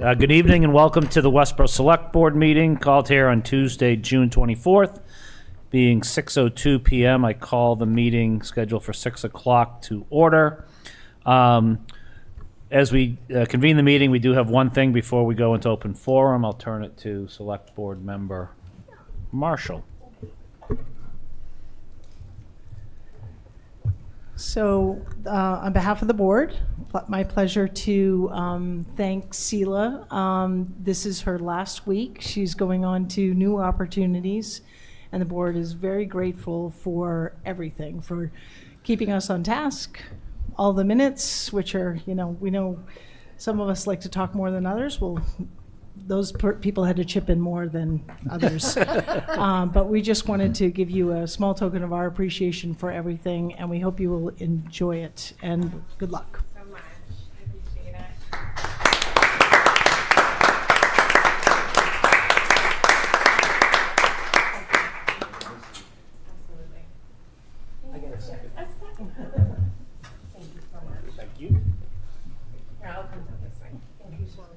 Good evening and welcome to the Westborough Select Board meeting called here on Tuesday, June 24th. Being 6:02 p.m., I call the meeting scheduled for 6 o'clock to order. As we convene the meeting, we do have one thing before we go into open forum. I'll turn it to Select Board Member Marshall. So on behalf of the board, my pleasure to thank Sela. This is her last week. She's going on to new opportunities, and the board is very grateful for everything, for keeping us on task, all the minutes, which are, we know some of us like to talk more than others. Well, those people had to chip in more than others. But we just wanted to give you a small token of our appreciation for everything, and we hope you will enjoy it. And good luck. So much. I appreciate it. Absolutely. I get a second. A second. Thank you so much. Thank you. Here, I'll come down this way. Thank you so much.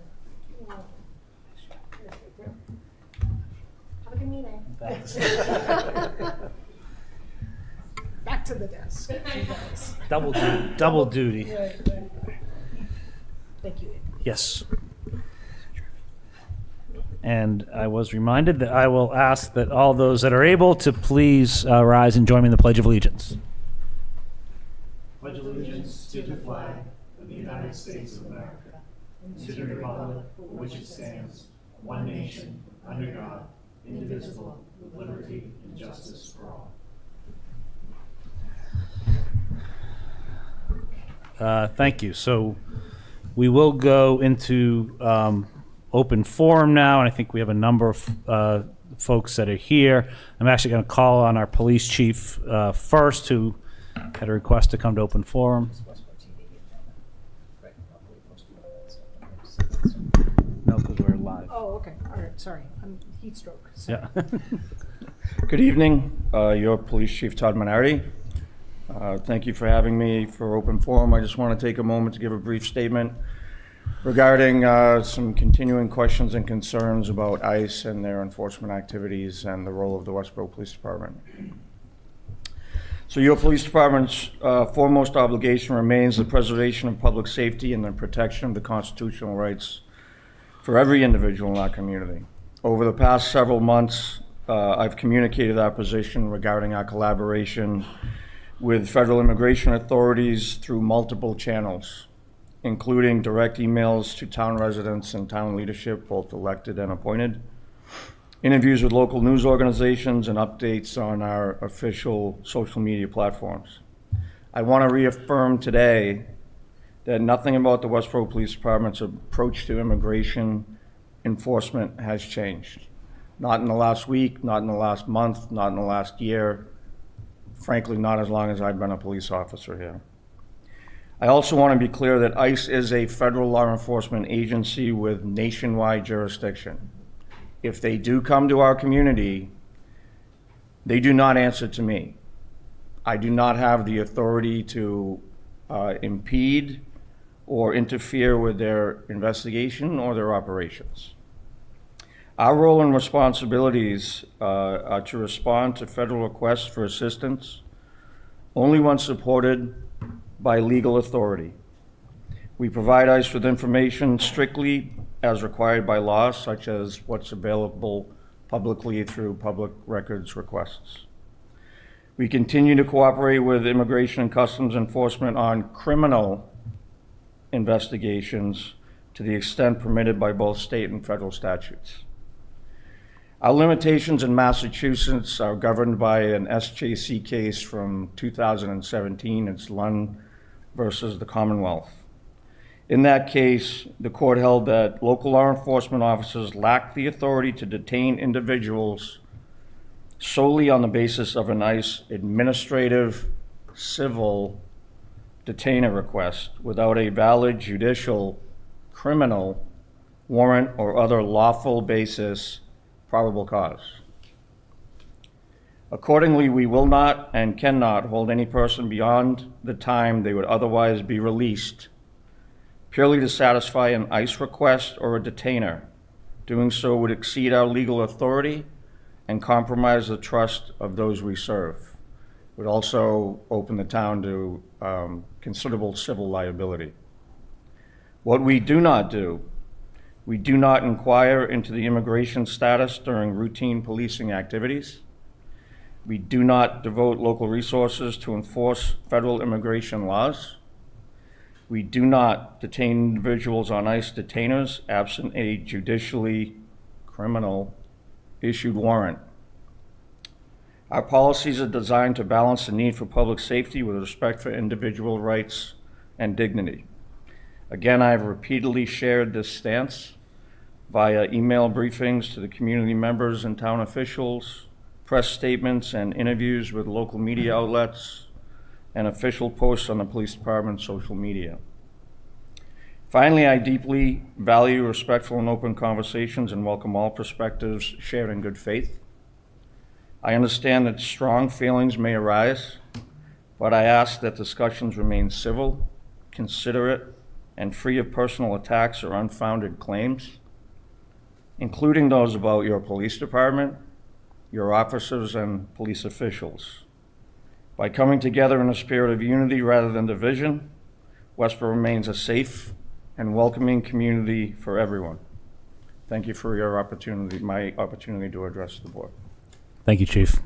Have a good meeting. Thanks. Back to the desk. Double duty. Thank you. Yes. And I was reminded that I will ask that all those that are able to please rise and join me in the Pledge of Allegiance. Pledge allegiance to the flag of the United States of America, and to the republic for which it stands, one nation, under God, indivisible, with liberty and justice for all. Thank you. So we will go into open forum now, and I think we have a number of folks that are here. I'm actually going to call on our police chief first, who had a request to come to open forum. No, because we're live. Oh, okay. All right. Sorry. I'm heat stroke. Yeah. Good evening, your Police Chief Todd Minardi. Thank you for having me for open forum. I just want to take a moment to give a brief statement regarding some continuing questions and concerns about ICE and their enforcement activities and the role of the Westborough Police Department. So your police department's foremost obligation remains the preservation of public safety and the protection of the constitutional rights for every individual in our community. Over the past several months, I've communicated our position regarding our collaboration with federal immigration authorities through multiple channels, including direct emails to town residents and town leadership, both elected and appointed, interviews with local news organizations, and updates on our official social media platforms. I want to reaffirm today that nothing about the Westborough Police Department's approach to immigration enforcement has changed. Not in the last week, not in the last month, not in the last year, frankly, not as long as I've been a police officer here. I also want to be clear that ICE is a federal law enforcement agency with nationwide jurisdiction. If they do come to our community, they do not answer to me. I do not have the authority to impede or interfere with their investigation or their operations. Our role and responsibilities are to respond to federal requests for assistance only when supported by legal authority. We provide ICE with information strictly as required by law, such as what's available publicly through public records requests. We continue to cooperate with Immigration and Customs Enforcement on criminal investigations to the extent permitted by both state and federal statutes. Our limitations in Massachusetts are governed by an SJC case from 2017. It's Lund versus the Commonwealth. In that case, the court held that local law enforcement officers lack the authority to detain individuals solely on the basis of an ICE administrative civil detainer request without a valid judicial, criminal, warrant, or other lawful basis, probable cause. Accordingly, we will not and cannot hold any person beyond the time they would otherwise be released purely to satisfy an ICE request or a detainer. Doing so would exceed our legal authority and compromise the trust of those we serve. It would also open the town to considerable civil liability. What we do not do, we do not inquire into the immigration status during routine policing activities. We do not devote local resources to enforce federal immigration laws. We do not detain individuals on ICE detainers absent a judicially criminal issued warrant. Our policies are designed to balance the need for public safety with respect for individual rights and dignity. Again, I have repeatedly shared this stance via email briefings to the community members and town officials, press statements and interviews with local media outlets, and official posts on the police department's social media. Finally, I deeply value respectful and open conversations and welcome all perspectives shared in good faith. I understand that strong feelings may arise, but I ask that discussions remain civil, considerate, and free of personal attacks or unfounded claims, including those about your police department, your officers, and police officials. By coming together in a spirit of unity rather than division, Westborough remains a safe and welcoming community for everyone. Thank you for your opportunity, my opportunity to address the board. Thank you, Chief.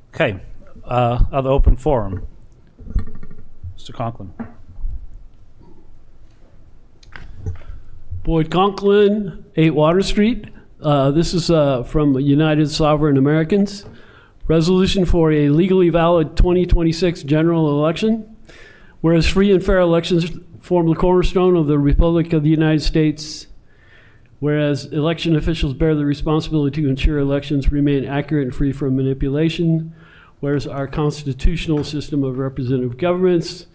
Okay, other open forum. Mr. Conklin. Boyd Conklin, 8 Water Street. This is from United Sovereign Americans. Resolution for a legally valid 2026 general election. Whereas free and fair elections form the cornerstone of the Republic of the United States, whereas election officials bear the responsibility to ensure elections remain accurate and free from manipulation, whereas our constitutional system of representative governments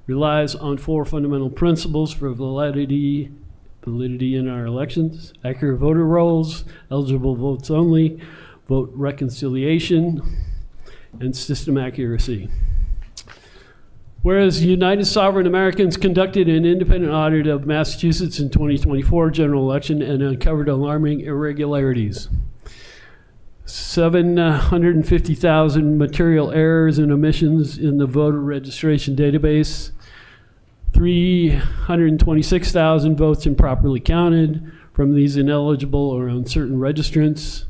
relies on 4 fundamental principles for validity in our elections: accurate voter rolls, eligible votes only, vote reconciliation, and system accuracy. Whereas United Sovereign Americans conducted an independent audit of Massachusetts in 2024 general election and uncovered alarming irregularities. 750,000 material errors and omissions in the voter registration database, 326,000 votes improperly counted from these ineligible or uncertain registrants,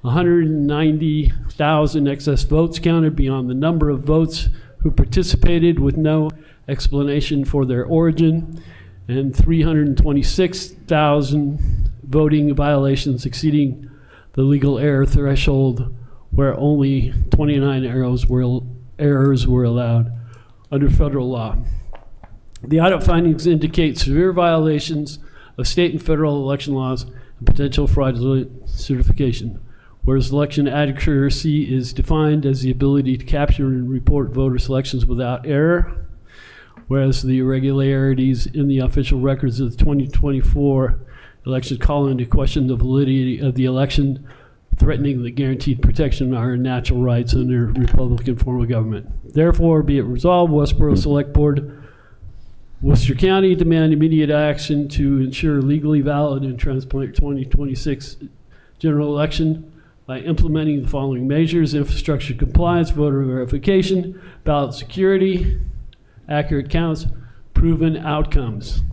190,000 excess votes counted beyond the number of votes who participated with no explanation for their origin, and 326,000 voting violations exceeding the legal error threshold, where only 29 errors were allowed under federal law. The audit findings indicate severe violations of state and federal election laws and potential fraudulent certification. Whereas election accuracy is defined as the ability to capture and report voter selections without error, whereas the irregularities in the official records of the 2024 election call into question the validity of the election, threatening the guaranteed protection of our natural rights under Republican form of government. Therefore, be it resolved, Westborough Select Board, Worcester County demand immediate action to ensure legally valid and transparent 2026 general election by implementing the following measures: infrastructure compliance, voter verification, ballot security, accurate counts, proven outcomes.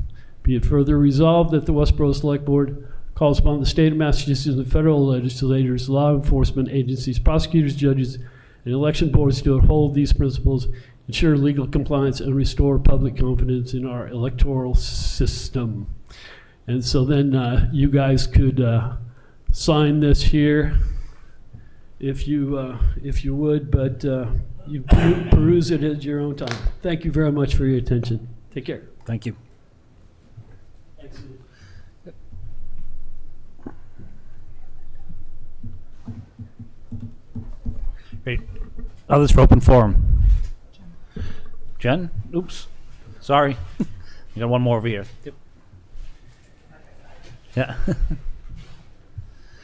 Be it further resolved that the Westborough Select Board calls upon the state of Massachusetts and federal legislators, law enforcement agencies, prosecutors, judges, and election boards to uphold these principles, ensure legal compliance, and restore public confidence in our electoral system. And so then you guys could sign this here if you would, but you peruse it at your own time. Thank you very much for your attention. Take care. Thank you. Thanks. Great. Others for open forum. Jen? Oops. Sorry. You got one more over here. Yep. Yeah.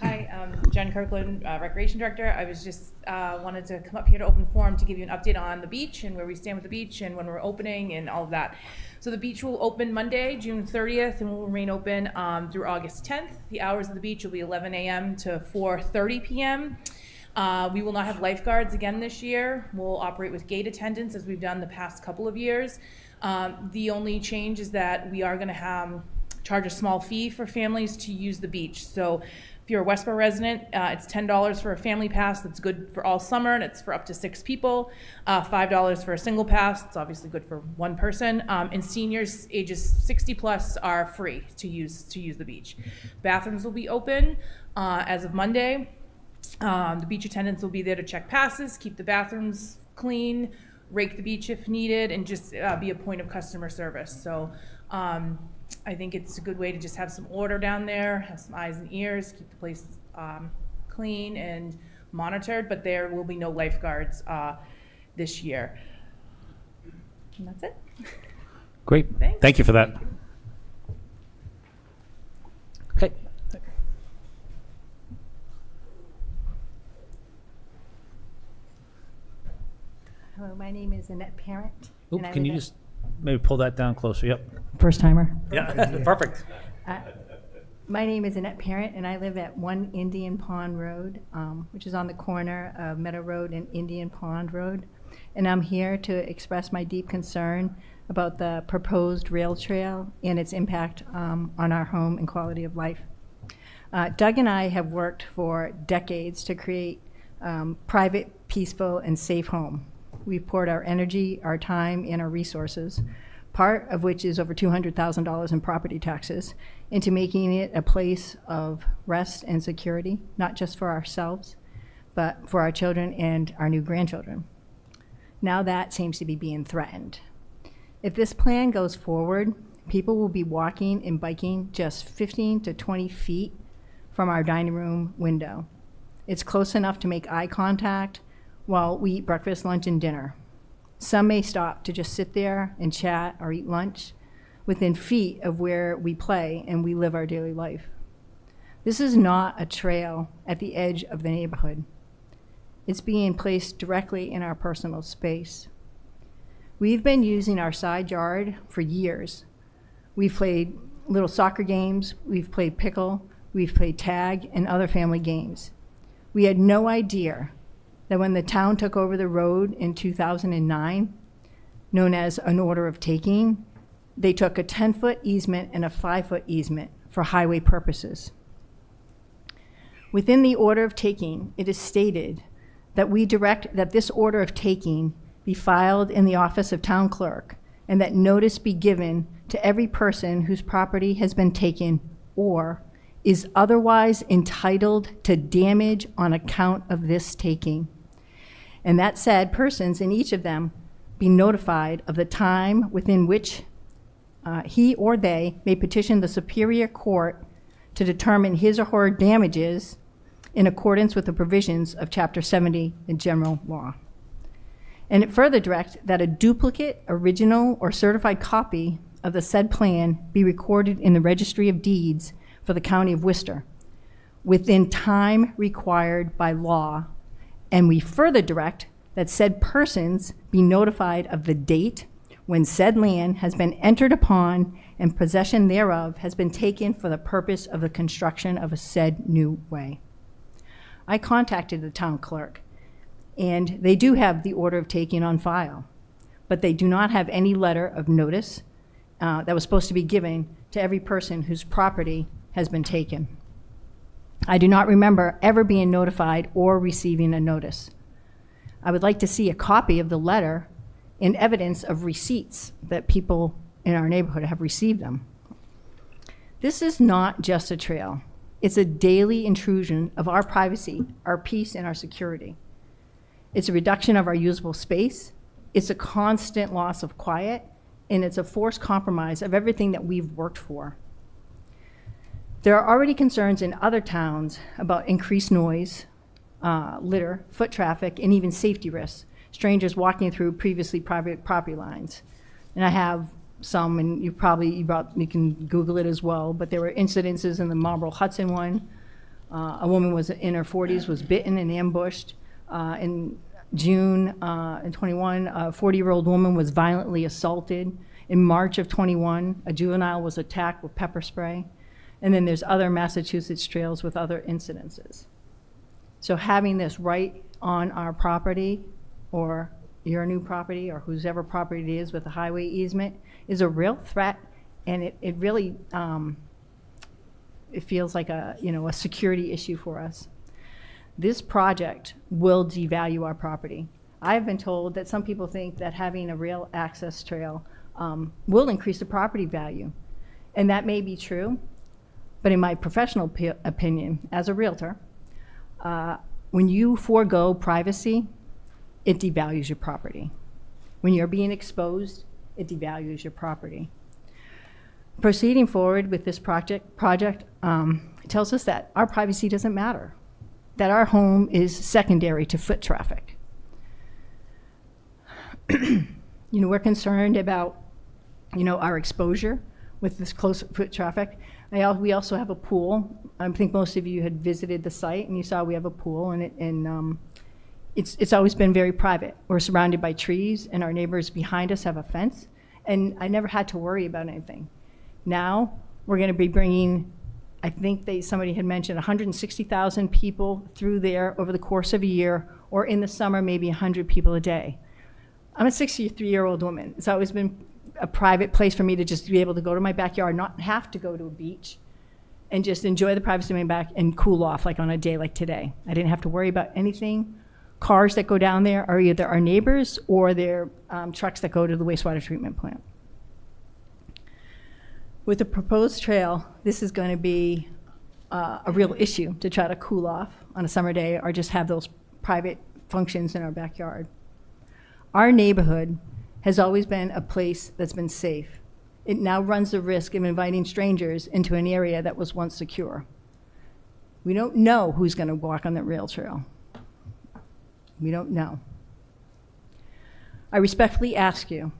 Hi, Jen Kirkland, Recreation Director. I was just wanted to come up here to open forum to give you an update on the beach and where we stand with the beach and when we're opening and all of that. So the beach will open Monday, June 30th, and will remain open through August 10th. The hours of the beach will be 11 a.m. to 4:30 p.m. We will not have lifeguards again this year. We'll operate with gate attendants as we've done the past couple of years. The only change is that we are going to charge a small fee for families to use the beach. So if you're a Westborough resident, it's $10 for a family pass. That's good for all summer, and it's for up to 6 people. $5 for a single pass. It's obviously good for one person. And seniors ages 60 plus are free to use the beach. Bathrooms will be open as of Monday. The beach attendants will be there to check passes, keep the bathrooms clean, rake the beach if needed, and just be a point of customer service. So I think it's a good way to just have some order down there, have some eyes and ears, keep the place clean and monitored, but there will be no lifeguards this year. And that's it. Great. Thanks. Thank you for that. Okay. Hello, my name is Annette Parent. Oop, and I can you live just maybe pull that down closer? Yep. at- First timer. Yeah, perfect. My name is Annette Parent, and I live at 1 Indian Pond Road, which is on the corner of Meadow Road and Indian Pond Road. And I'm here to express my deep concern about the proposed rail trail and its impact on our home and quality of life. Doug and I have worked for decades to create private, peaceful, and safe home. We've poured our energy, our time, and our resources, part of which is over $200,000 in property taxes, into making it a place of rest and security, not just for ourselves, but for our children and our new grandchildren. Now that seems to be being threatened. If this plan goes forward, people will be walking and biking just 15 to 20 feet from our dining room window. It's close enough to make eye contact while we eat breakfast, lunch, and dinner. Some may stop to just sit there and chat or eat lunch within feet of where we play and we live our daily life. This is not a trail at the edge of the neighborhood. It's being placed directly in our personal space. We've been using our side yard for years. We've played little soccer games, we've played pickle, we've played tag, and other family games. We had no idea that when the town took over the road in 2009, known as an order of taking, they took a 10-foot easement and a 5-foot easement for highway purposes. Within the order of taking, it is stated that we direct that this order of taking be filed in the office of town clerk and that notice be given to every person whose property has been taken or is otherwise entitled to damage on account of this taking. And that said, persons in each of them be notified of the time within which he or they may petition the Superior Court to determine his or her damages in accordance with the provisions of Chapter 70 in general law. And it further directs that a duplicate, original, or certified copy of the said plan be recorded in the Registry of Deeds for the County of Worcester within time required by law. And we further direct that said persons be notified of the date when said land has been entered upon and possession thereof has been taken for the purpose of the construction of a said new way. I contacted the town clerk, and they do have the order of taking on file, but they do not have any letter of notice that was supposed to be given to every person whose property has been taken. I do not remember ever being notified or receiving a notice. I would like to see a copy of the letter and evidence of receipts that people in our neighborhood have received them. This is not just a trail. It's a daily intrusion of our privacy, our peace, and our security. It's a reduction of our usable space. It's a constant loss of quiet, and it's a forced compromise of everything that we've worked for. There are already concerns in other towns about increased noise, litter, foot traffic, and even safety risks, strangers walking through previously private property lines. And I have some, and you can Google it as well, but there were incidences in the Marlboro Hudson one, A woman was in her 40s, was bitten and ambushed. In June in 21, a 40-year-old woman was violently assaulted. In March of 21, a juvenile was attacked with pepper spray. And then there's other Massachusetts trails with other incidences. So having this right on our property, or your new property, or whoever property it is with a highway easement, is a real threat, and it really, it feels like a security issue for us. This project will devalue our property. I've been told that some people think that having a rail access trail will increase the property value, and that may be true, but in my professional opinion, as a realtor, when you forego privacy, it devalues your property. When you're being exposed, it devalues your property. Proceeding forward with this project tells us that our privacy doesn't matter, that our home is secondary to foot traffic. We're concerned about, our exposure with this close foot traffic. We also have a pool. I think most of you had visited the site and you saw we have a pool, and it's always been very private. We're surrounded by trees, and our neighbors behind us have a fence, and I never had to worry about anything. Now we're going to be bringing, I think somebody had mentioned 160,000 people through there over the course of a year, or in the summer maybe 100 people a day. I'm a 63-year-old woman. It's always been a private place for me to just be able to go to my backyard, not have to go to a beach, and just enjoy the privacy of my back and cool off, like on a day like today. I didn't have to worry about anything. Cars that go down there are either our neighbors or they're trucks that go to the wastewater treatment plant. With the proposed trail, this is going to be a real issue to try to cool off on a summer day or just have those private functions in our backyard. Our neighborhood has always been a place that's been safe. It now runs the risk of inviting strangers into an area that was once secure. We don't know who's going to walk on that rail trail. We don't know. I respectfully ask you,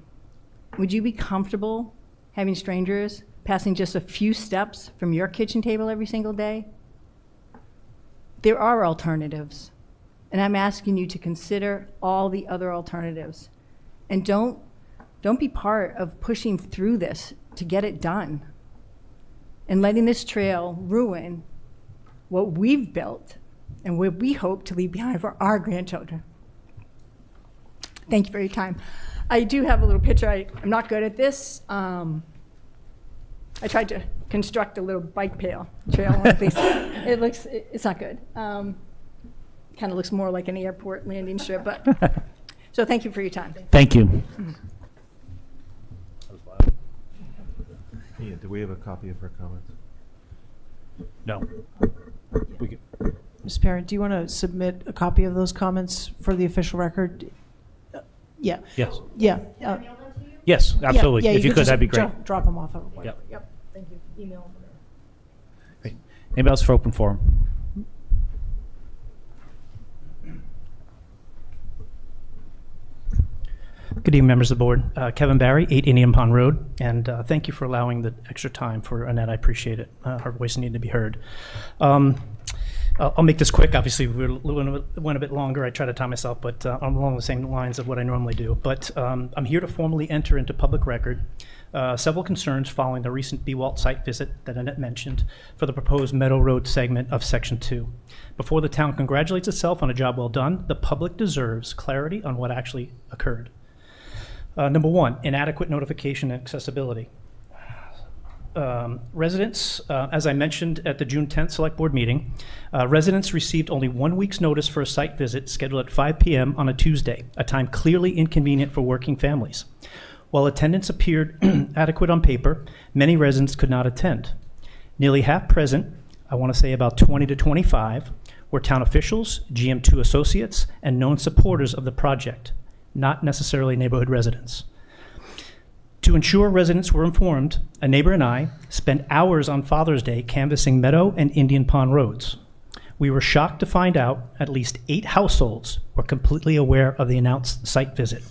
would you be comfortable having strangers passing just a few steps from your kitchen table every single day? There are alternatives, and I'm asking you to consider all the other alternatives. And don't be part of pushing through this to get it done and letting this trail ruin what we've built and what we hope to leave behind for our grandchildren. Thank you for your time. I do have a little picture. I'm not good at this. I tried to construct a little bike trail on these. It's not good. Kind of looks more like an airport landing strip, but so thank you for your time. Thank you. Yeah, do we have a copy of her comments? No. We can, Ms. Parent, do you want to submit a copy of those comments for the official record? Yeah. yes. Yeah. Yes, absolutely. Yeah, If you could, that'd be great. Drop them off. Yep. Yep. Thank you. Email them. Great. Anybody else for open forum? Good evening, members of the board. Kevin Barry, 8 Indian Pond Road, and thank you for allowing the extra time for Annette. I appreciate it. Her voice needed to be heard. I'll make this quick. Obviously, we went a bit longer. I try to time myself, but I'm along the same lines of what I normally do. But I'm here to formally enter into public record several concerns following the recent BWALT site visit that Annette mentioned for the proposed Meadow Road segment of Section 2. Before the town congratulates itself on a job well done, the public deserves clarity on what actually occurred. Number one, inadequate notification and accessibility. Residents, as I mentioned at the June 10th Select Board meeting, residents received only 1 week's notice for a site visit scheduled at 5 p.m. on a Tuesday, a time clearly inconvenient for working families. While attendance appeared adequate on paper, many residents could not attend. Nearly half present, I want to say about 20 to 25, were town officials, GM2 associates, and known supporters of the project, not necessarily neighborhood residents. To ensure residents were informed, a neighbor and I spent hours on Father's Day canvassing Meadow and Indian Pond roads. We were shocked to find out at least 8 households were completely aware of the announced site visit,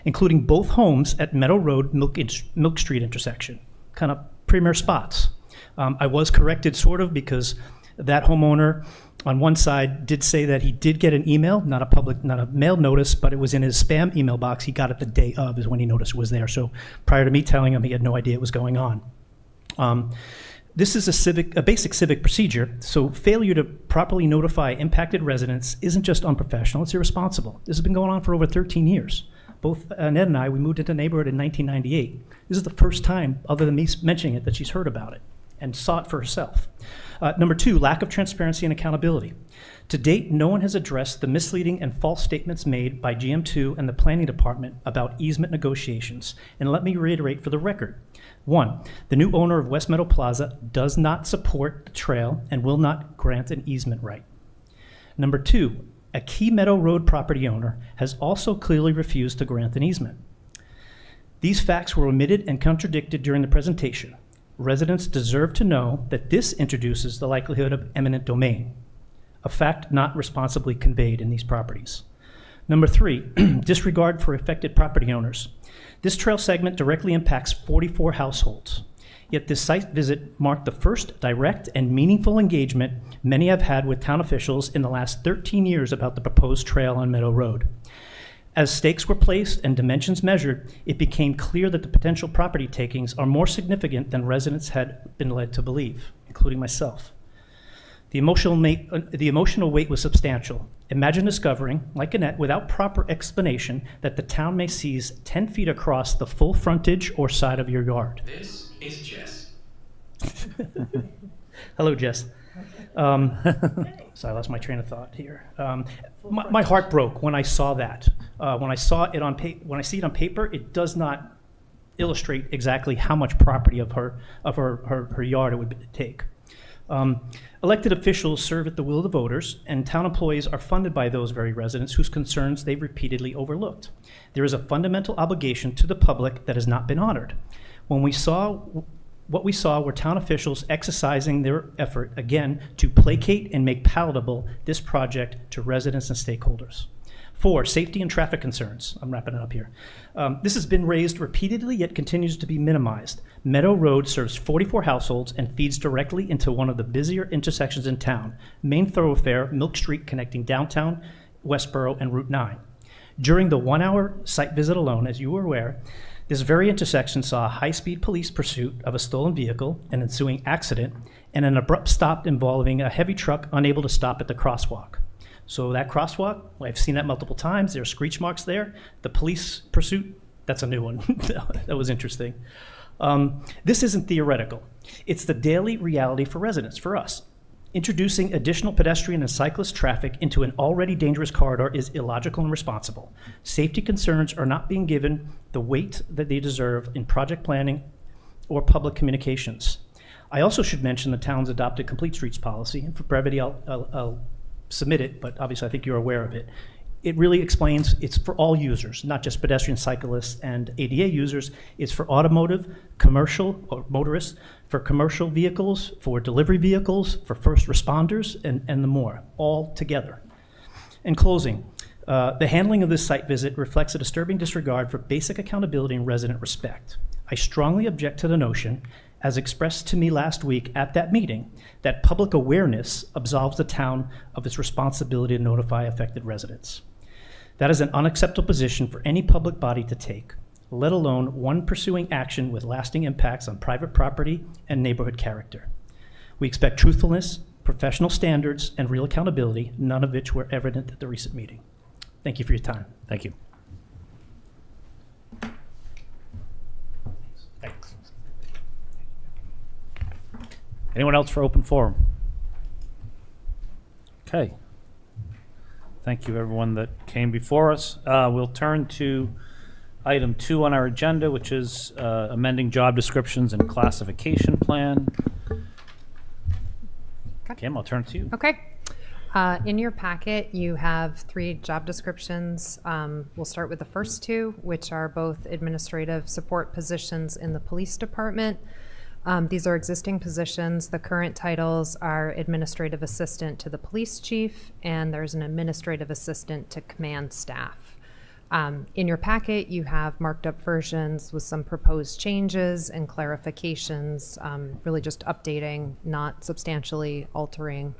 including both homes at Meadow Road, Milk Street intersection, kind of premier spots. I was corrected sort of because That homeowner, on one side, did say that he did get an email, not a mail notice, but it was in his spam email box. He got it the day of is when he noticed it was there. So prior to me telling him, he had no idea it was going on. This is a basic civic procedure, so failure to properly notify impacted residents isn't just unprofessional, it's irresponsible. This has been going on for over 13 years. Both Annette and I, we moved into the neighborhood in 1998. This is the first time, other than me mentioning it, that she's heard about it and saw it for herself. Number two, lack of transparency and accountability. To date, no one has addressed the misleading and false statements made by GM2 and the planning department about easement negotiations. And let me reiterate for the record. One, the new owner of West Meadow Plaza does not support the trail and will not grant an easement right. Number two, a key Meadow Road property owner has also clearly refused to grant an easement. These facts were omitted and contradicted during the presentation. Residents deserve to know that this introduces the likelihood of eminent domain, a fact not responsibly conveyed in these properties. Number three, disregard for affected property owners. This trail segment directly impacts 44 households. Yet this site visit marked the first direct and meaningful engagement many have had with town officials in the last 13 years about the proposed trail on Meadow Road. As stakes were placed and dimensions measured, it became clear that the potential property takings are more significant than residents had been led to believe, including myself. The emotional weight was substantial. Imagine discovering, like Annette, without proper explanation, that the town may seize 10 feet across the full frontage or side of your yard. This is Jess. Hello, Jess. Sorry, I lost my train of thought here. My heart broke when I saw that. When I saw it on when I see it on paper, it does not illustrate exactly how much property of her yard it would take. Elected officials serve at the will of the voters, and town employees are funded by those very residents whose concerns they've repeatedly overlooked. There is a fundamental obligation to the public that has not been honored. What we saw were town officials exercising their effort, again, to placate and make palatable this project to residents and stakeholders. 4, safety and traffic concerns. I'm wrapping it up here. This has been raised repeatedly, yet continues to be minimized. Meadow Road serves 44 households and feeds directly into one of the busier intersections in town, main thoroughfare, Milk Street, connecting downtown, Westborough, and Route 9. During the 1-hour site visit alone, as you were aware, this very intersection saw a high-speed police pursuit of a stolen vehicle, an ensuing accident, and an abrupt stop involving a heavy truck unable to stop at the crosswalk. So that crosswalk, I've seen that multiple times. There are screech marks there. The police pursuit, that's a new one. That was interesting. This isn't theoretical. It's the daily reality for residents, for us. Introducing additional pedestrian and cyclist traffic into an already dangerous corridor is illogical and irresponsible. Safety concerns are not being given the weight that they deserve in project planning or public communications. I also should mention the town's adopted complete streets policy, and for brevity, I'll submit it, but obviously I think you're aware of it. It really explains it's for all users, not just pedestrian, cyclists, and ADA users. It's for automotive, commercial, or motorists, for commercial vehicles, for delivery vehicles, for first responders, and the more, all together. In closing, the handling of this site visit reflects a disturbing disregard for basic accountability and resident respect. I strongly object to the notion, as expressed to me last week at that meeting, that public awareness absolves the town of its responsibility to notify affected residents. That is an unacceptable position for any public body to take, let alone one pursuing action with lasting impacts on private property and neighborhood character. We expect truthfulness, professional standards, and real accountability, none of which were evident at the recent meeting. Thank you for your time. Thank you. Anyone else for open forum? Okay. Thank you, everyone that came before us. We'll turn to item 2 on our agenda, which is amending job descriptions and classification plan. Kim, I'll turn to you. Okay. In your packet, you have 3 job descriptions. We'll start with the first 2, which are both administrative support positions in the police department. These are existing positions. The current titles are administrative assistant to the police chief, and there's an administrative assistant to command staff. In your packet, you have marked up versions with some proposed changes and clarifications, really just updating, not substantially altering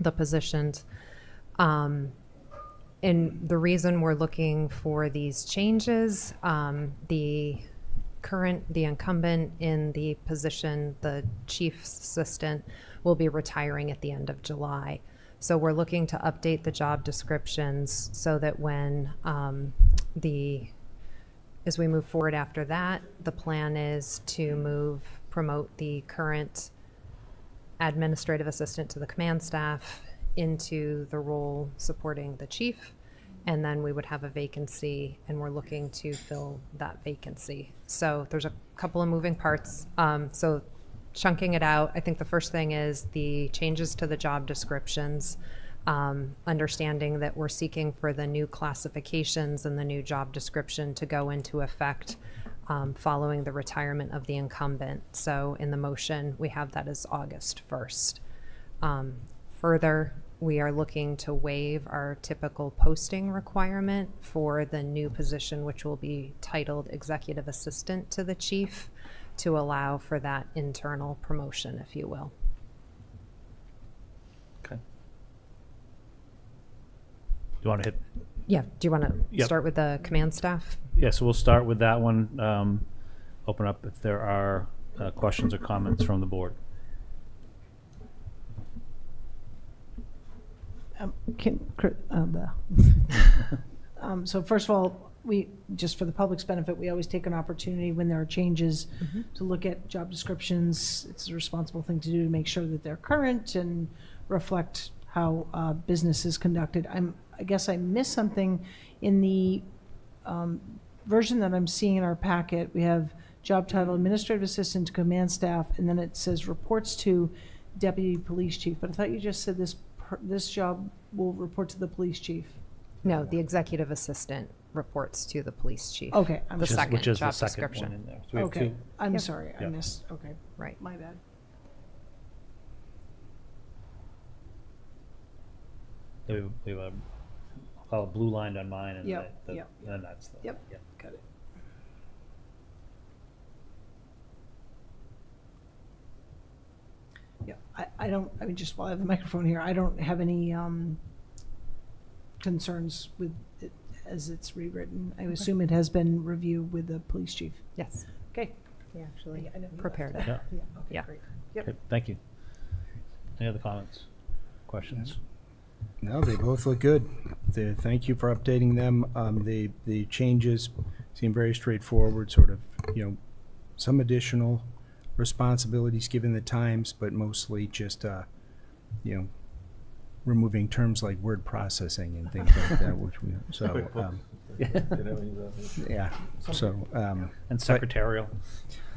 the positions. And the reason we're looking for these changes, the incumbent in the position, the chief's assistant, will be retiring at the end of July. So we're looking to update the job descriptions so that when as we move forward after that, the plan is to promote the current administrative assistant to the command staff into the role supporting the chief. And then we would have a vacancy, and we're looking to fill that vacancy. So there's a couple of moving parts. So chunking it out, I think the first thing is the changes to the job descriptions, understanding that we're seeking for the new classifications and the new job description to go into effect following the retirement of the incumbent. So in the motion, we have that as August 1st. Further, we are looking to waive our typical posting requirement for the new position, which will be titled Executive Assistant to the Chief, to allow for that internal promotion, if you will. Okay. Do you want to hit? Yeah, do you want to Yep. start with the command staff? Yeah, so we'll start with that one. Open up if there are questions or comments from the board. So first of all, just for the public's benefit, we always take an opportunity when there are changes to look at job descriptions. It's a responsible thing to do to make sure that they're current and reflect how business is conducted. I guess I missed something in the version that I'm seeing in our packet. We have job title Administrative Assistant to Command Staff, and then it says reports to Deputy Police Chief. But I thought you just said this job will report to the police chief. No, the executive assistant reports to the police chief. Okay, The second Which is job the second description. one in there. So we have Okay, two. I'm Yep. sorry, I Yep. missed, okay, Right. my bad. We have a, I'll call it blue line on mine, and Yep, yep, then that's the. Yep, got it. Yeah, just while I have the microphone here, I don't have any concerns with it as it's rewritten. I assume it has been reviewed with the police chief. Yes, Okay. we actually I know you prepared left it. Yeah. Yeah, okay, Yeah. great. Yep. Okay, thank you. Any other comments, questions? No, they both look good. Thank you for updating them. The changes seem very straightforward, sort of, some additional responsibilities given the times, but mostly just, removing terms like word processing and things like that, which we, so, yeah, so, And secretarial.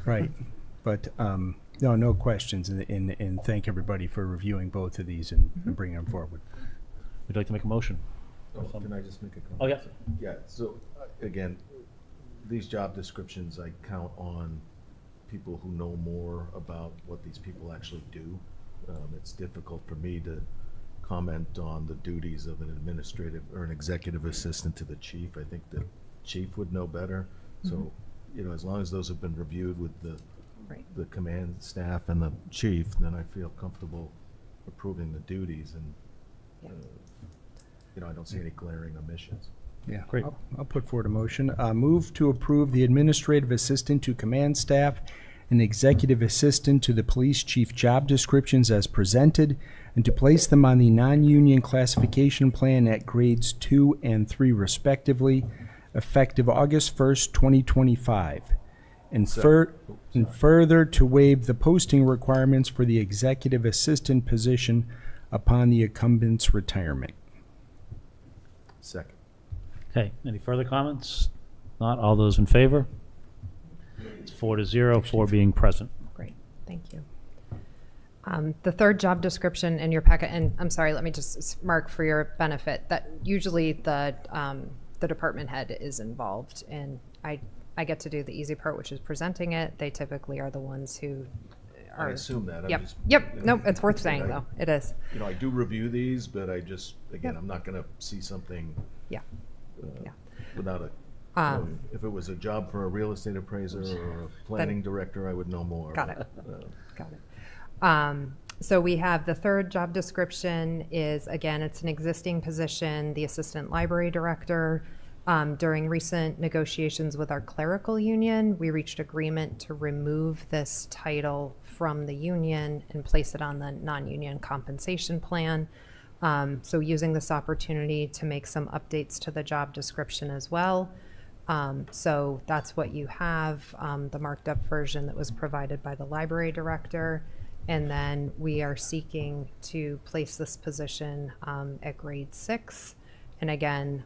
right. But, no questions, and thank everybody for reviewing both of these and bringing them forward. Would you like to make a motion? Can I just make a comment? Oh, yeah. Yeah, so, again, these job descriptions, I count on people who know more about what these people actually do. It's difficult for me to comment on the duties of an administrative or an executive assistant to the chief. I think the chief would know better. So, as long as those have been reviewed with Right. the command staff and the chief, then I feel comfortable approving the duties, and I don't see any glaring omissions. Yeah, Great. I'll put forward a motion. Move to approve the administrative assistant to command staff and executive assistant to the police chief job descriptions as presented, and to place them on the non-union classification plan at grades 2 and 3 respectively, effective August 1st, 2025. And further to waive the posting requirements for the executive assistant position upon the incumbent's retirement. Second. Okay, any further comments? Not all those in favor? It's 4-0, 4 being present. Great, thank you. The third job description in your packet, and I'm sorry, let me just mark for your benefit, that usually the department head is involved, and I get to do the easy part, which is presenting it. They typically are the ones who I are. assume that. Yep, nope, it's worth saying though, it is. I do review these, but again, I'm not gonna see something Yeah. Yeah. without a, if it was a job for a real estate appraiser or a planning director, I would know more. Got it. but, Got it. So we have the third job description is, again, it's an existing position, the assistant library director. During recent negotiations with our clerical union, we reached agreement to remove this title from the union and place it on the non-union compensation plan. So using this opportunity to make some updates to the job description as well. So that's what you have, the marked up version that was provided by the library director. And then we are seeking to place this position at grade 6. And again,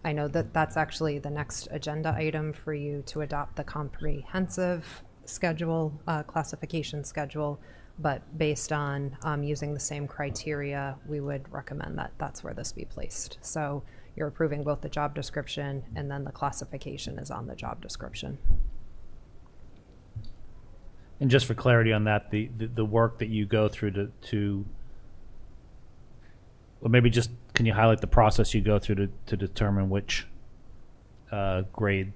I know that that's actually the next agenda item for you to adopt the comprehensive schedule, classification schedule. But based on using the same criteria, we would recommend that that's where this be placed. So you're approving both the job description and then the classification is on the job description. And just for clarity on that, the work that you go through to or maybe just, can you highlight the process you go through to determine which grade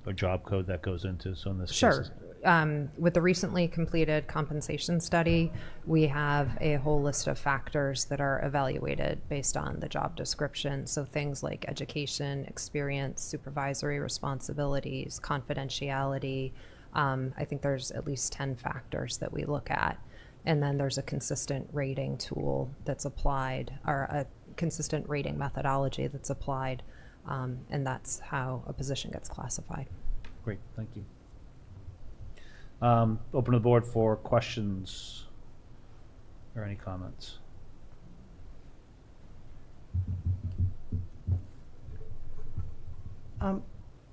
or job code that goes into? So in this Sure. case, With the recently completed compensation study, we have a whole list of factors that are evaluated based on the job description. So things like education, experience, supervisory responsibilities, confidentiality. I think there's at least 10 factors that we look at. And then there's a consistent rating tool that's applied, or a consistent rating methodology that's applied. And that's how a position gets classified. great, thank you. Open to the board for questions or any comments.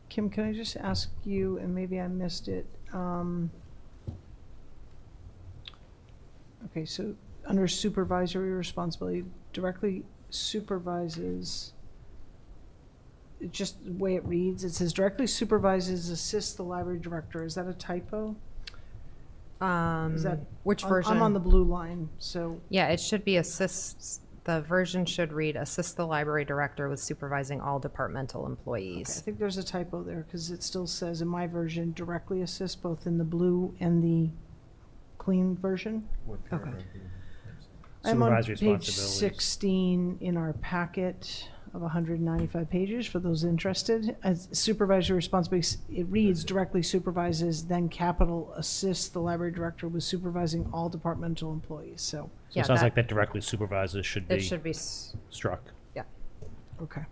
Kim, can I just ask you, and maybe I missed it, okay, so under supervisory responsibility, directly supervises, it just the way it reads, it says directly supervises, assists the library director. Is that a typo? Is that Which version? I'm on the blue line, so. Yeah, it should be assists, the version should read assist the library director with supervising all departmental Okay, I employees. think there's a typo there, because it still says in my version, directly assist, both in the blue and the clean version. what Okay. paragraph are you- I'm on Supervisory page responsibilities. 16 in our packet of 195 pages, for those interested. As supervisory responsibilities, it reads directly supervises, then capital assists the library director with supervising all departmental employees, so, So Yeah, it sounds that- like that directly supervises should be It should be, struck. yeah. okay.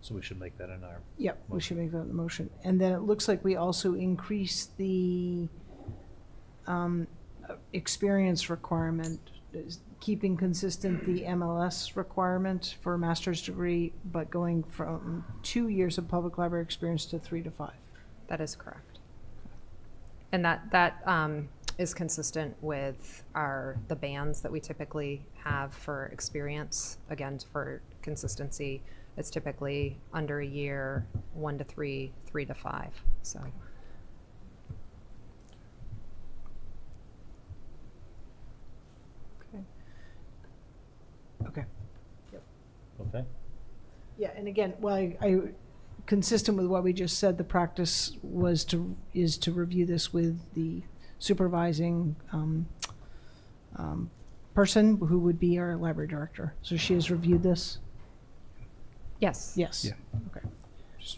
So we should make that in our. Yep, we should make that the motion. And then it looks like we also increased the experience requirement, is keeping consistent the MLS requirement for a master's degree, but going from 2 years of public library experience to 3 to 5. That is correct. And that is consistent with the bands that we typically have for experience. Again, for consistency, it's typically under a year, 1 to 3, 3 to 5, so. Okay. Okay. Yeah, and again, well, I consistent with what we just said, the practice is to review this with the supervising person, who would be our library director. So she has reviewed this? Yes. Yes. Yeah. Okay.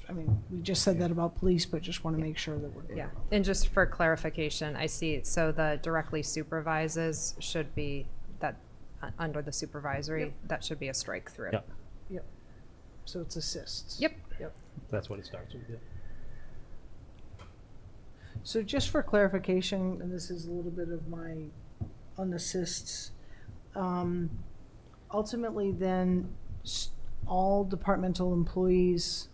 I mean, we just said that about police, but just want to make sure that we're. Yeah, and just for clarification, I see, so the directly supervises should be that, under the supervisory, that should be a strike through. Yep. Yep. So it's assists. Yep. Yep. That's what it starts with, yeah. So just for clarification, and this is a little bit of my unassists, ultimately then, all departmental employees,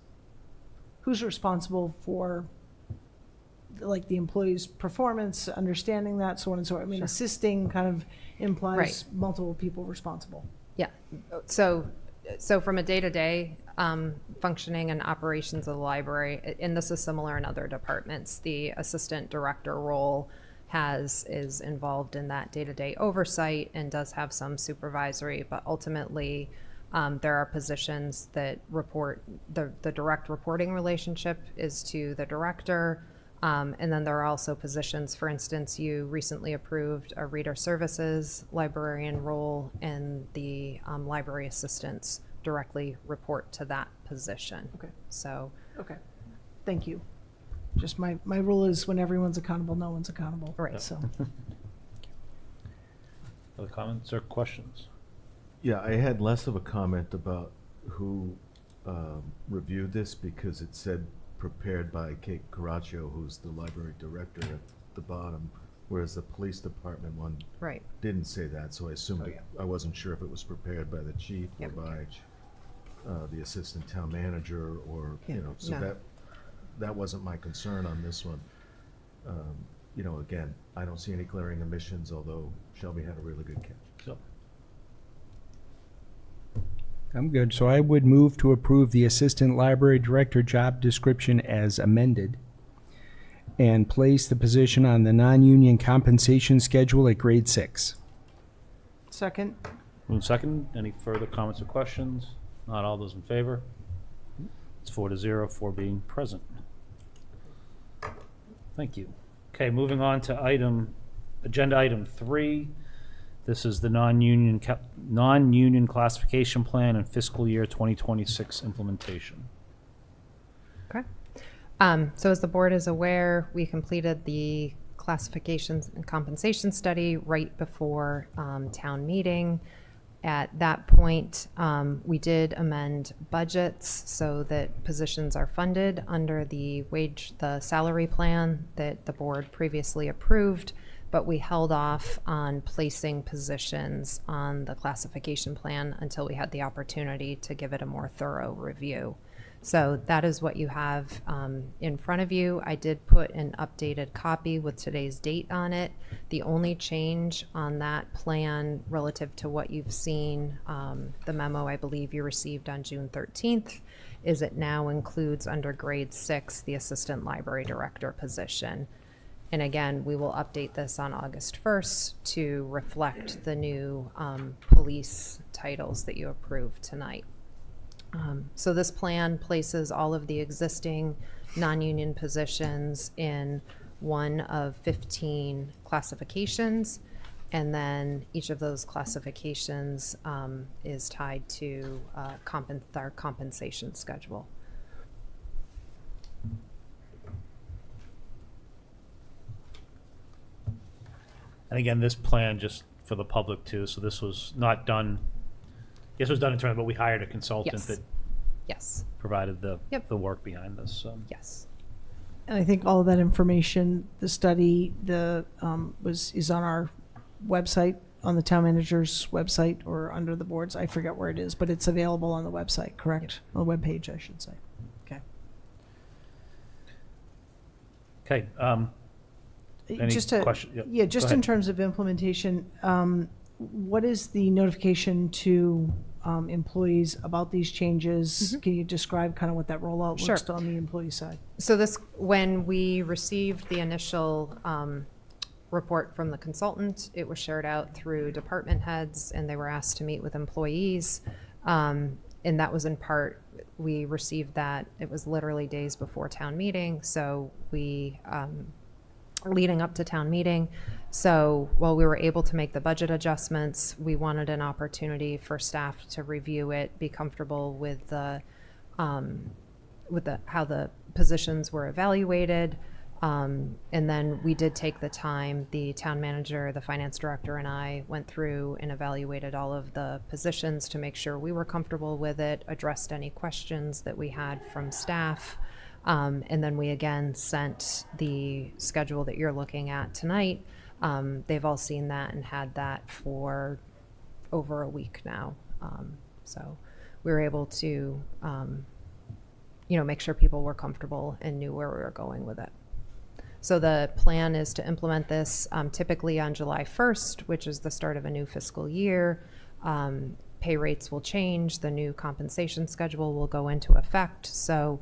who's responsible for, like, the employee's performance, understanding that, so on and so on. I mean, Sure. assisting kind of implies Right. multiple people responsible. Yeah, so from a day-to-day functioning and operations of the library, and this is similar in other departments, the assistant director role is involved in that day-to-day oversight and does have some supervisory, but ultimately there are positions that report, the direct reporting relationship is to the director. And then there are also positions, for instance, you recently approved a reader services librarian role, and the library assistants directly report to that position. Okay. So, Okay, thank you. Just my rule is when everyone's accountable, no one's accountable. Right. So, Other comments or questions? Yeah, I had less of a comment about who reviewed this because it said prepared by Kate Caraccio, who's the library director at the bottom, whereas the police department one right. didn't say that, so I assumed, I wasn't sure if it was prepared by the chief or Yep. by the assistant town manager or, you know, so No. that wasn't my concern on this one. You know, again, I don't see any glaring omissions, although Shelby had a really good catch. So, I'm good. So I would move to approve the Assistant Library Director job description as amended and place the position on the non-union compensation schedule at grade 6. second, moving second. Any further comments or questions? Not all those in favor? It's 4-0, 4 being present. Thank you. Okay, moving on to agenda item 3. This is the non-union classification plan and fiscal year 2026 implementation. Okay. So as the board is aware, we completed the classifications and compensation study right before town meeting. At that point, we did amend budgets so that positions are funded under the salary plan that the board previously approved, but we held off on placing positions on the classification plan until we had the opportunity to give it a more thorough review. So that is what you have in front of you. I did put an updated copy with today's date on it. The only change on that plan relative to what you've seen, the memo I believe you received on June 13th, is it now includes under grade 6 the assistant library director position. And again, we will update this on August 1st to reflect the new police titles that you approved tonight. So this plan places all of the existing non-union positions in one of 15 classifications, and then each of those classifications is tied to our compensation schedule. And again, this plan, just for the public too, so this was not done, this was done internally, but we hired a consultant Yes. that Yes. provided the Yep. the work behind this. So. Yes. and I think all of that information, the study, is on our website, on the town manager's website, or under the boards. I forget where it is, but it's available on the website, correct? On the webpage, I should say. Okay. Okay. Any Just to, question? Yep. yeah, Go just in ahead. terms of implementation, what is the notification to employees about these changes? Can you describe kind of what that rollout Sure. looks on the employee side? So this, when we received the initial report from the consultant, it was shared out through department heads, and they were asked to meet with employees. And that was in part, we received that, it was literally days before town meeting, so we, leading up to town meeting. So while we were able to make the budget adjustments, we wanted an opportunity for staff to review it, be comfortable with the how the positions were evaluated. And then we did take the time, the town manager, the finance director, and I went through and evaluated all of the positions to make sure we were comfortable with it, addressed any questions that we had from staff. And then we again sent the schedule that you're looking at tonight. They've all seen that and had that for over a week now. So we were able to, make sure people were comfortable and knew where we were going with it. So the plan is to implement this typically on July 1st, which is the start of a new fiscal year. Pay rates will change. The new compensation schedule will go into effect. So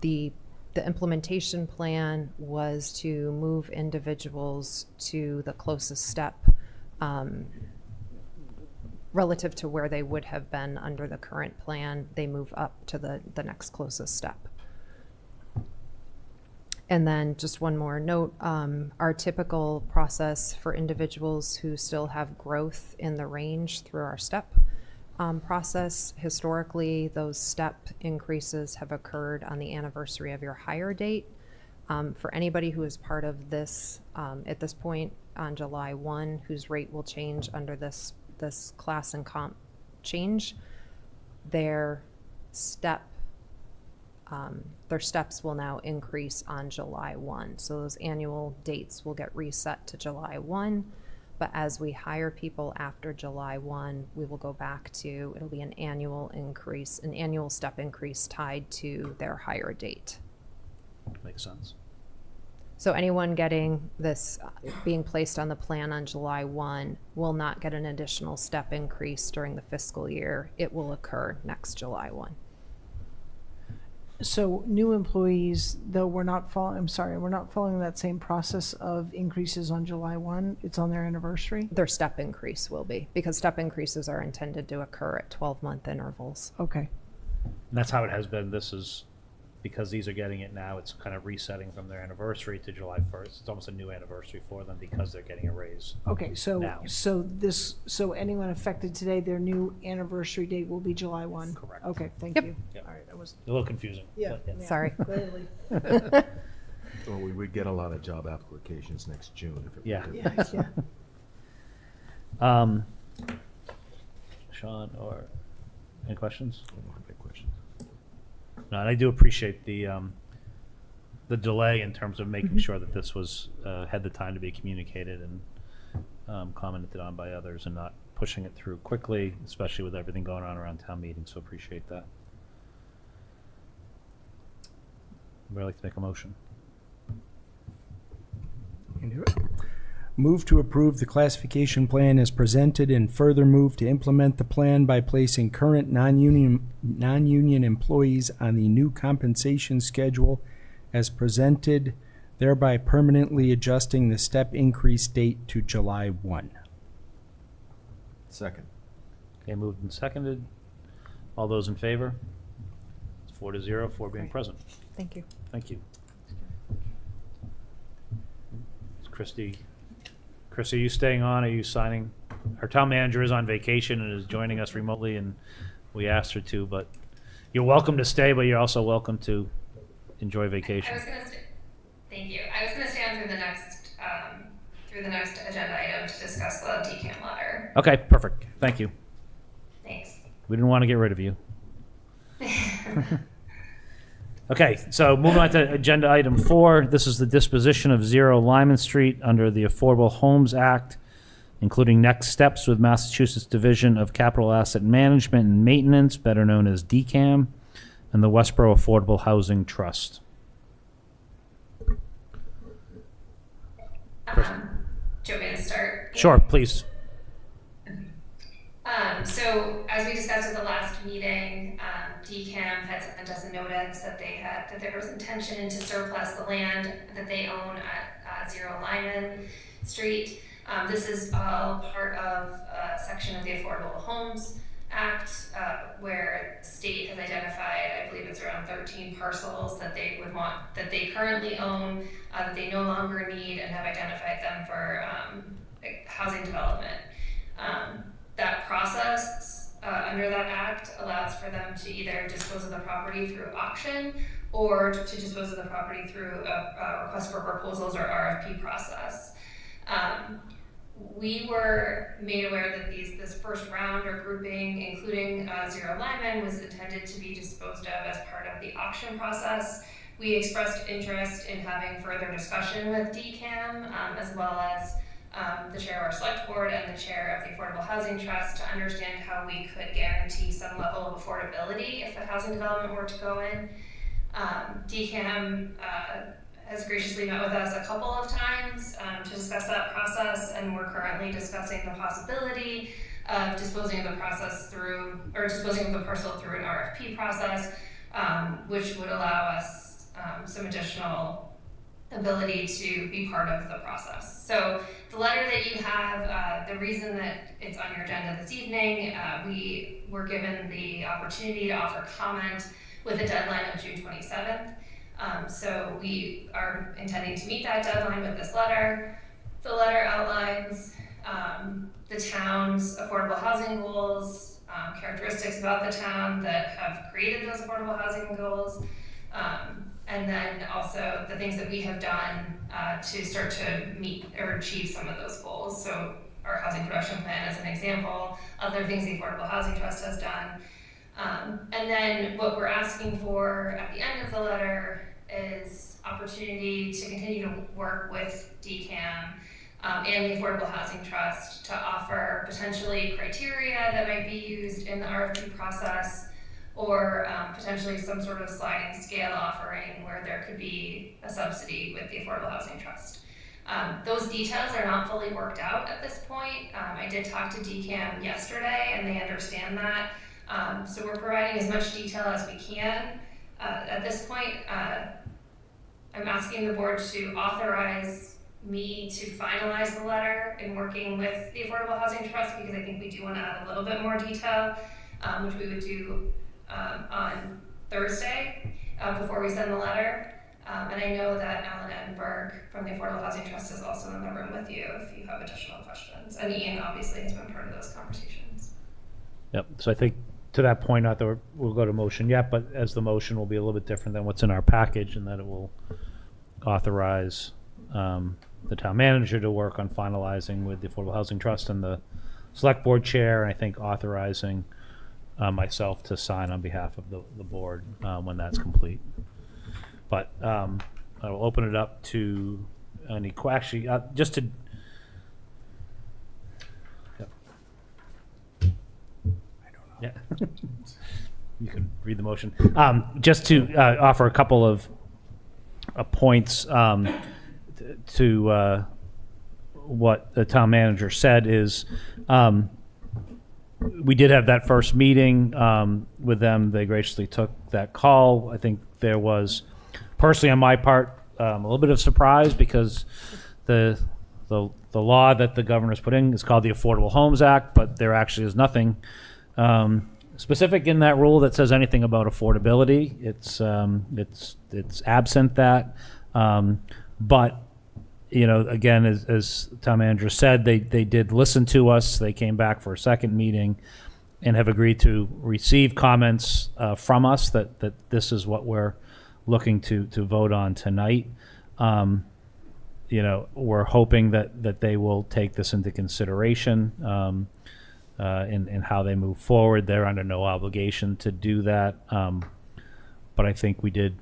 the The implementation plan was to move individuals to the closest step relative to where they would have been under the current plan. They move up to the next closest step. And then just one more note, our typical process for individuals who still have growth in the range through our step process, historically, those step increases have occurred on the anniversary of your hire date. For anybody who is part of this at this point on July 1, whose rate will change under this class and comp change, their steps will now increase on July 1. So those annual dates will get reset to July 1. But as we hire people after July 1, we will go back to, it'll be an annual increase, an annual step increase tied to their hire date. Makes sense. So anyone getting this, being placed on the plan on July 1 will not get an additional step increase during the fiscal year. It will occur next July 1. So new employees, though we're not following that same process of increases on July 1. It's on their anniversary. Their step increase will be, because step increases are intended to occur at 12-month intervals. Okay. And that's how it has been. This is because these are getting it now. It's kind of resetting from their anniversary to July 1st. It's almost a new anniversary for them because they're getting a raise. Okay, Now. so anyone affected today, their new anniversary date will be July 1? Correct. Okay, thank Yep. you. Yep. All right, I was, A little confusing. yeah. but yeah, Sorry. Clearly. Well, we would get a lot of job applications next June if it were Yeah. to- Yeah. Sean, or any questions? I don't have any questions. No, and I do appreciate the delay in terms of making sure that this was had the time to be communicated and commented on by others, and not pushing it through quickly, especially with everything going on around town meetings. So appreciate that. Would like to make a motion? You can do it. Move to approve the classification plan as presented, and further move to implement the plan by placing current non-union employees on the new compensation schedule as presented, thereby permanently adjusting the step increase date to July 1. Second. Okay, moved and seconded. All those in favor? It's 4-0, 4 being Great. present. Thank you. Thank you. Christy, are you staying on? Are you signing? Our town manager is on vacation and is joining us remotely, and we asked her to, but you're welcome to stay, but you're also welcome to enjoy vacation. I was going to stay. Thank you. I was going to stay on through the next agenda item to discuss the decant letter. Okay, perfect. Thank you. Thanks. We didn't want to get rid of you. Okay, so moving on to agenda item 4. This is the disposition of 0 Lyman Street under the Affordable Homes Act, including next steps with Massachusetts Division of Capital Asset Management and Maintenance, better known as DCAM, and the Westborough Affordable Housing Trust. Do you want me to start? Sure, please. So as we discussed at the last meeting, DCAM had sent us a notice that there was intention to surplus the land that they own at 0 Lyman Street. This is all part of a section of the Affordable Homes Act where the state has identified, I believe it's around 13 parcels that they would want, that they currently own, that they no longer need, and have identified them for housing development. That process under that act allows for them to either dispose of the property through auction or to dispose of the property through a request for proposals or RFP process. We were made aware that this first round or grouping, including 0 Lyman, was intended to be disposed of as part of the auction process. We expressed interest in having further discussion with DCAM, as well as the chair of our select board and the chair of the Affordable Housing Trust, to understand how we could guarantee some level of affordability if a housing development were to go in. DCAM has graciously met with us a couple of times to discuss that process, and we're currently discussing the possibility of disposing of the parcel through an RFP process, which would allow us some additional ability to be part of the process. So the letter that you have, the reason that it's on your agenda this evening, we were given the opportunity to offer comment with a deadline of June 27th. So we are intending to meet that deadline with this letter. The letter outlines the town's affordable housing goals, characteristics about the town that have created those affordable housing goals, and then also the things that we have done to start to meet or achieve some of those goals. So our housing production plan is an example, other things the Affordable Housing Trust has done. And then what we're asking for at the end of the letter is opportunity to continue to work with DCAM and the Affordable Housing Trust to offer potentially criteria that might be used in the RFP process, or potentially some sort of sliding scale offering where there could be a subsidy with the Affordable Housing Trust. Those details are not fully worked out at this point. I did talk to DCAM yesterday and they understand that. So we're providing as much detail as we can. At this point, I'm asking the board to authorize me to finalize the letter in working with the Affordable Housing Trust, because I think we do want to add a little bit more detail, which we would do on Thursday before we send the letter. And I know that Alan Edinburgh from the Affordable Housing Trust is also in the room with you if you have additional questions. And Ian obviously has been part of those conversations. Yep. So I think to that point, not that we'll go to motion yet, but as the motion will be a little bit different than what's in our package, and that it will authorize the town manager to work on finalizing with the Affordable Housing Trust and the select board chair, and I think authorizing myself to sign on behalf of the board when that's complete. But I will open it up to any actually just to. Yeah. You can read the motion. Just to offer a couple of points to what the town manager said is we did have that first meeting with them. They graciously took that call. I think there was, personally on my part, a little bit of surprise because the law that the governor's put in is called the Affordable Homes Act, but there actually is nothing specific in that rule that says anything about affordability. It's absent that. But you know, again, as town manager said, they did listen to us. They came back for a second meeting and have agreed to receive comments from us that this is what we're looking to vote on tonight. You know, we're hoping that they will take this into consideration in how they move forward. They're under no obligation to do that. But I think we did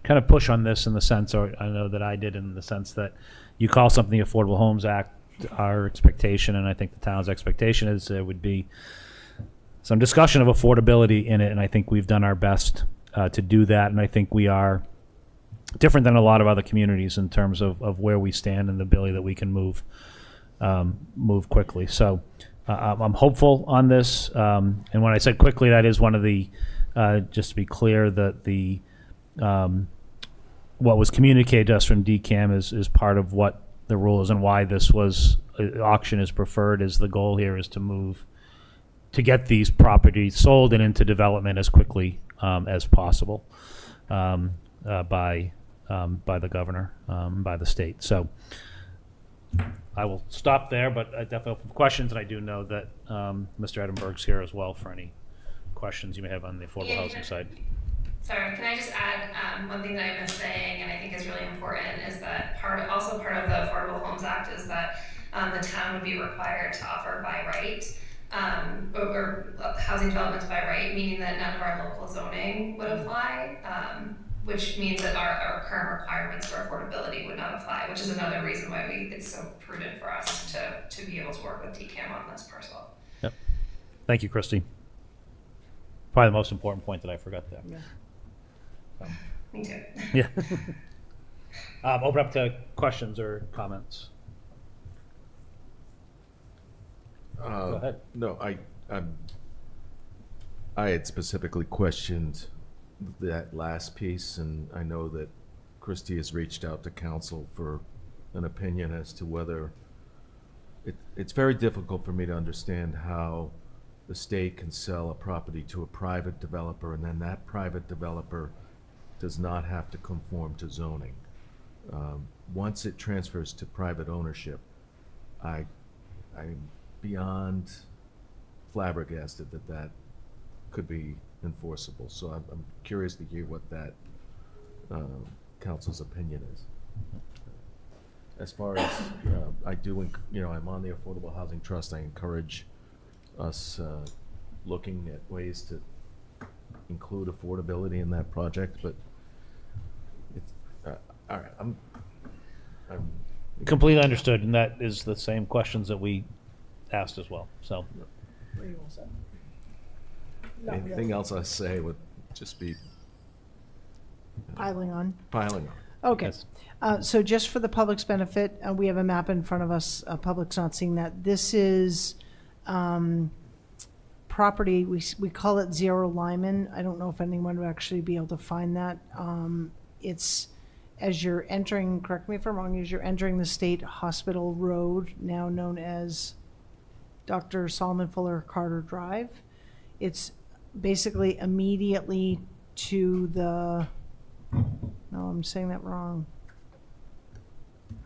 kind of push on this in the sense, or I know that I did in the sense that you call something the Affordable Homes Act, our expectation, and I think the town's expectation is there would be some discussion of affordability in it, and I think we've done our best to do that, and I think we are different than a lot of other communities in terms of where we stand and the ability that we can move quickly. So I'm hopeful on this, and when I said quickly, that is one of the, just to be clear, that the what was communicated to us from DCAM is part of what the rule is and why this was auction is preferred. Is the goal here is to get these properties sold and into development as quickly as possible by the governor, by the state. So I will stop there, but I definitely open for questions, and I do know that Mr. Edinburgh's here as well for any questions you may have on the affordable housing side. Sorry, can I just add one thing that I missed saying, and I think is really important, is that part of the Affordable Homes Act is that the town would be required to offer by right, or housing developments by right, meaning that none of our local zoning would apply, which means that our current requirements for affordability would not apply, which is another reason why it's so prudent for us to be able to work with DCAM on this parcel. Yep. Thank you, Christy. Probably the most important point that I forgot there. Yeah. Me too. Yeah. Open up to questions or comments. Go ahead. No, I had specifically questioned that last piece, and I know that Christie has reached out to council for an opinion as to whether it's very difficult for me to understand how the state can sell a property to a private developer and then that private developer does not have to conform to zoning. Once it transfers to private ownership, I'm beyond flabbergasted that could be enforceable. So I'm curious to hear what that council's opinion is. As far as I'm on the Affordable Housing Trust. I encourage us looking at ways to include affordability in that project, but it's all right. I'm Completely understood, and that is the same questions that we asked as well. So, What do you want to say? Not anything really. else I say would just be Piling on. piling on. Okay. Yes. So just for the public's benefit, we have a map in front of us. Public's not seeing that. This is property, we call it Zero Lyman. I don't know if anyone would actually be able to find that. It's, as you're entering, correct me if I'm wrong, as you're entering the State Hospital Road, now known as Dr. Solomon Fuller Carter Drive. It's basically immediately to the, no, I'm saying that wrong.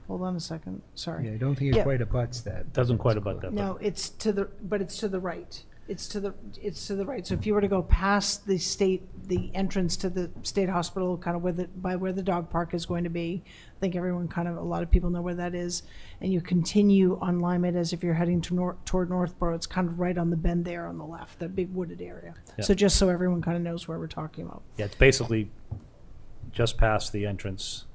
Hold on a second, sorry. Yeah, I don't think it Yeah. quite abuts that. doesn't quite about that. No, it's to the, but it's to the right. It's to the right. So if you were to go past the entrance to the state hospital, kind of by where the dog park is going to be, I think a lot of people know where that is. And you continue on Lyman as if you're heading toward Northborough. It's kind of right on the bend there on the left, that big wooded area. Yeah. So just so everyone kind of knows where we're talking about. Yeah, it's basically just past the entrance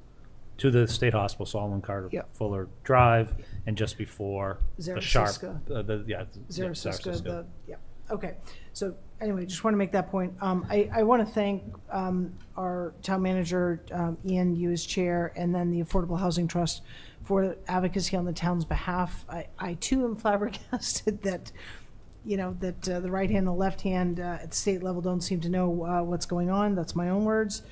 to the State Hospital, Solomon Carter Yep. Fuller Drive, and just before the sharp. Zarasiska. Zarasiska. Yeah, okay. So anyway, just want to make that point. I want to thank our town manager, Ian, you as chair, and then the Affordable Housing Trust for advocacy on the town's behalf. I too am flabbergasted that, the right hand and the left hand at the state level don't seem to know what's going on. That's my own words.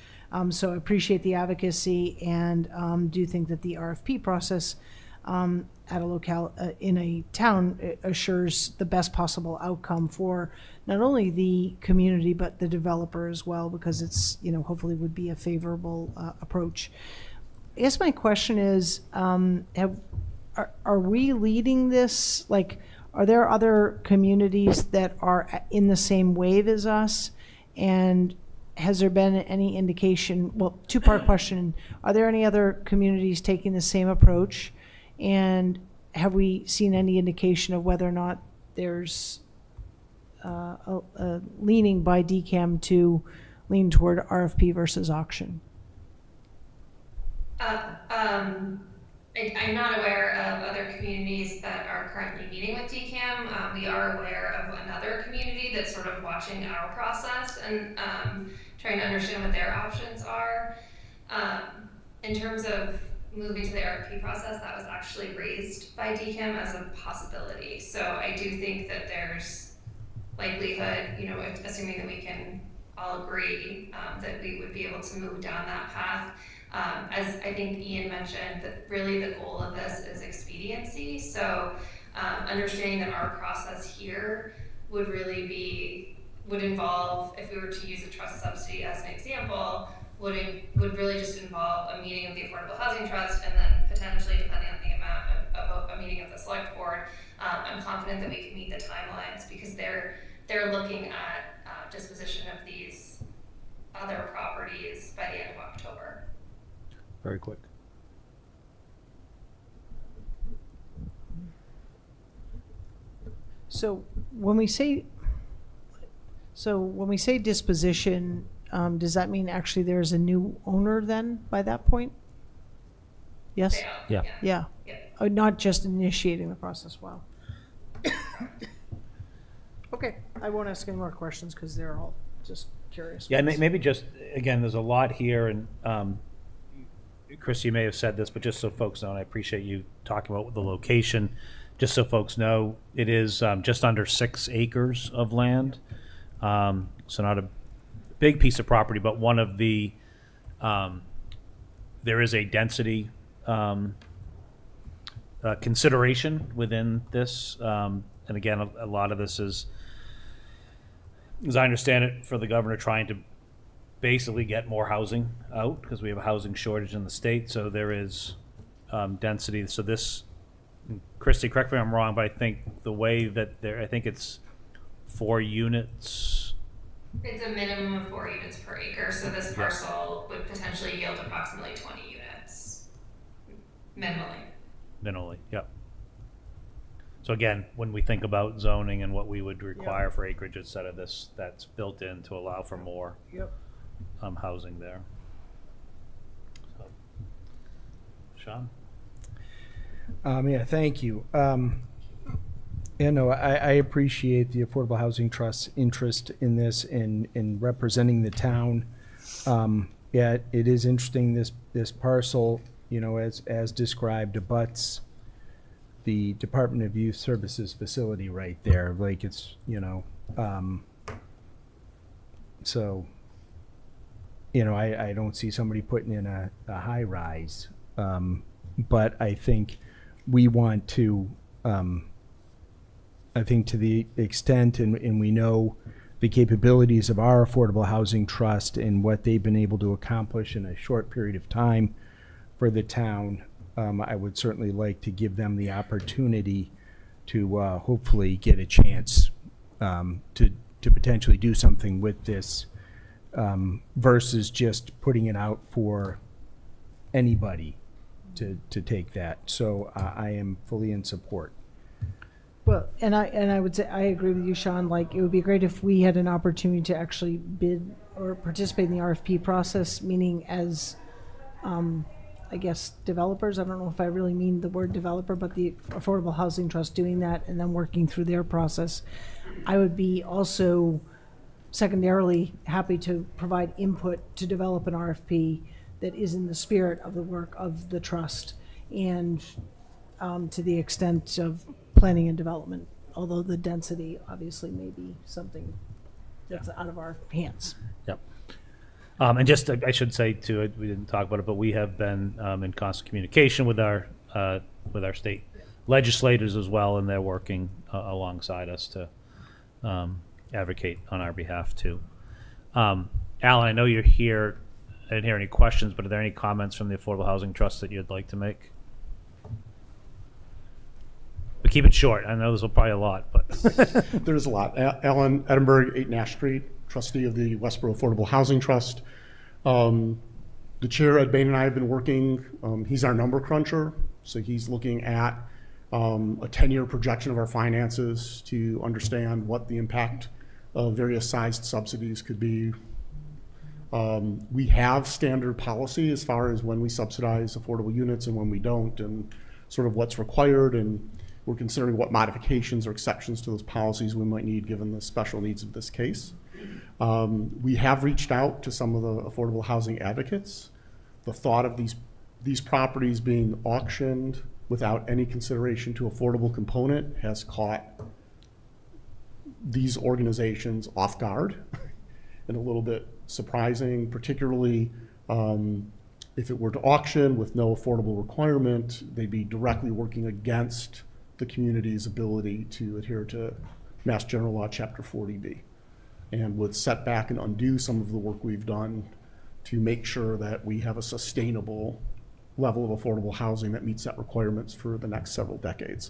So I appreciate the advocacy and do think that the RFP process at a locale in a town assures the best possible outcome for not only the community but the developer as well, because it's hopefully would be a favorable approach. I guess my question is, are we leading this? Like, are there other communities that are in the same wave as us? And has there been any indication, well, two-part question, are there any other communities taking the same approach? And have we seen any indication of whether or not there's a leaning by DCAM to lean toward RFP versus auction? I'm not aware of other communities that are currently meeting with DCAM. We are aware of another community that's sort of watching our process and trying to understand what their options are. In terms of moving to the RFP process, that was actually raised by DCAM as a possibility. So I do think that there's likelihood, assuming that we can all agree that we would be able to move down that path. As I think Ian mentioned, that really the goal of this is expediency. So understanding that our process here would involve, if we were to use a trust subsidy as an example, would really just involve a meeting of the Affordable Housing Trust and then potentially, depending on the amount of a meeting of the select board. I'm confident that we can meet the timelines because they're looking at disposition of these other properties by the end of October. Very quick. So when we say disposition, does that mean actually there's a new owner then by that point? Yes? Yeah. Yeah. Not just initiating the process. Wow. Okay, I won't ask any more questions because they're all just curious. Yeah, ones. maybe just, again, there's a lot here, and Chris, you may have said this, but just so folks know, and I appreciate you talking about the location, just so folks know, it is just under 6 acres of land, so not big piece of property, but one of the, there is a density consideration within this. And again, a lot of this is, as I understand it, for the governor trying to basically get more housing out because we have a housing shortage in the state. So there is density. So this, Christy, correct me if I'm wrong, but I think the way that I think it's 4 units. It's a minimum of 4 units per acre, so this Yep. parcel would potentially yield approximately 20 units, minimally. Minimally, yep. So again, when we think about zoning and what we would require for acreage instead of this, that's built in to allow for more housing there. So, Sean? Yeah, thank you. I appreciate the Affordable Housing Trust's interest in this and in representing the town. Yeah, it is interesting, this parcel, as described, abuts the Department of Youth Services facility right there. Like it's, so, I don't see somebody putting in a high rise. But I think we want to, I think to the extent, and we know the capabilities of our Affordable Housing Trust and what they've been able to accomplish in a short period of time for the town, I would certainly like to give them the opportunity to hopefully get a chance to potentially do something with this versus just putting it out for anybody to take that. So I am fully in support. Well, and I would say I agree with you, Sean. Like, it would be great if we had an opportunity to actually bid or participate in the RFP process, meaning as, I guess, developers. I don't know if I really mean the word developer, but the Affordable Housing Trust doing that and then working through their process. I would be also secondarily happy to provide input to develop an RFP that is in the spirit of the work of the trust and to the extent of planning and development, although the density obviously may be something that's out of our hands. Yep. And just, I should say too, we didn't talk about it, but we have been in constant communication with our state legislators as well, and they're working alongside us to advocate on our behalf too. Alan, I know you're here. I didn't hear any questions, but are there any comments from the Affordable Housing Trust that you'd like to make? But keep it short. I know this will probably a lot, but there's a lot. Alan Edinburgh, 8 Nash Street, trustee of the Westborough Affordable Housing Trust. The chair, Ed Bain, and I have been working. He's our number cruncher, so he's looking at a 10-year projection of our finances to understand what the impact of various sized subsidies could be. We have standard policy as far as when we subsidize affordable units and when we don't, and sort of what's required, and we're considering what modifications or exceptions to those policies we might need given the special needs of this case. We have reached out to some of the affordable housing advocates. The thought of these properties being auctioned without any consideration to affordable component has caught these organizations off guard and a little bit surprising, particularly if it were to auction with no affordable requirement, they'd be directly working against the community's ability to adhere to Mass General Law Chapter 40B, and would set back and undo some of the work we've done to make sure that we have a sustainable level of affordable housing that meets that requirements for the next several decades.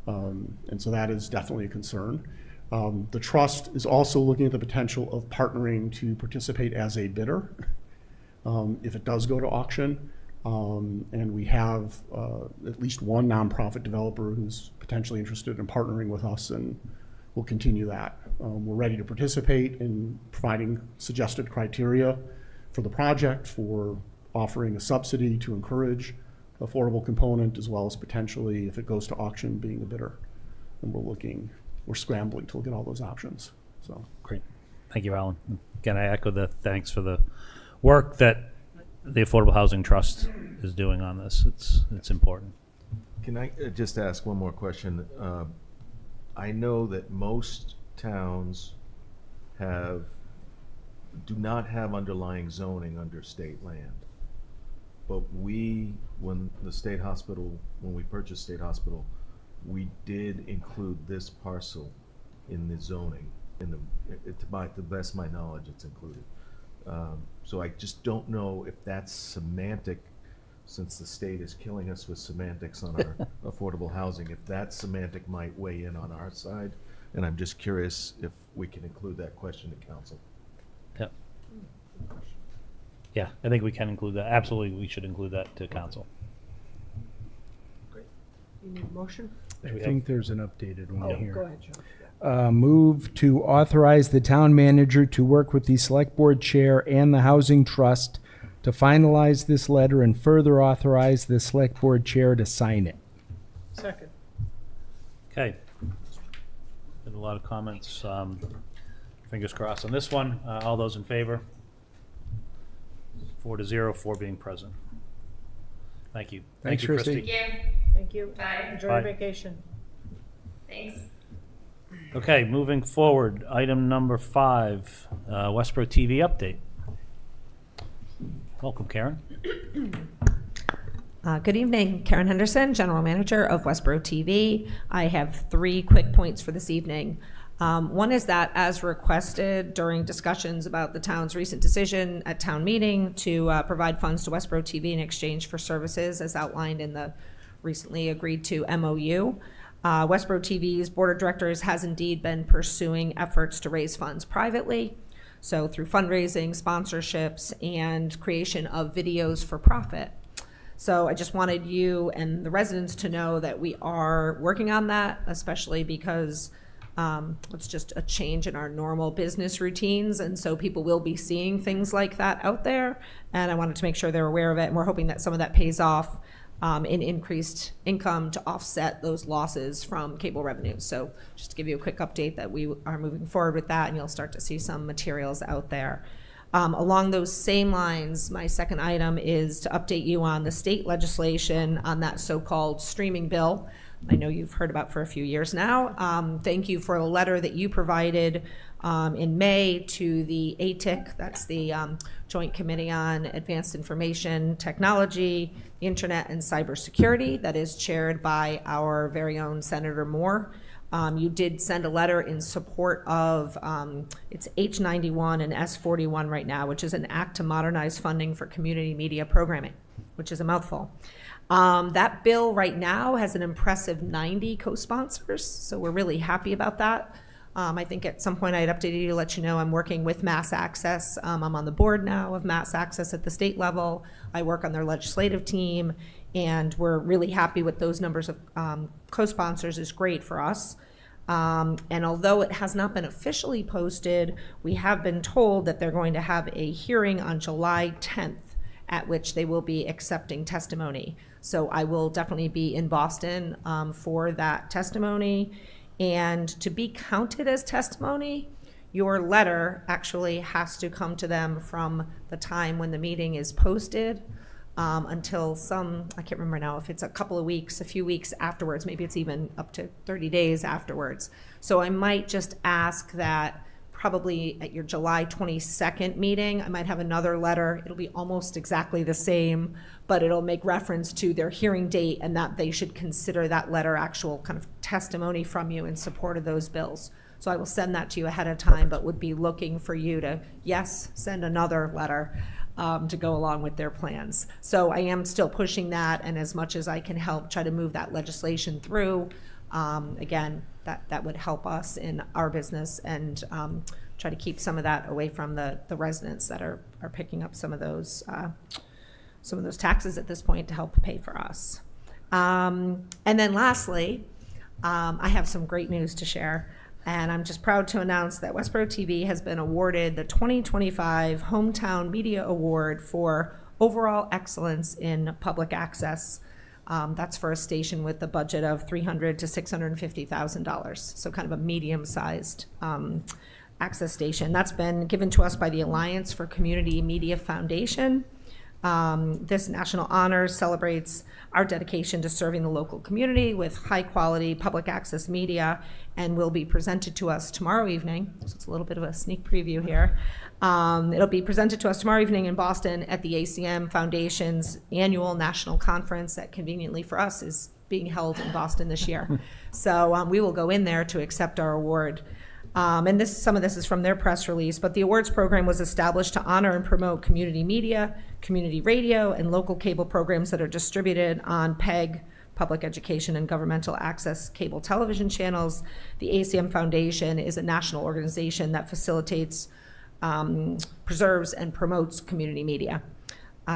And so that is definitely a concern. The trust is also looking at the potential of partnering to participate as a bidder if it does go to auction. And we have at least one nonprofit developer who's potentially interested in partnering with us, and we'll continue that. We're ready to participate in providing suggested criteria for the project, for offering a subsidy to encourage affordable component, as well as potentially, if it goes to auction, being a bidder. And we're scrambling to look at all those options. So great. Thank you, Alan. Again, I echo the thanks for the work that the Affordable Housing Trust is doing on this. It's important. Can I just ask one more question? I know that most towns have do not have underlying zoning under state land. But when we purchased State Hospital, we did include this parcel in the zoning. To the best of my knowledge, it's included. So I just don't know if that's semantic, since the state is killing us with semantics on our affordable housing, if that semantic might weigh in on our side. And I'm just curious if we can include that question to council. Yep. Yeah, I think we can include that. Absolutely, we should include that to council. You need a motion? I think there's an updated one Oh, here. go ahead, John. Move to authorize the town manager to work with the select board chair and the housing trust to finalize this letter and further authorize the select board chair to sign it. Second. Okay. Been a lot of comments. Fingers crossed on this one. All those in favor? 4-0, 4 being present. Thank you. Thanks, Thank you, Christy. Thank you. Thank you. Bye. Enjoy Bye. your vacation. Thanks. Okay, moving forward, item number 5, Westborough TV update. Welcome, Karen. Good evening, Karen Henderson, General Manager of Westborough TV. I have 3 quick points for this evening. One is that, as requested during discussions about the town's recent decision at town meeting to provide funds to Westborough TV in exchange for services as outlined in the recently agreed to MOU, Westborough TV's Board of Directors has indeed been pursuing efforts to raise funds privately. So through fundraising, sponsorships, and creation of videos for profit. So I just wanted you and the residents to know that we are working on that, especially because it's just a change in our normal business routines. And so people will be seeing things like that out there. And I wanted to make sure they're aware of it. And we're hoping that some of that pays off in increased income to offset those losses from cable revenues. So just to give you a quick update that we are moving forward with that, and you'll start to see some materials out there. Along those same lines, my second item is to update you on the state legislation on that so-called streaming bill. I know you've heard about for a few years now. Thank you for a letter that you provided in May to the ATIC, that's the Joint Committee on Advanced Information Technology, Internet, and Cybersecurity, that is chaired by our very own Senator Moore. You did send a letter in support of, it's H91 and S41 right now, which is an act to modernize funding for community media programming, which is a mouthful. That bill right now has an impressive 90 co-sponsors, so we're really happy about that. I think at some point I had updated you to let you know I'm working with Mass Access. I'm on the board now of Mass Access at the state level. I work on their legislative team, and we're really happy with those numbers of co-sponsors. Is great for us. And although it has not been officially posted, we have been told that they're going to have a hearing on July 10th, at which they will be accepting testimony. So I will definitely be in Boston for that testimony. And to be counted as testimony, your letter actually has to come to them from the time when the meeting is posted until I can't remember now if it's a couple of weeks, a few weeks afterwards, maybe it's even up to 30 days afterwards. So I might just ask that probably at your July 22nd meeting, I might have another letter. It'll be almost exactly the same, but it'll make reference to their hearing date and that they should consider that letter actual kind of testimony from you in support of those bills. So I will send that to you ahead of time, but would be looking for you to, yes, send another letter to go along with their plans. So I am still pushing that, and as much as I can help try to move that legislation through, again, that would help us in our business and try to keep some of that away from the residents that are picking up some of those taxes at this point to help pay for us. And then lastly, I have some great news to share. And I'm just proud to announce that Westborough TV has been awarded the 2025 Hometown Media Award for overall excellence in public access. That's for a station with a budget of $300,000 to $650,000, so kind of a medium-sized access station. That's been given to us by the Alliance for Community Media Foundation. This national honor celebrates our dedication to serving the local community with high-quality public access media and will be presented to us tomorrow evening. So it's a little bit of a sneak preview here. It'll be presented to us tomorrow evening in Boston at the ACM Foundation's annual national conference that conveniently for us is being held in Boston this year. So we will go in there to accept our award. And some of this is from their press release, but the awards program was established to honor and promote community media, community radio, and local cable programs that are distributed on PEG, public education and governmental access cable television channels. The ACM Foundation is a national organization that facilitates, preserves, and promotes community media.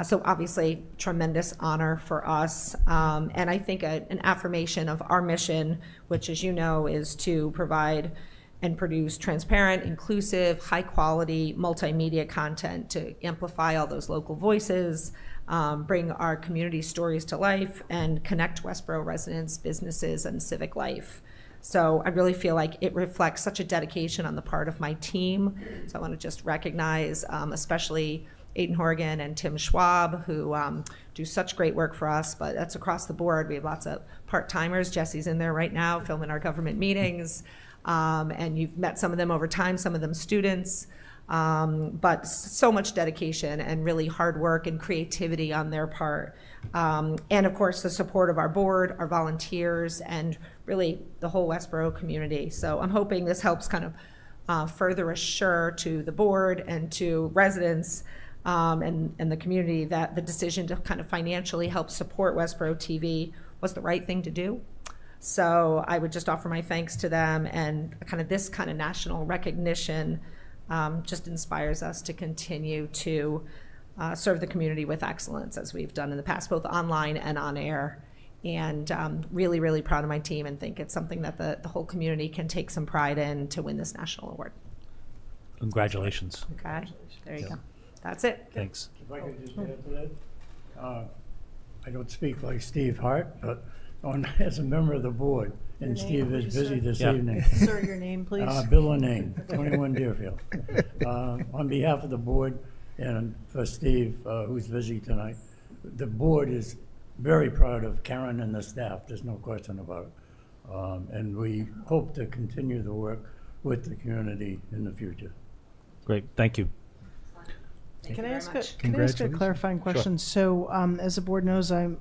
So obviously, tremendous honor for us, and I think an affirmation of our mission, which, as you know, is to provide and produce transparent, inclusive, high-quality multimedia content to amplify all those local voices, bring our community stories to life, and connect Westborough residents, businesses, and civic life. So I really feel like it reflects such a dedication on the part of my team. So I want to just recognize especially Aiden Horgan and Tim Schwab, who do such great work for us, but that's across the board. We have lots of part-timers. Jesse's in there right now filming our government meetings. And you've met some of them over time, some of them students, but so much dedication and really hard work and creativity on their part. And of course, the support of our board, our volunteers, and really the whole Westborough community. So I'm hoping this helps kind of further assure to the board and to residents and the community that the decision to kind of financially help support Westborough TV was the right thing to do. So I would just offer my thanks to them, and kind of this kind of national recognition just inspires us to continue to serve the community with excellence as we've done in the past, both online and on air. And really, really proud of my team and think it's something that the whole community can take some pride in to win this national award. Congratulations. Okay, there you go. That's it. Thanks. If I could just add to that, I don't speak like Steve Hart, but as a member of the board, and Steve is busy this evening. Sir, your name, please. Bill Lanane, 21 Deerfield. On behalf of the board and for Steve, who's busy tonight, the board is very proud of Karen and the staff, there's no question about it. And we hope to continue the work with the community in the future. Great, thank you. Can I ask a clarifying question? So, as the board knows, I'm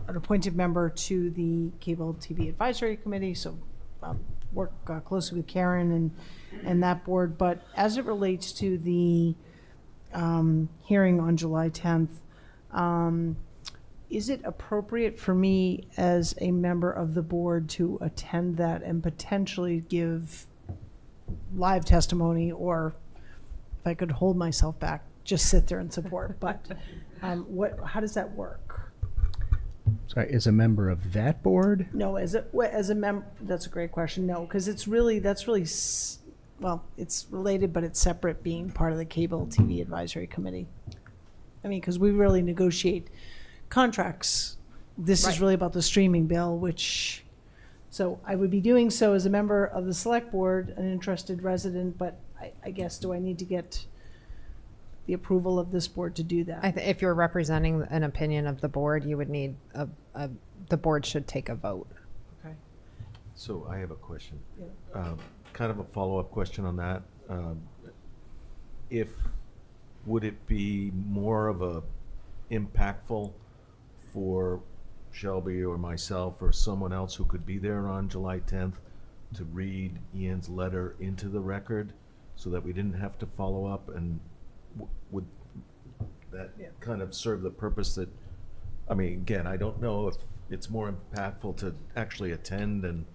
an appointed member to the Cable TV Advisory Committee, so I work closely with Karen and that board. But as it relates to the hearing on July 10th, is it appropriate for me as a member of the board to attend that and potentially give live testimony, or if I could hold myself back, just sit there and support? But how does that work? Sorry, as a member of that board? No, as a member, that's a great question. No, because it's really well, it's related, but it's separate, being part of the Cable TV Advisory Committee. I mean, because we really negotiate contracts. This is really about the streaming bill, so I would be doing so as a member of the select board, an interested resident, but I guess, do I need to get the approval of this board to do that? If you're representing an opinion of the board, you would need the board should take a vote. Okay. So I have a question. Kind of a follow-up question on that. Would it be more of a impactful for Shelby or myself or someone else who could be there on July 10th to read Ian's letter into the record so that we didn't have to follow up? And would that kind of serve the purpose that, I mean, again, I don't know if it's more impactful to actually attend and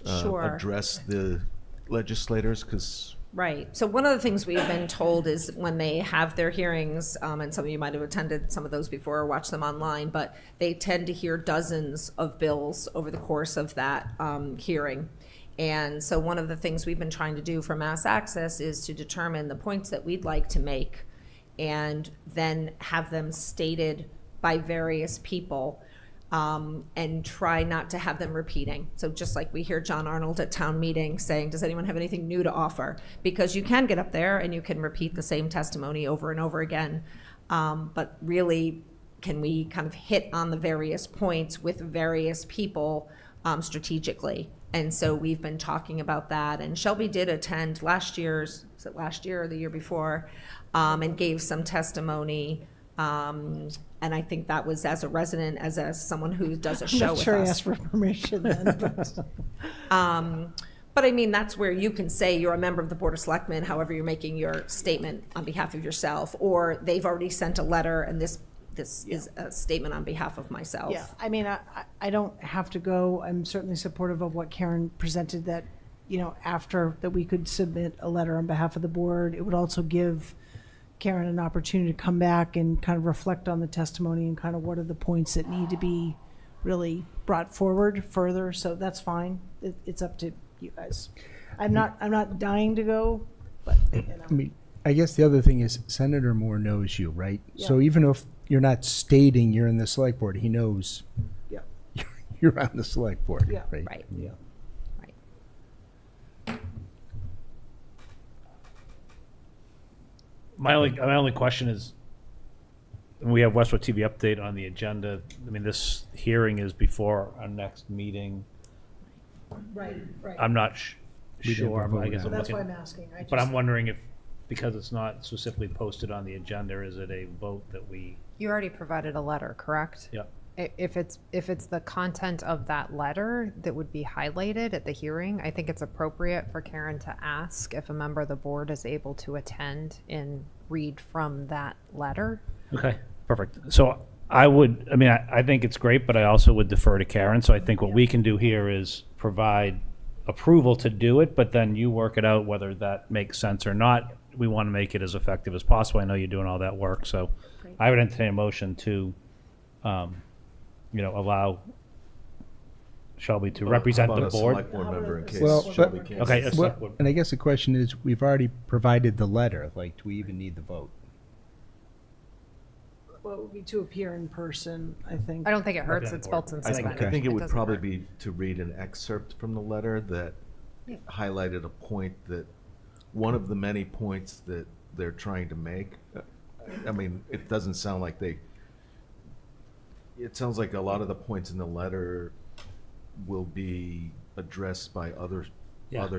address the legislators, because Right. So one of the things we've been told is when they have their hearings, and some of you might have attended some of those before or watched them online, but they tend to hear dozens of bills over the course of that hearing. And so one of the things we've been trying to do for Mass Access is to determine the points that we'd like to make and then have them stated by various people, and try not to have them repeating. So just like we hear John Arnold at town meeting saying, does anyone have anything new to offer? Because you can get up there and you can repeat the same testimony over and over again. But really, can we kind of hit on the various points with various people strategically? And so we've been talking about that. And Shelby did attend last year's, was it last year or the year before, and gave some testimony. And I think that was as a resident, as someone who does a show I'm not with sure I us. asked for permission then, but. But I mean, that's where you can say you're a member of the Board of Selectmen, however you're making your statement on behalf of yourself, or they've already sent a letter and this is a statement on behalf of myself. Yeah, I mean, I don't have to go. I'm certainly supportive of what Karen presented, that, you know, after that we could submit a letter on behalf of the board. It would also give Karen an opportunity to come back and kind of reflect on the testimony and kind of what are the points that need to be really brought forward further. So that's fine. It's up to you guys. I'm not dying to go, but, you know. I mean, I guess the other thing is Senator Moore knows you, right? Yeah. So even if you're not stating you're in the select board, he knows Yeah. you're on the select board, Yeah. right? Right. Yeah. My only question is, we have Westborough TV update on the agenda. I mean, this hearing is before our next meeting. Right. I'm not We didn't sure. vote I guess on I'm That's why looking, I'm asking. but I'm wondering if, because it's not specifically posted on the agenda, is it a vote that we? You already provided a letter, correct? Yeah. If it's the content of that letter that would be highlighted at the hearing, I think it's appropriate for Karen to ask if a member of the board is able to attend and read from that letter. Okay, perfect. So I think it's great, but I also would defer to Karen. So I think what we can do here is provide approval to do it, but then you work it out whether that makes sense or not. We want to make it as effective as possible. I know you're doing all that work, so I would entertain a motion to, allow Shelby to represent How the about a board. select board member in case Well, Shelby but- can't? Okay, a Well, select board. and I guess the question is, we've already provided the letter. Like, do we even need the vote? Well, it would be to appear in person, I think. I don't think it hurts. Represent It's the board. built in I think, suspended. I think it would doesn't probably hurt. be to read an excerpt from the letter that highlighted a point that, one of the many points that they're trying to make. I mean, it doesn't sound like it sounds like a lot of the points in the letter will be addressed by other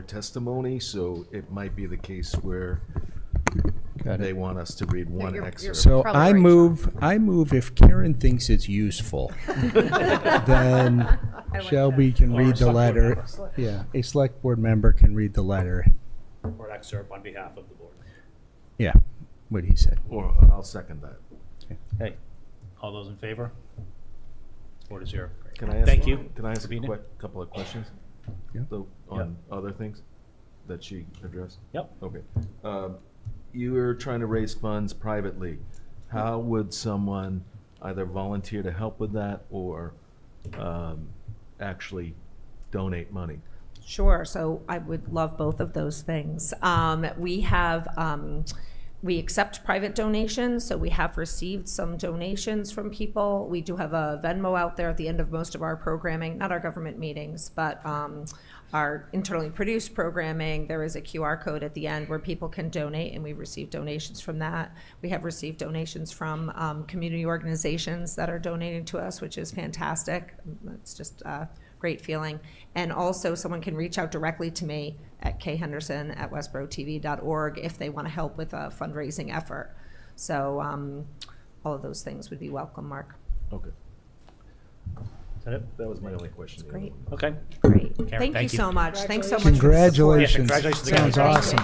testimony, so it might be the case where Got they it. want us to read one you're- excerpt. So Probably I right, move if Karen thinks it's useful, then Shelby can read the select board letter. member. Yeah, a select board member can read the letter. Or an excerpt on behalf of the board. Yeah, what he said. Or I'll second that. Hey, all those in favor? 4-0. Can I ask? Thank you. Can I ask a Sabina? couple of questions? Yeah. Though, on other things that she addressed? Yep. Okay. You were trying to raise funds privately. How would someone either volunteer to help with that or actually donate money? Sure. So I would love both of those things. We accept private donations, so we have received some donations from people. We do have a Venmo out there at the end of most of our programming, not our government meetings, but our internally produced programming. There is a QR code at the end where people can donate, and we receive donations from that. We have received donations from community organizations that are donating to us, which is fantastic. It's just a great feeling. And also, someone can reach out directly to me at khenderson@westboroughTV.org if they want to help with a fundraising effort. So all of those things would be welcome, Mark. Okay. Is that it? That was my only question. Great. Okay. Great. Karen, Thank you thank you. so much. Thanks so much for the support. Congratulations. Yeah, congratulations again. Sounds awesome.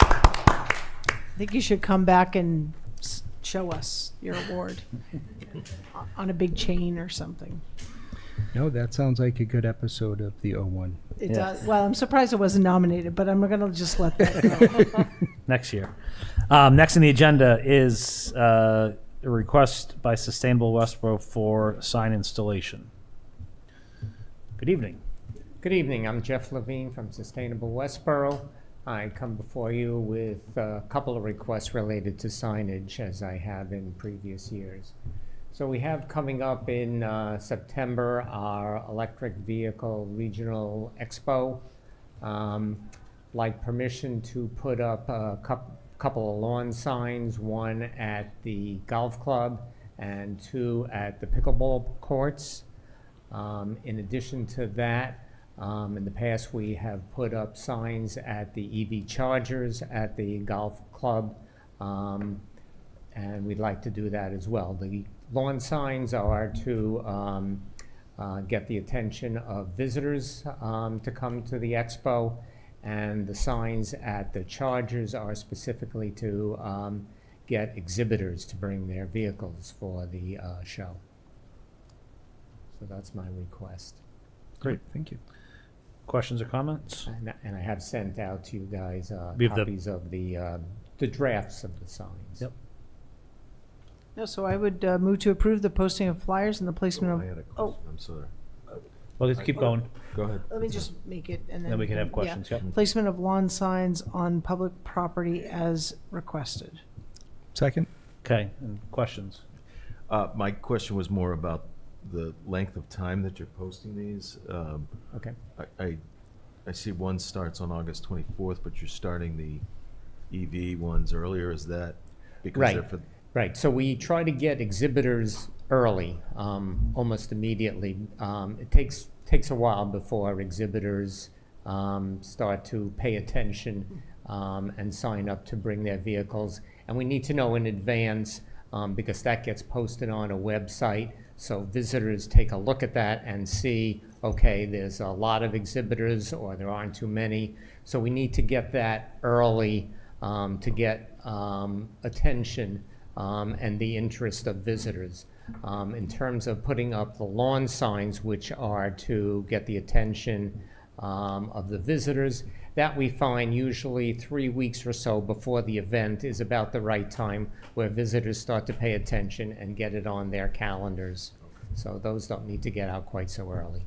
I think you should come back and show us your award on a big chain or something. No, that sounds like a good episode of the 01. It does. Well, I'm surprised it wasn't nominated, but I'm going to just let that go. Next year. Next on the agenda is a request by Sustainable Westborough for sign installation. Good evening. Good evening. I'm Jeff Levine from Sustainable Westborough. I come before you with a couple of requests related to signage, as I have in previous years. So we have coming up in September our electric vehicle regional expo. Like permission to put up a couple of lawn signs, one at the golf club and 2 at the pickleball courts. In addition to that, in the past, we have put up signs at the EV chargers at the golf club, and we'd like to do that as well. The lawn signs are to get the attention of visitors to come to the expo, and the signs at the chargers are specifically to get exhibitors to bring their vehicles for the show. So that's my request. Great. Thank you. Questions or comments? And I have sent out to you guys We have the- copies of the drafts of the signs. Yep. No, so I would move to approve the posting of flyers and the placement I had a of, question. I'm sorry. Well, let's keep going. Go ahead. let me just make it and then. Then we can have yeah. questions, yep. Placement of lawn signs on public property as requested. Second? Okay, and questions? My question was more about the length of time that you're posting these. Okay. I see one starts on August 24th, but you're starting the EV ones earlier. Is that because they're for? Right, so we try to get exhibitors early, almost immediately. It takes a while before exhibitors start to pay attention and sign up to bring their vehicles. And we need to know in advance because that gets posted on a website. So visitors take a look at that and see, okay, there's a lot of exhibitors or there aren't too many. So we need to get that early to get attention and the interest of visitors. In terms of putting up the lawn signs, which are to get the attention of the visitors, that we find usually 3 weeks or so before the event is about the right time where visitors start to pay attention and get it on their calendars. So those don't need to get out quite so early.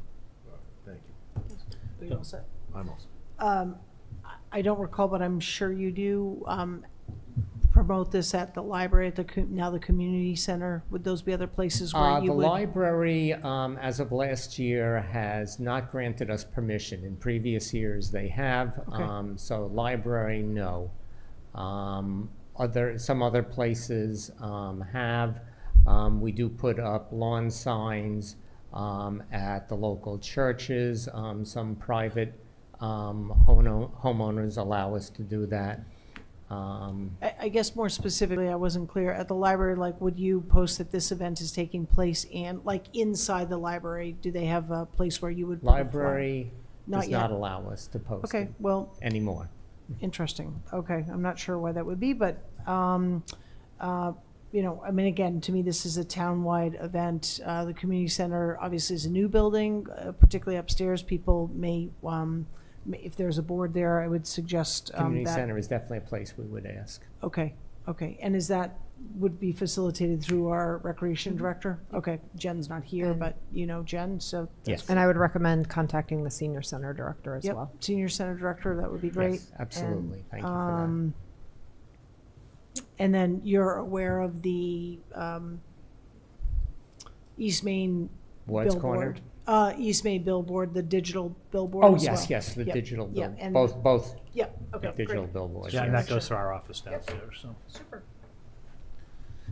Thank you. Are you all set? I'm also. I don't recall, but I'm sure you do promote this at the library, at now the community center. Would those be other places where you The would? library, as of last year, has not granted us permission. In previous years, they have. Okay. So library, no. Some other places have. We do put up lawn signs at the local churches. Some private homeowners allow us to do that. I guess more specifically, I wasn't clear. At the library, like, would you post that this event is taking place and, like, inside the library, do they have a place where you would put a flyer? Library Not does yet. not allow us to post Okay, it well, anymore. interesting. Okay, I'm not sure why that would be, but, you know, I mean, again, to me, this is a town-wide event. The community center obviously is a new building, particularly upstairs. People may, if there's a board there, I would suggest Community that. center is definitely a place we would ask. Okay, okay. And is that, would be facilitated through our Mm-hmm. recreation director? Okay, Jen's not here, but you know Jen, so. that's Yes. And I would recommend contacting the senior center director as Yep, well. senior center director, that would be great. Yes, absolutely. And, Thank you for And then you're aware of the East Main Ward's Corner? billboard? East Main billboard, the digital billboard Oh, as yes, well? yes, the Yep, digital yeah, bill, and- both Yep, okay, digital great. billboards. Yeah, and yes. that goes to our office downstairs, so. Super.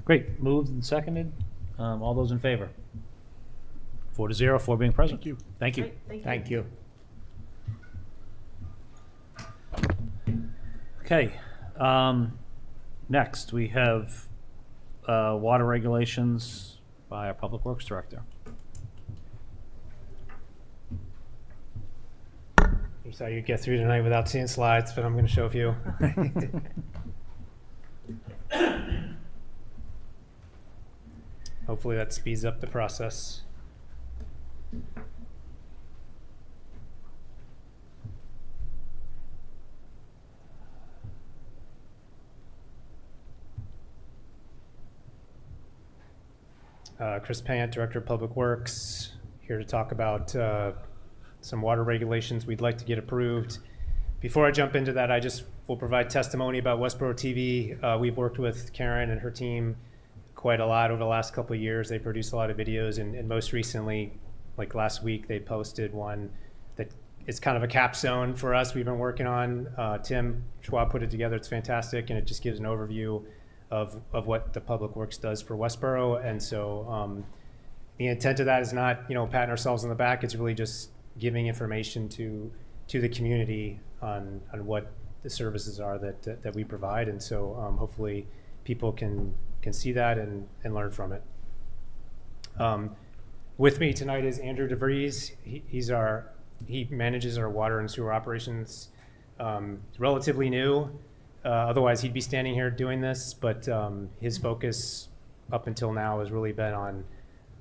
Great, moved and seconded. All those in favor? 4-0, 4 being present. Thank you. Thank you. Great, Thank you. Okay, next we have water regulations by our Public Works Director. You thought you'd get through tonight without seeing slides, but I'm going to show a few. Hopefully that speeds up the process. Chris Pant, Director of Public Works, here to talk about some water regulations we'd like to get approved. Before I jump into that, I just will provide testimony about Westborough TV. We've worked with Karen and her team quite a lot over the last couple of years. They produce a lot of videos, and most recently, like last week, they posted one that it's kind of a capstone for us. We've been working on. Tim Schwab put it together. It's fantastic, and it just gives an overview of what the Public Works does for Westborough. And so the intent of that is not, patting ourselves on the back. It's really just giving information to the community on what the services are that we provide. And so hopefully people can see that and learn from it. With me tonight is Andrew DeVries. He manages our water and sewer operations. Relatively new. Otherwise, he'd be standing here doing this. But his focus up until now has really been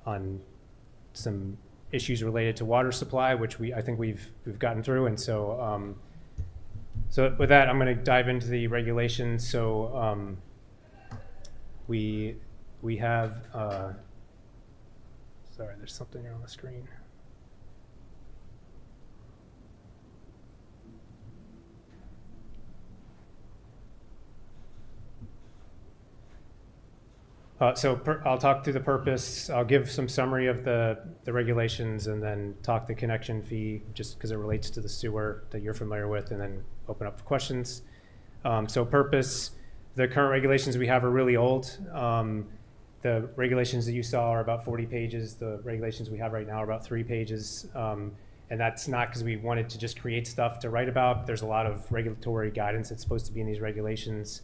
on some issues related to water supply, which I think we've gotten through. And so so with that, I'm going to dive into the regulations. So we have. Sorry, there's something here on the screen. I'll talk through the purpose. I'll give some summary of the regulations and then talk the connection fee just because it relates to the sewer that you're familiar with, and then open up for questions. So purpose, the current regulations we have are really old. The regulations that you saw are about 40 pages. The regulations we have right now are about 3 pages. And that's not because we wanted to just create stuff to write about. There's a lot of regulatory guidance that's supposed to be in these regulations,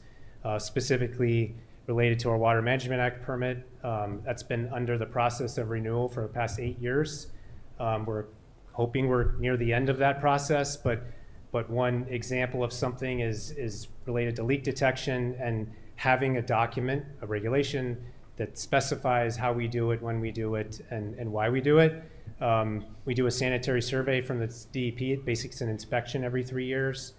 specifically related to our Water Management Act permit. That's been under the process of renewal for the past 8 years. We're hoping we're near the end of that process, but one example of something is related to leak detection and having a document, a regulation that specifies how we do it, when we do it, and why we do it. We do a sanitary survey from the DEP. Basically, it's an inspection every 3 years.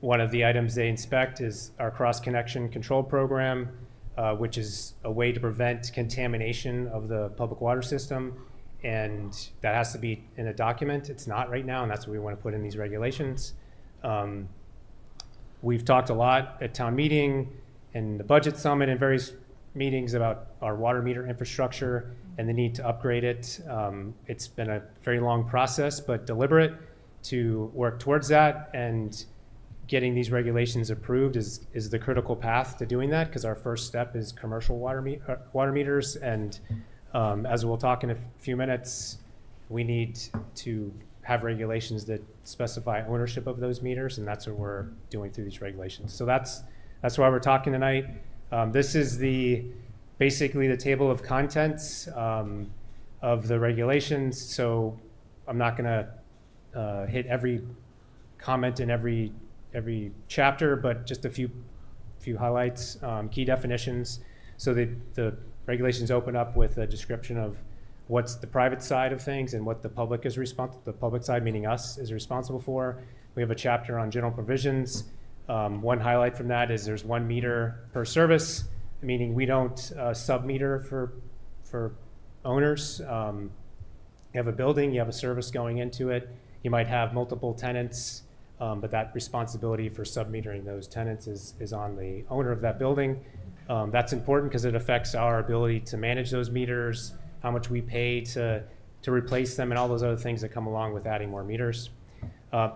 One of the items they inspect is our cross-connection control program, which is a way to prevent contamination of the public water system. And that has to be in a document. It's not right now, and that's what we want to put in these regulations. We've talked a lot at town meeting and the budget summit and various meetings about our water meter infrastructure and the need to upgrade it. It's been a very long process, but deliberate to work towards that, and getting these regulations approved is the critical path to doing that, because our first step is commercial water meters. And as we'll talk in a few minutes, we need to have regulations that specify ownership of those meters, and that's what we're doing through these regulations. So that's why we're talking tonight. This is basically the table of contents of the regulations. So I'm not going to hit every comment in every chapter, but just a few highlights. Key definitions. So the regulations open up with a description of what's the private side of things and what the public is responsible. The public side, meaning us, is responsible for. We have a chapter on general provisions. One highlight from that is there's 1 meter per service, meaning we don't sub-meter for owners. You have a building, you have a service going into it. You might have multiple tenants, but that responsibility for sub-metering those tenants is on the owner of that building. That's important because it affects our ability to manage those meters, how much we pay to replace them, and all those other things that come along with adding more meters.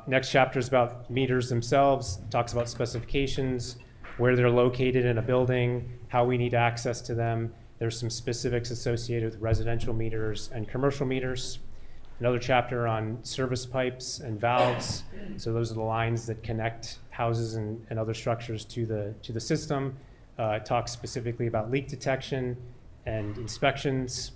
Next chapter is about meters themselves, talks about specifications, where they're located in a building, how we need access to them. There's some specifics associated with residential meters and commercial meters. Another chapter on service pipes and valves. So those are the lines that connect houses and other structures to the system. It talks specifically about leak detection and inspections.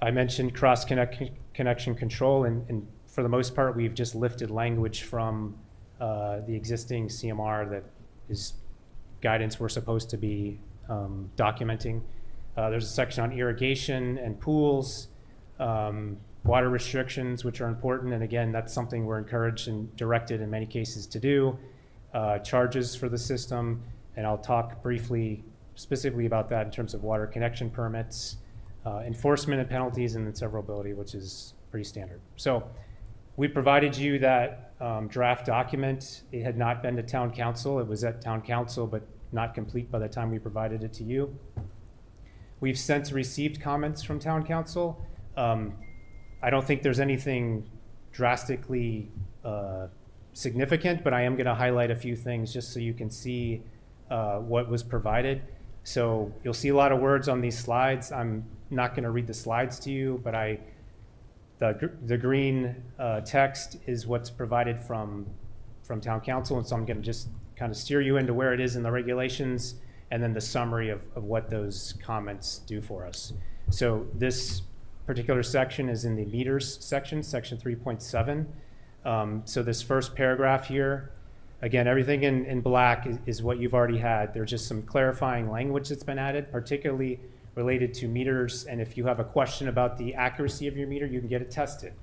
I mentioned cross-connection control, and for the most part, we've just lifted language from the existing CMR that is guidance we're supposed to be documenting. There's a section on irrigation and pools, water restrictions, which are important, and again, that's something we're encouraged and directed in many cases to do. Charges for the system, and I'll talk briefly, specifically about that in terms of water connection permits, enforcement and penalties, and then severability, which is pretty standard. So we provided you that draft document. It had not been to town council. It was at town council, but not complete by the time we provided it to you. We've since received comments from town council. I don't think there's anything drastically significant, but I am going to highlight a few things just so you can see what was provided. So you'll see a lot of words on these slides. I'm not going to read the slides to you, but the green text is what's provided from town council, and so I'm going to just kind of steer you into where it is in the regulations, and then the summary of what those comments do for us. So this particular section is in the meters section, section 3.7. So this first paragraph here, again, everything in black is what you've already had. There's just some clarifying language that's been added, particularly related to meters. And if you have a question about the accuracy of your meter, you can get it tested.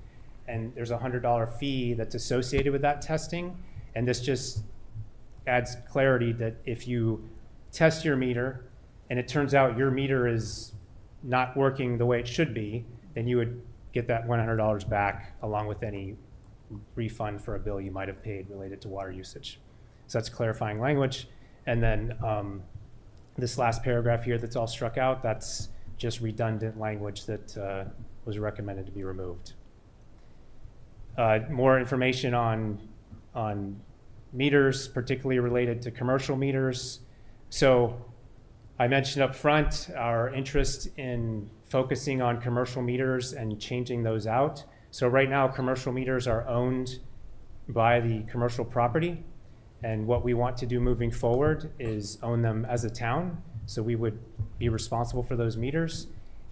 And there's a $100 fee that's associated with that testing. And this just adds clarity that if you test your meter and it turns out your meter is not working the way it should be, then you would get that $100 back along with any refund for a bill you might have paid related to water usage. So that's clarifying language. And then this last paragraph here that's all struck out, that's just redundant language that was recommended to be removed. More information on meters, particularly related to commercial meters. So I mentioned up front our interest in focusing on commercial meters and changing those out. So right now, commercial meters are owned by the commercial property. And what we want to do moving forward is own them as a town. So we would be responsible for those meters.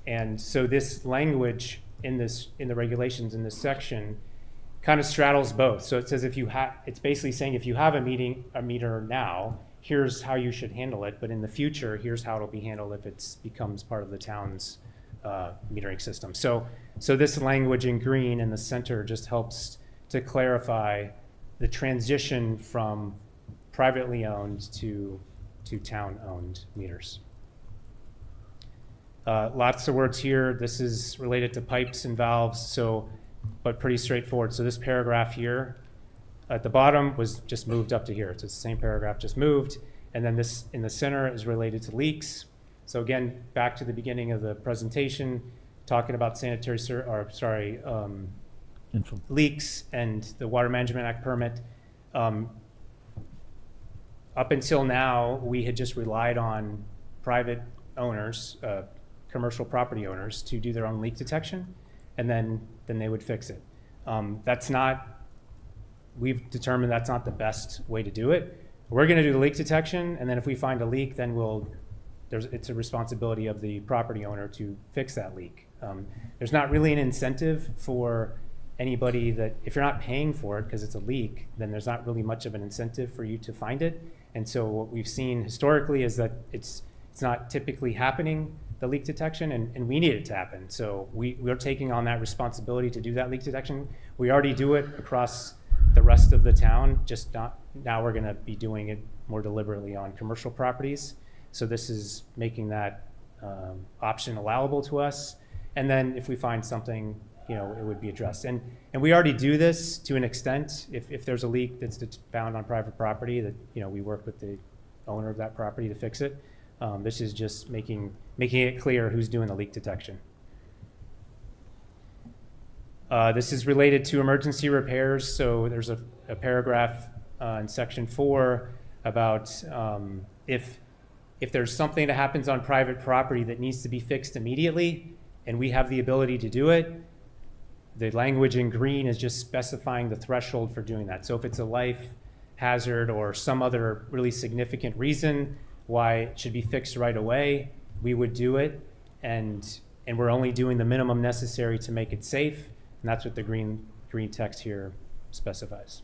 And so this language in the regulations in this section kind of straddles both. So it says it's basically saying if you have a meter now, here's how you should handle it. But in the future, here's how it'll be handled if it becomes part of the town's metering system. So this language in green in the center just helps to clarify the transition from privately owned to town-owned meters. Lots of words here. This is related to pipes and valves, but pretty straightforward. So this paragraph here at the bottom was just moved up to here. It's the same paragraph, just moved. And then this in the center is related to leaks. So again, back to the beginning of the presentation, talking about leaks and the Water Management Act permit. Up until now, we had just relied on private owners, commercial property owners, to do their own leak detection, and then they would fix it. We've determined that's not the best way to do it. We're going to do the leak detection, and then if we find a leak, then it's a responsibility of the property owner to fix that leak. There's not really an incentive for anybody that, if you're not paying for it because it's a leak, then there's not really much of an incentive for you to find it. And so what we've seen historically is that it's not typically happening, the leak detection, and we need it to happen. So we're taking on that responsibility to do that leak detection. We already do it across the rest of the town, just now we're going to be doing it more deliberately on commercial properties. So this is making that option allowable to us. And then if we find something, it would be addressed. And we already do this to an extent. If there's a leak that's found on private property, that we work with the owner of that property to fix it. This is just making it clear who's doing the leak detection. This is related to emergency repairs. So there's a paragraph in section 4 about if there's something that happens on private property that needs to be fixed immediately, and we have the ability to do it, the language in green is just specifying the threshold for doing that. So if it's a life hazard or some other really significant reason why it should be fixed right away, we would do it, and we're only doing the minimum necessary to make it safe, and that's what the green text here specifies.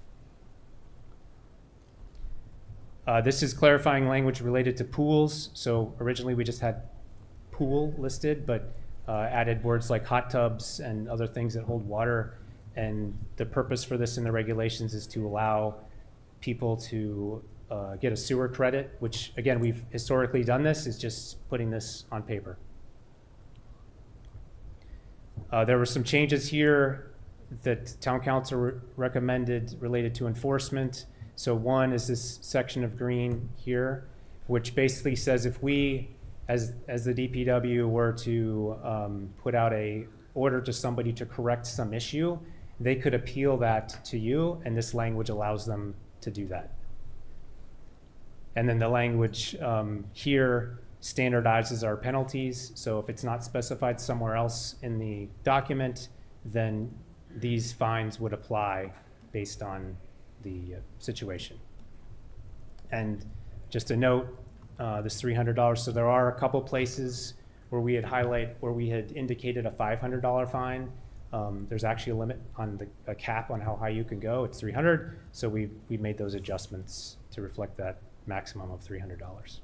This is clarifying language related to pools. So originally we just had pool listed, but added words like hot tubs and other things that hold water. And the purpose for this in the regulations is to allow people to get a sewer credit, which again, we've historically done this, is just putting this on paper. There were some changes here that town council recommended related to enforcement. So one is this section of green here, which basically says if we, as the DPW, were to put out a order to somebody to correct some issue, they could appeal that to you, and this language allows them to do that. And then the language here standardizes our penalties. So if it's not specified somewhere else in the document, then these fines would apply based on the situation. And just a note, this $300, so there are a couple places where we had indicated a $500 fine. There's actually a limit on a cap on how high you can go. It's 300, so we made those adjustments to reflect that maximum of $300.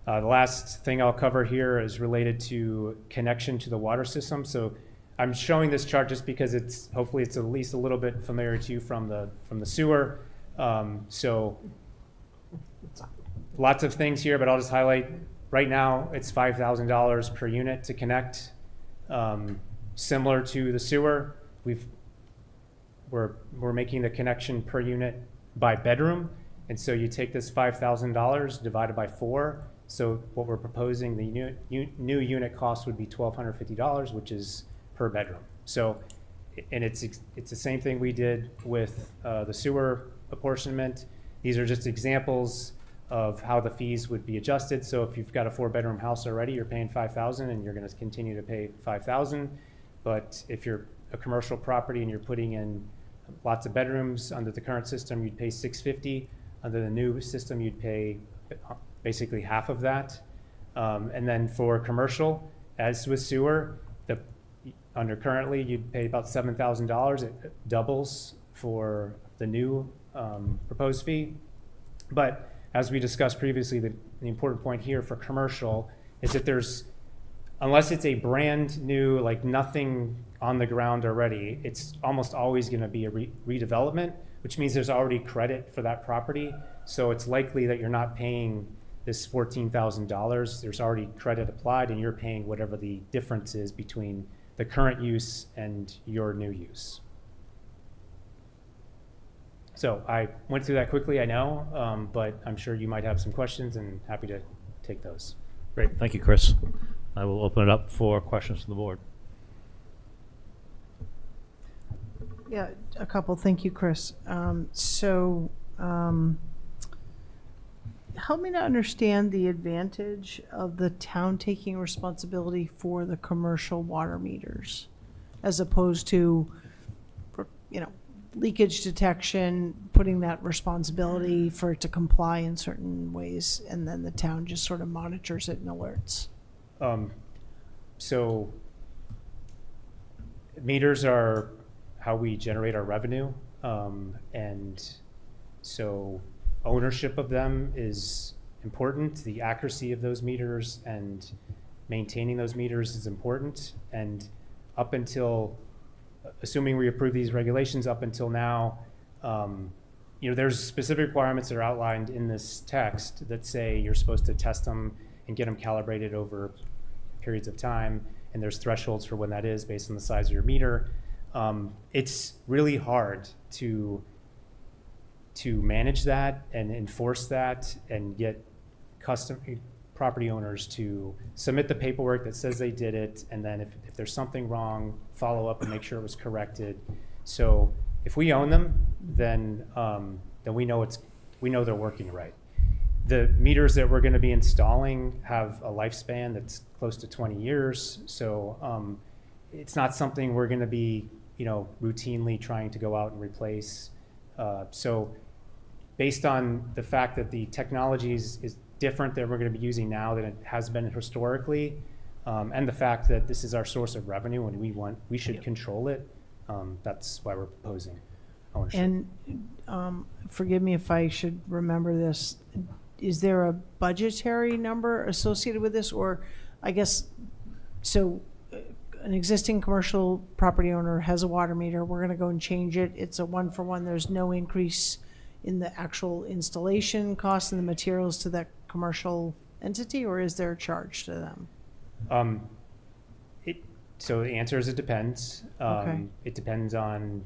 The last thing I'll cover here is related to connection to the water system. So I'm showing this chart just because hopefully it's at least a little bit familiar to you from the sewer. So lots of things here, but I'll just highlight. Right now, it's $5,000 per unit to connect. Similar to the sewer, we're making the connection per unit by bedroom, and so you take this $5,000 divided by 4. So what we're proposing, the new unit cost would be $1,250, which is per bedroom. So, and it's the same thing we did with the sewer apportionment. These are just examples of how the fees would be adjusted. So if you've got a 4-bedroom house already, you're paying $5,000 and you're going to continue to pay $5,000. But if you're a commercial property and you're putting in lots of bedrooms under the current system, you'd pay $650. Under the new system, you'd pay basically half of that. And then for commercial, as with sewer, under currently, you'd pay about $7,000. It doubles for the new proposed fee. But as we discussed previously, the important point here for commercial is that unless it's a brand new, like nothing on the ground already, it's almost always going to be a redevelopment, which means there's already credit for that property. So it's likely that you're not paying this $14,000. There's already credit applied, and you're paying whatever the difference is between the current use and your new use. So I went through that quickly, I know, but I'm sure you might have some questions, and happy to take those. Great, thank you, Chris. I will open it up for questions from the board. Yeah, a couple. Thank you, Chris. Help me to understand the advantage of the town taking responsibility for the commercial water meters as opposed to, leakage detection, putting that responsibility for it to comply in certain ways, and then the town just sort of monitors it and alerts. So meters are how we generate our revenue, and so ownership of them is important. The accuracy of those meters and maintaining those meters is important. And up until, assuming we approve these regulations, up until now, there's specific requirements that are outlined in this text that say you're supposed to test them and get them calibrated over periods of time, and there's thresholds for when that is based on the size of your meter. It's really hard to manage that and enforce that and get property owners to submit the paperwork that says they did it, and then if there's something wrong, follow up and make sure it was corrected. So if we own them, then we know they're working right. The meters that we're going to be installing have a lifespan that's close to 20 years, so it's not something we're going to be routinely trying to go out and replace. So based on the fact that the technology is different than we're going to be using now than it has been historically, and the fact that this is our source of revenue and we should control it, that's why we're proposing ownership. And forgive me if I should remember this, is there a budgetary number associated with this? Or I guess, so an existing commercial property owner has a water meter, we're going to go and change it, it's a 1-for-1, there's no increase in the actual installation costs and the materials to that commercial entity, or is there a charge to them? So the answer is it depends. Okay. It depends on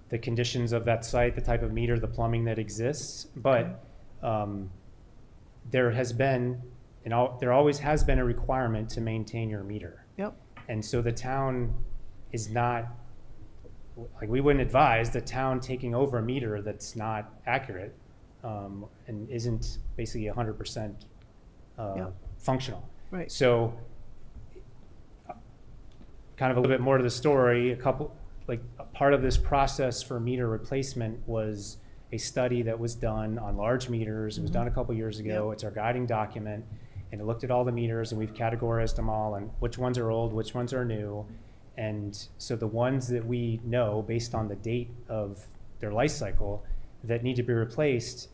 the conditions of that site, the type of meter, the plumbing that exists. But there has been, there always has been a requirement to maintain your meter. Yep. And so the town is not, like, we wouldn't advise the town taking over a meter that's not accurate and isn't basically 100% functional. Right. So kind of a little bit more to the story, a part of this process for meter replacement was a study that was done on large meters. It was done a couple years ago. It's our guiding document, and it looked at all the meters, and we've categorized them all and which ones are old, which ones are new. And so the ones that we know based on the date of their life cycle that need to be replaced,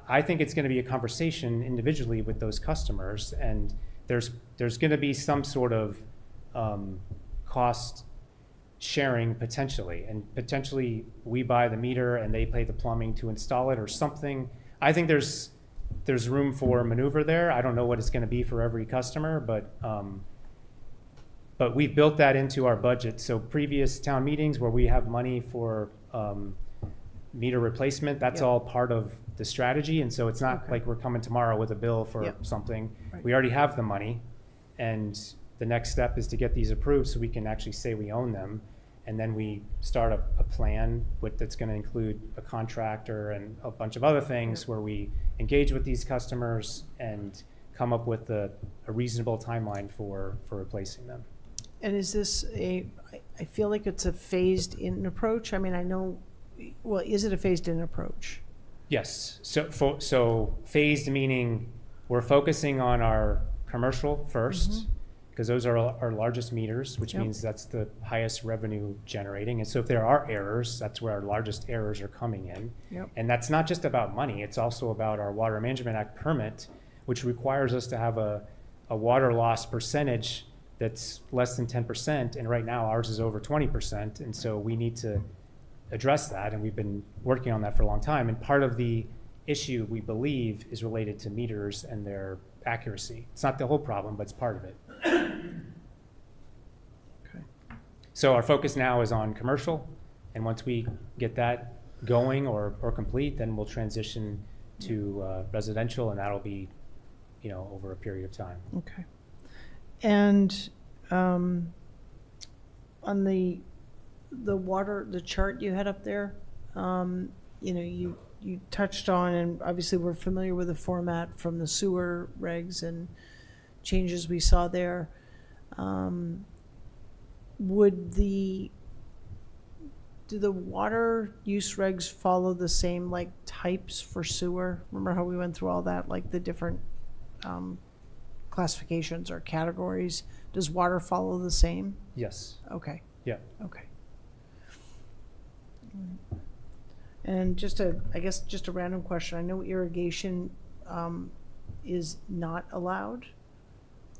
I think it's going to be a conversation individually with those customers, and there's going to be some sort of cost sharing potentially, and potentially we buy the meter and they pay the plumbing to install it or something. I think there's room for maneuver there. I don't know what it's going to be for every customer, but we've built that into our budget. So previous town meetings where we have money for meter replacement, that's all part of the strategy. And so it's not like we're coming tomorrow with a bill for something. Right. We already have the money, and the next step is to get these approved so we can actually say we own them. And then we start a plan that's going to include a contractor and a bunch of other things where we engage with these customers and come up with a reasonable timeline for replacing them. And is this I feel like it's a phased-in approach. I mean, I know, well, is it a phased-in approach? Yes. So phased meaning we're focusing on our commercial first, because those are our largest meters, which means that's the highest revenue generating. And so if there are errors, that's where our largest errors are coming in. And that's not just about money. It's also about our Water Management Act permit, which requires us to have a water loss percentage that's less than 10%. And right now ours is over 20%. And so we need to address that. And we've been working on that for a long time. And part of the issue, we believe, is related to meters and their accuracy. It's not the whole problem, but it's part of it. Okay. So our focus now is on commercial, and once we get that going or complete, then we'll transition to residential, and that'll be, over a period of time. Okay. And on the water, the chart you had up there, you touched on, and obviously we're familiar with the format from the sewer regs and changes we saw there. Do the water use regs follow the same types for sewer? Remember how we went through all that, the different classifications or categories? Does water follow the same? Yes. Okay. Yeah. Okay. And just a random question. I know irrigation is not allowed.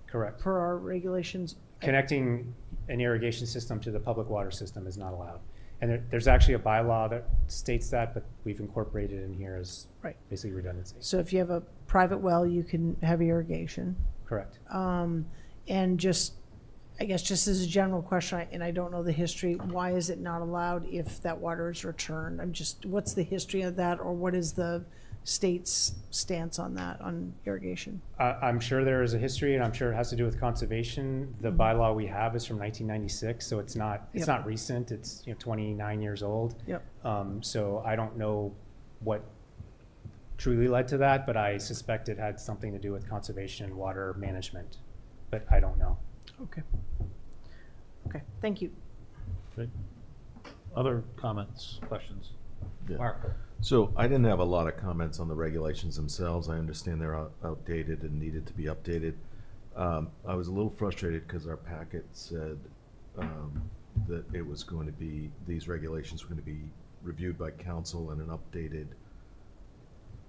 Correct. Per our regulations. Connecting an irrigation system to the public water system is not allowed. And there's actually a bylaw that states that, but we've incorporated it in here as basically redundancy. So if you have a private well, you can have irrigation. Correct. And just as a general question, and I don't know the history, why is it not allowed if that water is returned? What's the history of that, or what is the state's stance on that, on irrigation? I'm sure there is a history, and I'm sure it has to do with conservation. The bylaw we have is from 1996, so it's not recent. It's 29 years old. So I don't know what truly led to that, but I suspect it had something to do with conservation and water management, but I don't know. Okay. Thank you. Great. Other comments, questions? Mark? So I didn't have a lot of comments on the regulations themselves. I understand they're outdated and needed to be updated. I was a little frustrated because our packet said that it was going to be, these regulations were going to be reviewed by council, and an updated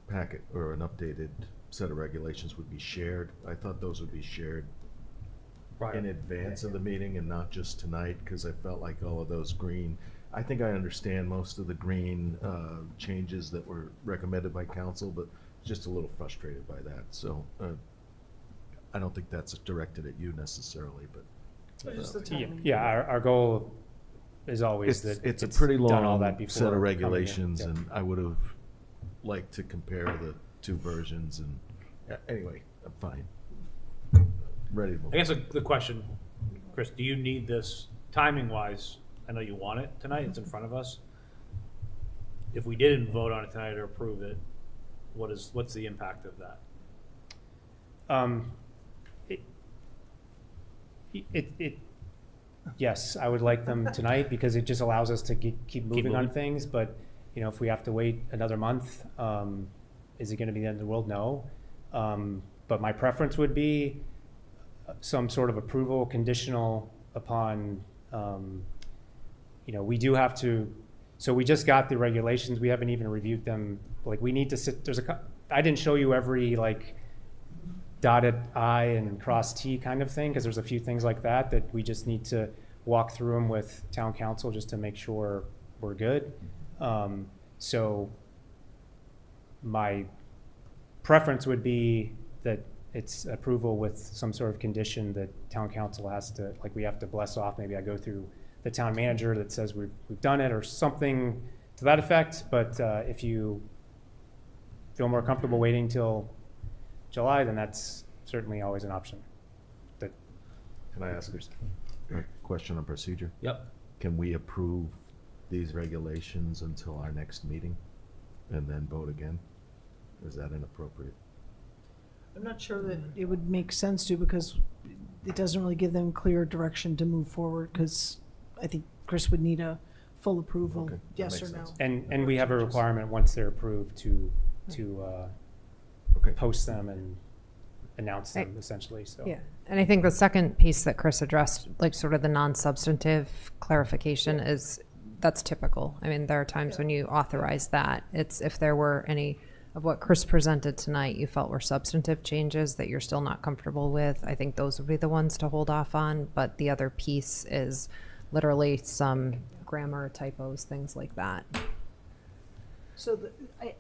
packet or an updated set of regulations would be shared. I thought those would be shared in advance of the meeting and not just tonight, because I felt like all of those green, I think I understand most of the green changes that were recommended by council, but just a little frustrated by that. So I don't think that's directed at you necessarily, but our goal is always it's a pretty done all long that before set of regulations, and I would have liked to compare the two versions. And anyway, I'm fine. Ready to move. I guess the question, Chris, do you need this timing-wise? I know you want it tonight, it's in front of us. If we didn't vote on it tonight or approve it, what's the impact of that? Yes, I would like them tonight because it just allows us to keep moving on moving. things. But, you know, if we have to wait another month, is it going to be the end of the world? No. But my preference would be some sort of approval conditional upon, you know, we do have to, so we just got the regulations. We haven't even reviewed them. Like, we need to sit, I didn't show you every, like, dotted I and cross T kind of thing, because there's a few things like that we just need to walk through them with town council just to make sure we're good. So my preference would be that it's approval with some sort of condition that town council has to, like, we have to bless off. Maybe I go through the town manager that says we've done it or something to that effect. But if you feel more comfortable waiting till July, then that's certainly always an option. Can I ask a question on procedure? Yep. Can we approve these regulations until our next meeting and then vote again? Or is that inappropriate? I'm not sure that it would make sense to, because it doesn't really give them clear direction to move forward, because I think Chris would need a full approval, Okay, that yes or makes no. sense. And we have a requirement once they're approved to Okay. post them and announce them essentially. So Yeah, and I think the second piece that Chris addressed, like sort of the non-substantive clarification, that's typical. I mean, there are times when you authorize that. It's if there were any of what Chris presented tonight you felt were substantive changes that you're still not comfortable with, I think those would be the ones to hold off on. But the other piece is literally some grammar typos, things like that. So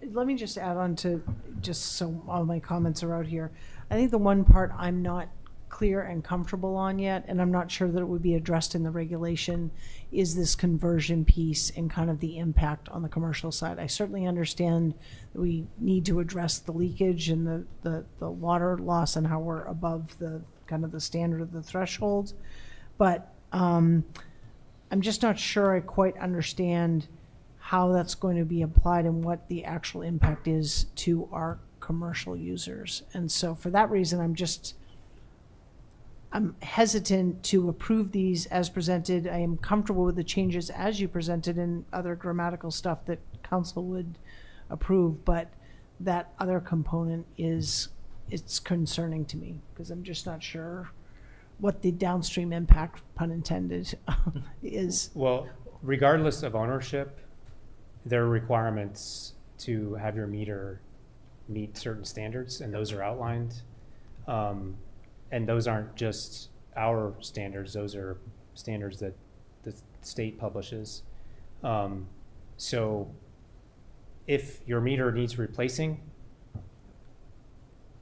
let me just add on to, just so all my comments are out here. I think the one part I'm not clear and comfortable on yet, and I'm not sure that it would be addressed in the regulation, is this conversion piece and kind of the impact on the commercial side. I certainly understand that we need to address the leakage and the water loss and how we're above the kind of the standard of the threshold. But I'm just not sure I quite understand how that's going to be applied and what the actual impact is to our commercial users. And so for that reason, I'm hesitant to approve these as presented. I am comfortable with the changes as you presented and other grammatical stuff that council would approve, but that other component it's concerning to me, because I'm just not sure what the downstream impact, pun intended, is. well, regardless of ownership, there are requirements to have your meter meet certain standards, and those are outlined. And those aren't just our standards, those are standards that the state publishes. So if your meter needs replacing,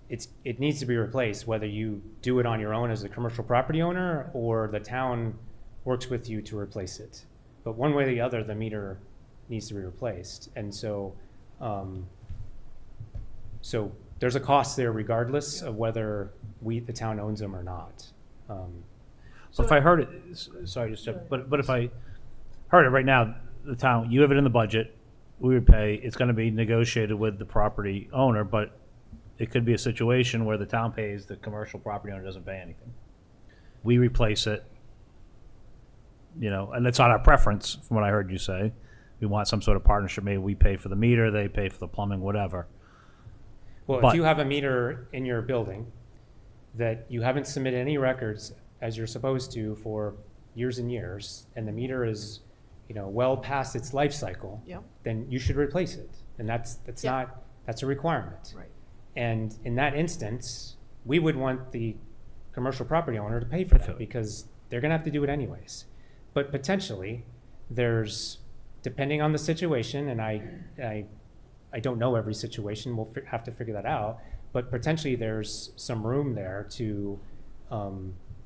it needs to be replaced, whether you do it on your own as a commercial property owner or the town works with you to replace it. But one way or the other, the meter needs to be replaced. And so, so there's a cost there regardless of whether the town owns them or not. So if I heard it, sorry, but if I heard it right now, the town, you have it in the budget, we would pay, it's gonna be negotiated with the property owner, but it could be a situation where the town pays, the commercial property owner doesn't pay anything. We replace it, you know, and it's not our preference, from what I heard you say. We want some sort of partnership, maybe we pay for the meter, they pay for the plumbing, whatever. Well, But- if you have a meter in your building that you haven't submitted any records as you're supposed to for years and years, and the meter is, you know, well past its life cycle, Yep. then you should replace it. And that's a requirement. Right. And in that instance, we would want the commercial property owner to pay for that because they're gonna have to do it anyways. But potentially, there's, depending on the situation, and I don't know every situation, we'll have to figure that out, but potentially there's some room there to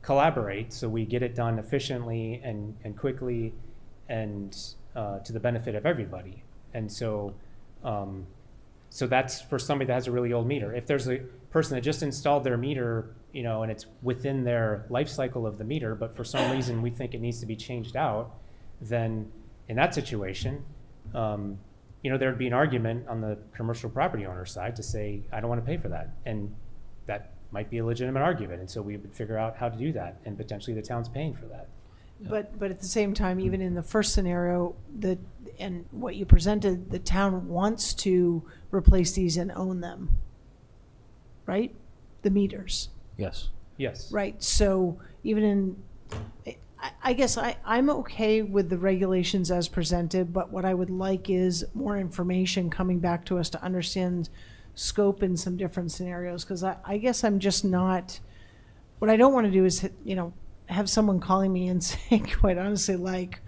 collaborate so we get it done efficiently and quickly and to the benefit of everybody. And so So that's for somebody that has a really old meter. If there's a person that just installed their meter, and it's within their life cycle of the meter, but for some reason we think it needs to be changed out, then in that situation, there'd be an argument on the commercial property owner side to say, I don't want to pay for that. And that might be a legitimate argument. And so we would figure out how to do that, and potentially the town's paying for that. But at the same time, even in the first scenario, and what you presented, the town wants to replace these and own them, right? The meters, Yes. Yes. right? So even I guess I'm okay with the regulations as presented, but what I would like is more information coming back to us to understand scope in some different scenarios, because I guess I'm just not, what I don't want to do is, have someone calling me and saying, quite honestly, like,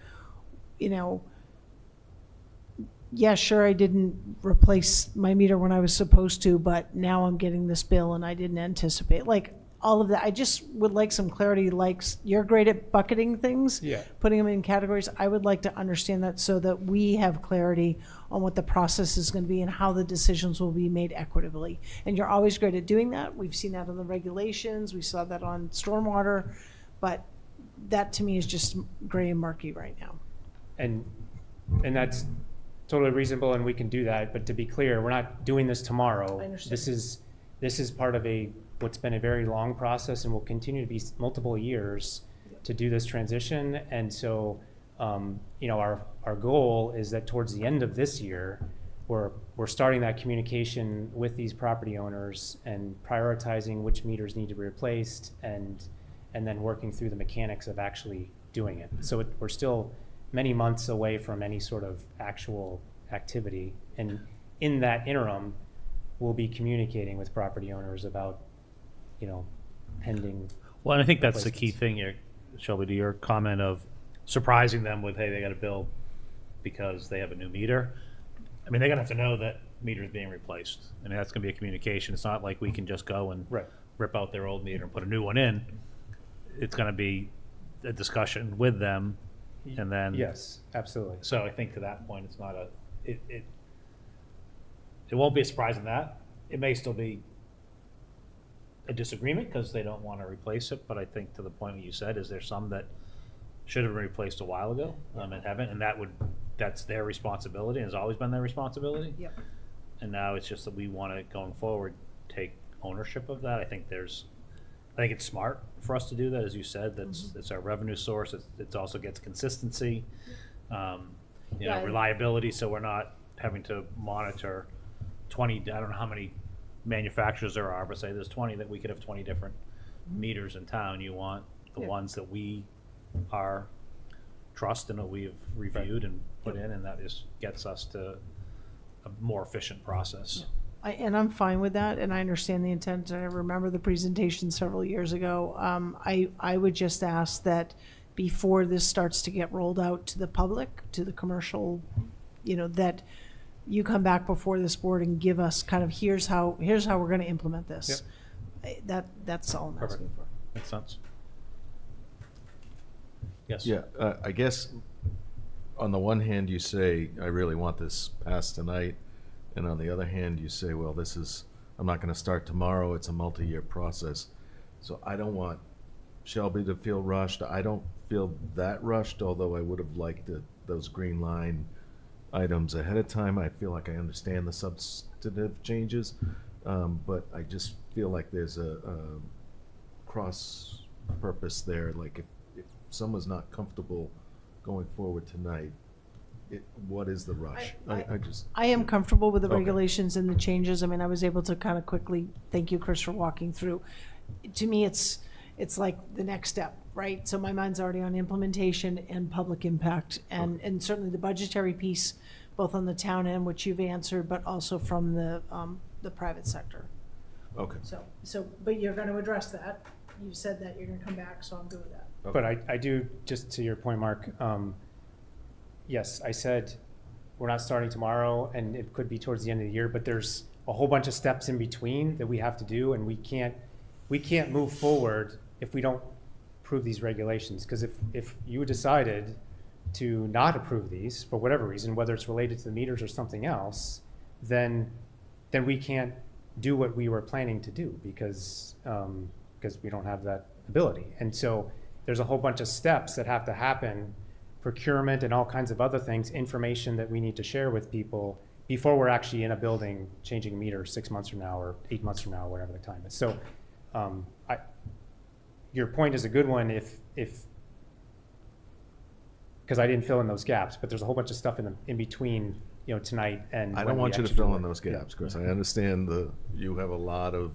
yeah, sure, I didn't replace my meter when I was supposed to, but now I'm getting this bill and I didn't anticipate. Like, all of that. I just would like some clarity, like, you're great at bucketing things, Yeah. putting them in categories. I would like to understand that so that we have clarity on what the process is going to be and how the decisions will be made equitably. And you're always great at doing that. We've seen that on the regulations. We saw that on stormwater. But that to me is just gray and murky right now. And that's totally reasonable, and we can do that. But to be clear, we're not doing this tomorrow. I understand. This is part of what's been a very long process, and will continue to be multiple years to do this transition. And so, our goal is that towards the end of this year, we're starting that communication with these property owners and prioritizing which meters need to be replaced, and then working through the mechanics of actually doing it. So we're still many months away from any sort of actual activity. And in that interim, we'll be communicating with property owners about, pending. Well, and I think that's the replacements. key thing here, Shelby, to your comment of surprising them with, hey, they got a bill because they have a new meter. I mean, they're gonna have to know that meter is being replaced. I mean, that's gonna be a communication. It's not like we can just go and Right. rip out their old meter and put a new one in. It's gonna be a discussion with them, and then. Yes, absolutely. So I think to that point, it's not it won't be a surprise in that. It may still be a disagreement because they don't want to replace it, but I think to the point what you said, is there some that should have been replaced a while ago, and haven't, and that's their responsibility, and has always been their responsibility. Yep. And now it's just that we want to, going forward, take ownership of that. I think it's smart for us to do that, as you said. It's our revenue source. It also gets consistency, Yeah. reliability, so we're not having to monitor 20, I don't know how many manufacturers there are, but say there's 20, that we could have 20 different meters in town. You want the Yeah. ones that we are trust and that we have reviewed and put in, and that gets us to a more efficient process. And I'm fine with that, and I understand the intent. I remember the presentation several years ago. I would just ask that before this starts to get rolled out to the public, to the commercial, that you come back before this board and give us kind of, here's how we're going to implement this. That's all I'm asking for. Makes sense. Yes. Yeah, I guess on the one hand, you say, I really want this passed tonight. And on the other hand, you say, well, I'm not going to start tomorrow. It's a multi-year process. So I don't want Shelby to feel rushed. I don't feel that rushed, although I would have liked those green line items ahead of time. I feel like I understand the substantive changes, but I just feel like there's a cross purpose there. Like if someone's not comfortable going forward tonight, what is the rush? I am comfortable with the Okay. regulations and the changes. I mean, I was able to kind of quickly, thank you, Chris, for walking through. To me, it's like the next step, right? So my mind's already on implementation and public impact, and certainly the budgetary piece, both on the town end, which you've answered, but also from the private sector. Okay. So, but you're going to address that. You've said that you're going to come back, so I'm good with that. Okay. But I do, just to your point, Mark, yes, I said we're not starting tomorrow, and it could be towards the end of the year, but there's a whole bunch of steps in between that we have to do, and we can't move forward if we don't approve these regulations. Because if you decided to not approve these for whatever reason, whether it's related to the meters or something else, then then we can't do what we were planning to do because we don't have that ability. And so there's a whole bunch of steps that have to happen, procurement and all kinds of other things, information that we need to share with people before we're actually in a building changing a meter 6 months from now or 8 months from now, whatever the time is. So your point is a good one if because I didn't fill in those gaps, but there's a whole bunch of stuff in between, tonight and I when don't we want you to actually fill do in it. those gaps, Yeah. Chris. I understand you have a lot of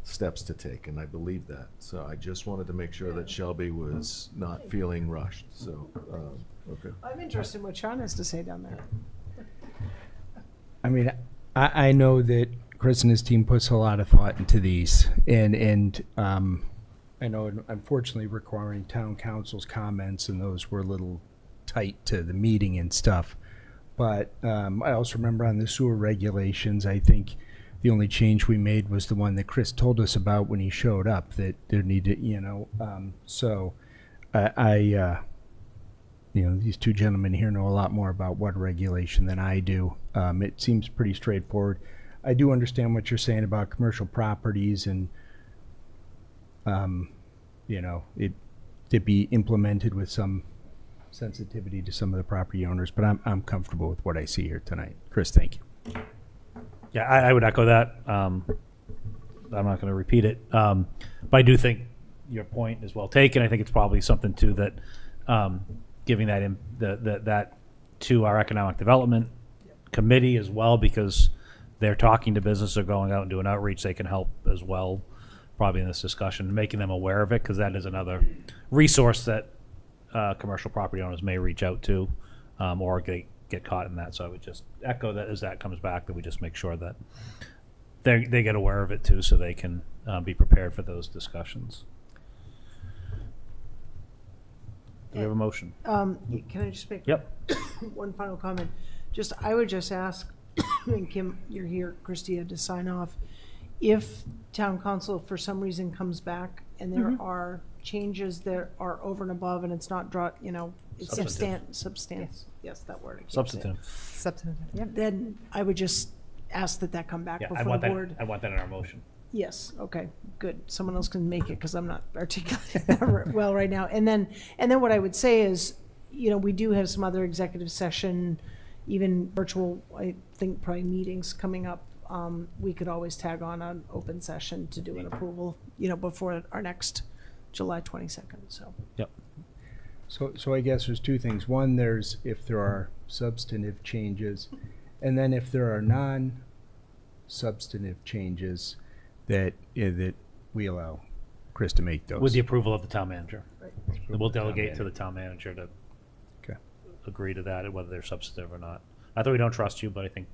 steps to take, and I believe that. So I just wanted to make sure that Shelby was not feeling rushed, so, okay. I'm interested in what Sean has to say down there. I mean, I know that Chris and his team puts a lot of thought into these, and I know, unfortunately, requiring town council's comments, and those were a little tight to the meeting and stuff. But I also remember on the sewer regulations, I think the only change we made was the one that Chris told us about when he showed up, that there needed, so these two gentlemen here know a lot more about water regulation than I do. It seems pretty straightforward. I do understand what you're saying about commercial properties and, it to be implemented with some sensitivity to some of the property owners, but I'm comfortable with what I see here tonight. Chris, thank you. Yeah, I would echo that. I'm not going to repeat it, but I do think your point is well taken. I think it's probably something too that giving that to our economic development committee as well, because they're talking to business, they're going out and doing outreach. They can help as well, probably in this discussion, making them aware of it, because that is another resource that commercial property owners may reach out to or get caught in that. So I would just echo that as that comes back, that we just make sure that they get aware of it too, so they can be prepared for those discussions. Do we have a motion? Can I just make one final comment? I would just ask, and Kim, you're here, Christia, to sign off. If town council for some reason comes back and there are changes that are over and above, and it's not it's substance. Yes, that word. I can't say it. Substantive. Yep. Then I would just ask that come back before the board. I want that in our motion. Yes, okay, good. Someone else can make it, because I'm not articulating that well right now. And then what I would say is, we do have some other executive session, even virtual, I think probably meetings coming up. We could always tag on an open session to do an approval, before our next July 22nd, so. Yep. So I guess there's two things. One, there's if there are substantive changes, and then if there are non-substantive changes, that we allow Chris to make those. With the approval of the town manager. Right. We'll delegate to the town manager to agree to that, whether they're substantive or not. Not that we don't trust you, but I think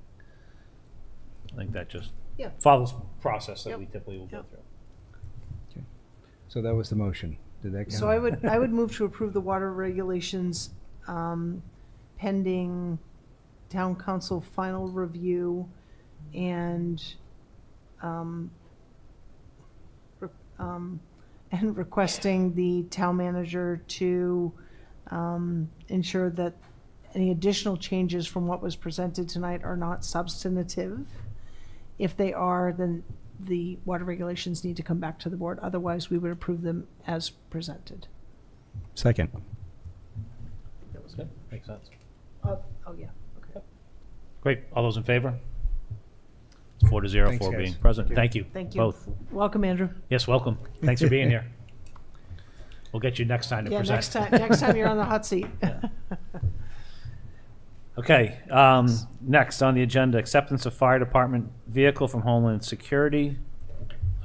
that just follows process that we typically will go through. Okay. So that was the motion. Did that count? So I would move to approve the water regulations pending town council final review and requesting the town manager to ensure that any additional changes from what was presented tonight are not substantive. If they are, then the water regulations need to come back to the board. Otherwise, we would approve them as presented. Second. That was good. Makes sense. Oh, yeah. Okay. Great. All those in favor? 4-0 Thanks, for guys. being present. Thank you. Thank you. Both. Welcome, Andrew. Yes, welcome. Thanks for being here. We'll get you next time to present. Next time you're on the hot seat. Okay, next on the agenda, acceptance of fire department vehicle from Homeland Security.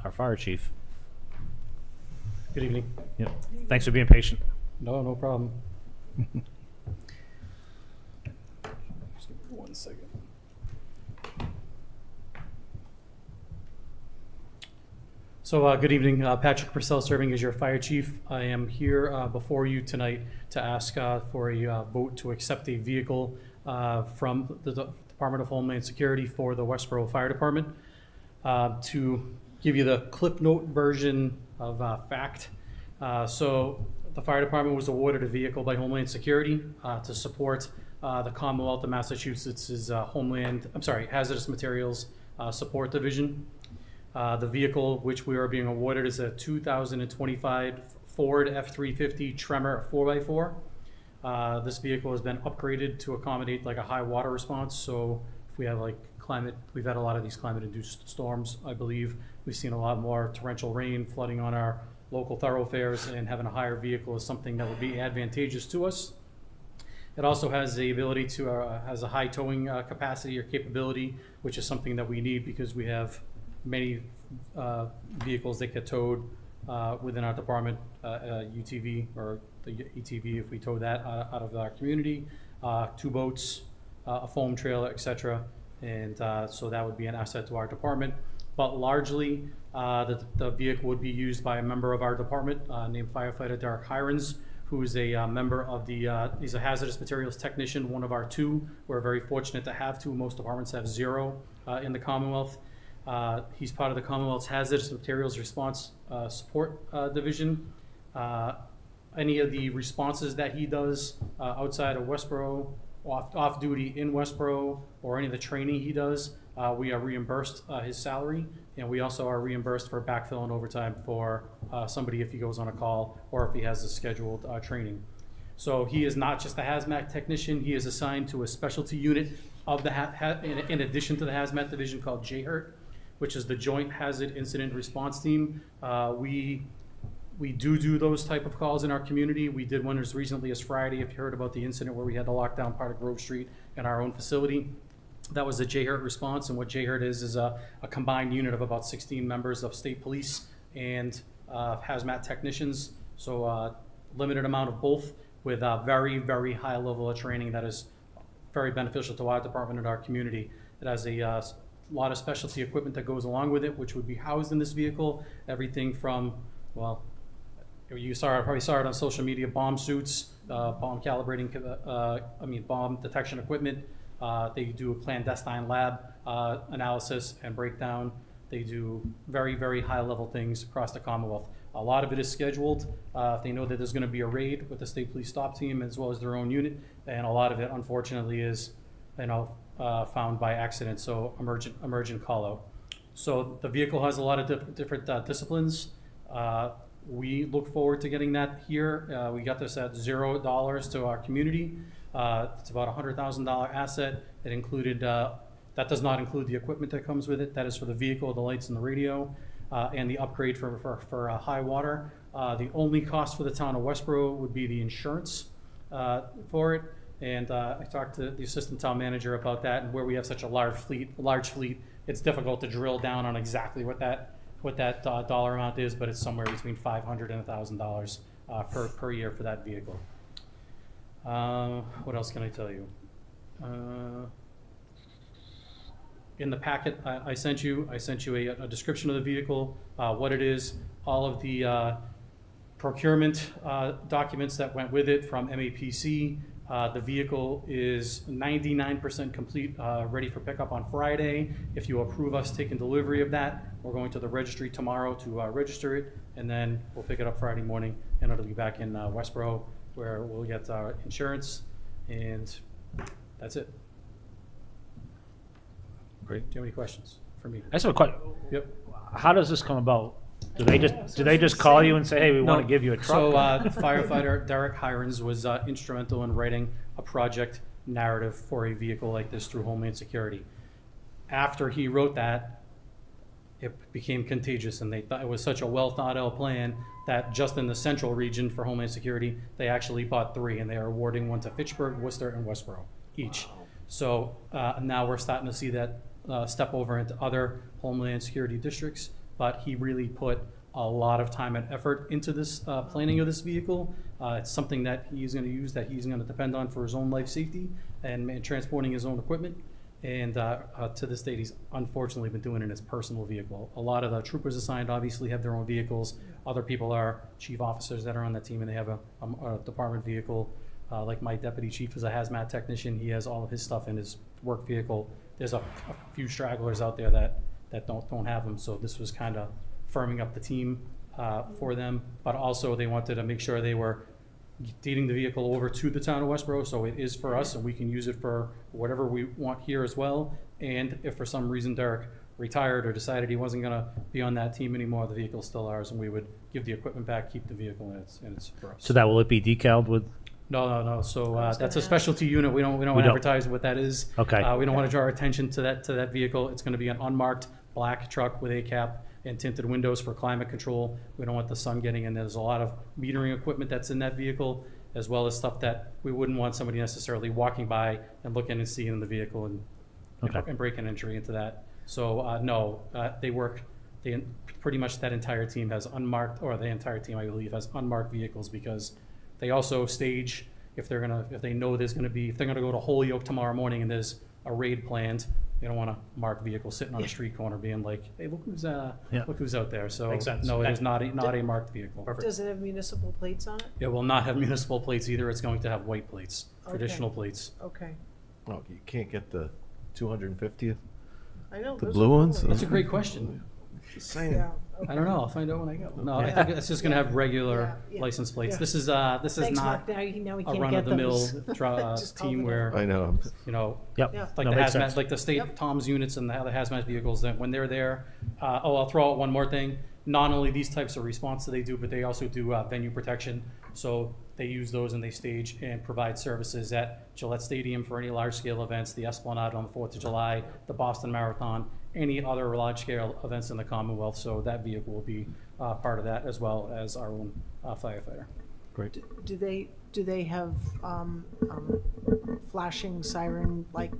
Our fire chief. Good evening. Yep. Thanks for being patient. No problem. Just give me 1 second. So good evening, Patrick Purcell serving as your fire chief. I am here before you tonight to ask for a vote to accept a vehicle from the Department of Homeland Security for the Westborough Fire Department. To give you the Cliff Note version of fact, so the fire department was awarded a vehicle by Homeland Security to support the Commonwealth of Massachusetts' hazardous materials Support Division. The vehicle which we are being awarded is a 2025 Ford F-350 Tremor 4x4. This vehicle has been upgraded to accommodate like a high water response. So if we have like we've had a lot of these climate-induced storms, I believe. We've seen a lot more torrential rain, flooding on our local thoroughfares, and having a higher vehicle is something that would be advantageous to us. It also has the ability to, has a high towing capacity or capability, which is something that we need because we have many vehicles that get towed within our department, UTV or the ETV if we tow that out of our community, 2 boats, a foam trailer, etc. And so that would be an asset to our department. But largely, the vehicle would be used by a member of our department named Firefighter Derek Hirons, who is a member of the, he's a hazardous materials technician, one of our 2. We're very fortunate to have 2. Most departments have 0 in the Commonwealth. He's part of the Commonwealth's Hazardous Materials Response Support Division. Any of the responses that he does outside of Westborough, off duty in Westborough, or any of the training he does, we are reimbursed his salary, and we also are reimbursed for backfill and overtime for somebody if he goes on a call or if he has a scheduled training. So he is not just a hazmat technician, he is assigned to a specialty unit of the in addition to the hazmat division called JHIRT, which is the Joint Hazard Incident Response Team. We do those type of calls in our community. We did one as recently as Friday, if you heard about the incident where we had to lock down part of Grove Street in our own facility. That was a JHIRT response, and what JHIRT is a combined unit of about 16 members of state police and hazmat technicians. So limited amount of both with a very, very high level of training that is very beneficial to our department and our community. It has a lot of specialty equipment that goes along with it, which would be housed in this vehicle. Everything from, well, probably saw it on social media, bomb suits, bomb calibrating, bomb detection equipment. They do a clandestine lab analysis and breakdown. They do very, very high level things across the Commonwealth. A lot of it is scheduled. If they know that there's gonna be a raid with the state police stop team as well as their own unit, and a lot of it unfortunately is, found by accident, so emergent call out. So the vehicle has a lot of different disciplines. We look forward to getting that here. We got this at $0 to our community. It's about a $100,000 asset. It included, that does not include the equipment that comes with it. That is for the vehicle, the lights and the radio, and the upgrade for high water. The only cost for the town of Westborough would be the insurance for it. And I talked to the assistant town manager about that, and where we have such a large fleet, it's difficult to drill down on exactly what that dollar amount is, but it's somewhere between $500 and $1,000 per year for that vehicle. What else can I tell you? In the packet I sent you a description of the vehicle, what it is, all of the procurement documents that went with it from MAPC. The vehicle is 99% complete, ready for pickup on Friday. If you approve us taking delivery of that, we're going to the registry tomorrow to register it, and then we'll pick it up Friday morning, and it'll be back in Westborough, where we'll get our insurance, and that's it. Great. Do you have any questions for me? I just have a question. Yep. How does this come about? Do they just call you and say, hey, we want to give you a truck? So firefighter Derek Hirons was instrumental in writing a project narrative for a vehicle like this through Homeland Security. After he wrote that, it became contagious, and they thought it was such a well thought out plan that just in the central region for Homeland Security, they actually bought 3, and they are awarding one to Fitchburg, Worcester, and Westborough each. So now we're starting to see that step over into other Homeland Security districts, but he really put a lot of time and effort into this planning of this vehicle. It's something that he's going to use, that he's going to depend on for his own life safety and transporting his own equipment. And to this date, he's unfortunately been doing it in his personal vehicle. A lot of the troopers assigned obviously have their own vehicles. Other people are chief officers that are on that team, and they have a department vehicle. Like my deputy chief is a hazmat technician. He has all of his stuff in his work vehicle. There's a few stragglers out there that don't have them. So this was kind of firming up the team for them. But also they wanted to make sure they were deeding the vehicle over to the town of Westborough, so it is for us, and we can use it for whatever we want here as well. And if for some reason Derek retired or decided he wasn't going to be on that team anymore, the vehicle's still ours, and we would give the equipment back, keep the vehicle, and it's for us. So that will it be decaled with? No. So that's a specialty unit. We don't advertise what that is. Okay. We don't want to draw our attention to that vehicle. It's going to be an unmarked black truck with a cap and tinted windows for climate control. We don't want the sun getting in. There's a lot of metering equipment that's in that vehicle, as well as stuff that we wouldn't want somebody necessarily walking by and looking and seeing in the vehicle and breaking entry into that. So no, they work. Pretty much that entire team has unmarked, or the entire team I believe has unmarked vehicles, because they also stage if they know if they're gonna go to Holyoke tomorrow morning and there's a raid planned. They don't want to mark vehicles sitting on a street corner being like, hey, look who's out there. So Makes sense. no, it is not a marked vehicle. Does it have municipal plates on it? It will not have municipal plates either. It's going to have white plates, traditional plates. Okay. Oh, you can't get the 250th? I know. The those blue are ones? cool. That's a great question. Just saying. Yeah. I don't know. I'll find out when I go. No, I think it's just going to have regular Yeah. license plates. Yeah. This is Thanks, not Mark. Now we a can't run get of the mill those. Just call team it where I know. Yep. Yeah. like No, the makes hazmat, sense. like the state Tom's units and the other hazmat vehicles, that when they're there, I'll throw out one more thing. Not only these types of response that they do, but they also do venue protection. So they use those and they stage and provide services at Gillette Stadium for any large scale events, the Esplanade on the 4th of July, the Boston Marathon, any other large scale events in the Commonwealth. So that vehicle will be part of that, as well as our own firefighter. Great. Do they have flashing siren like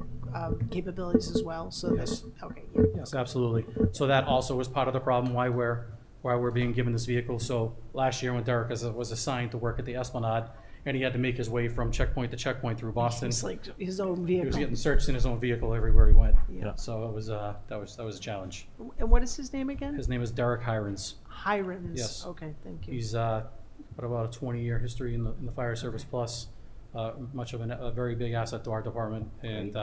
capabilities as well? So Yes. Okay. Yes, absolutely. So that also was part of the problem why we're being given this vehicle. So last year when Derek was assigned to work at the Esplanade, and he had to make his way from checkpoint to checkpoint through Boston. It's like his own He vehicle. was getting searched in his own vehicle everywhere he went. Yeah. So it was that was a challenge. And what is his name again? His name is Derek Hirons. Hirons. Yes. Okay. Thank you. He's got about a 20-year history in the fire service plus, much of a very big asset to our department, and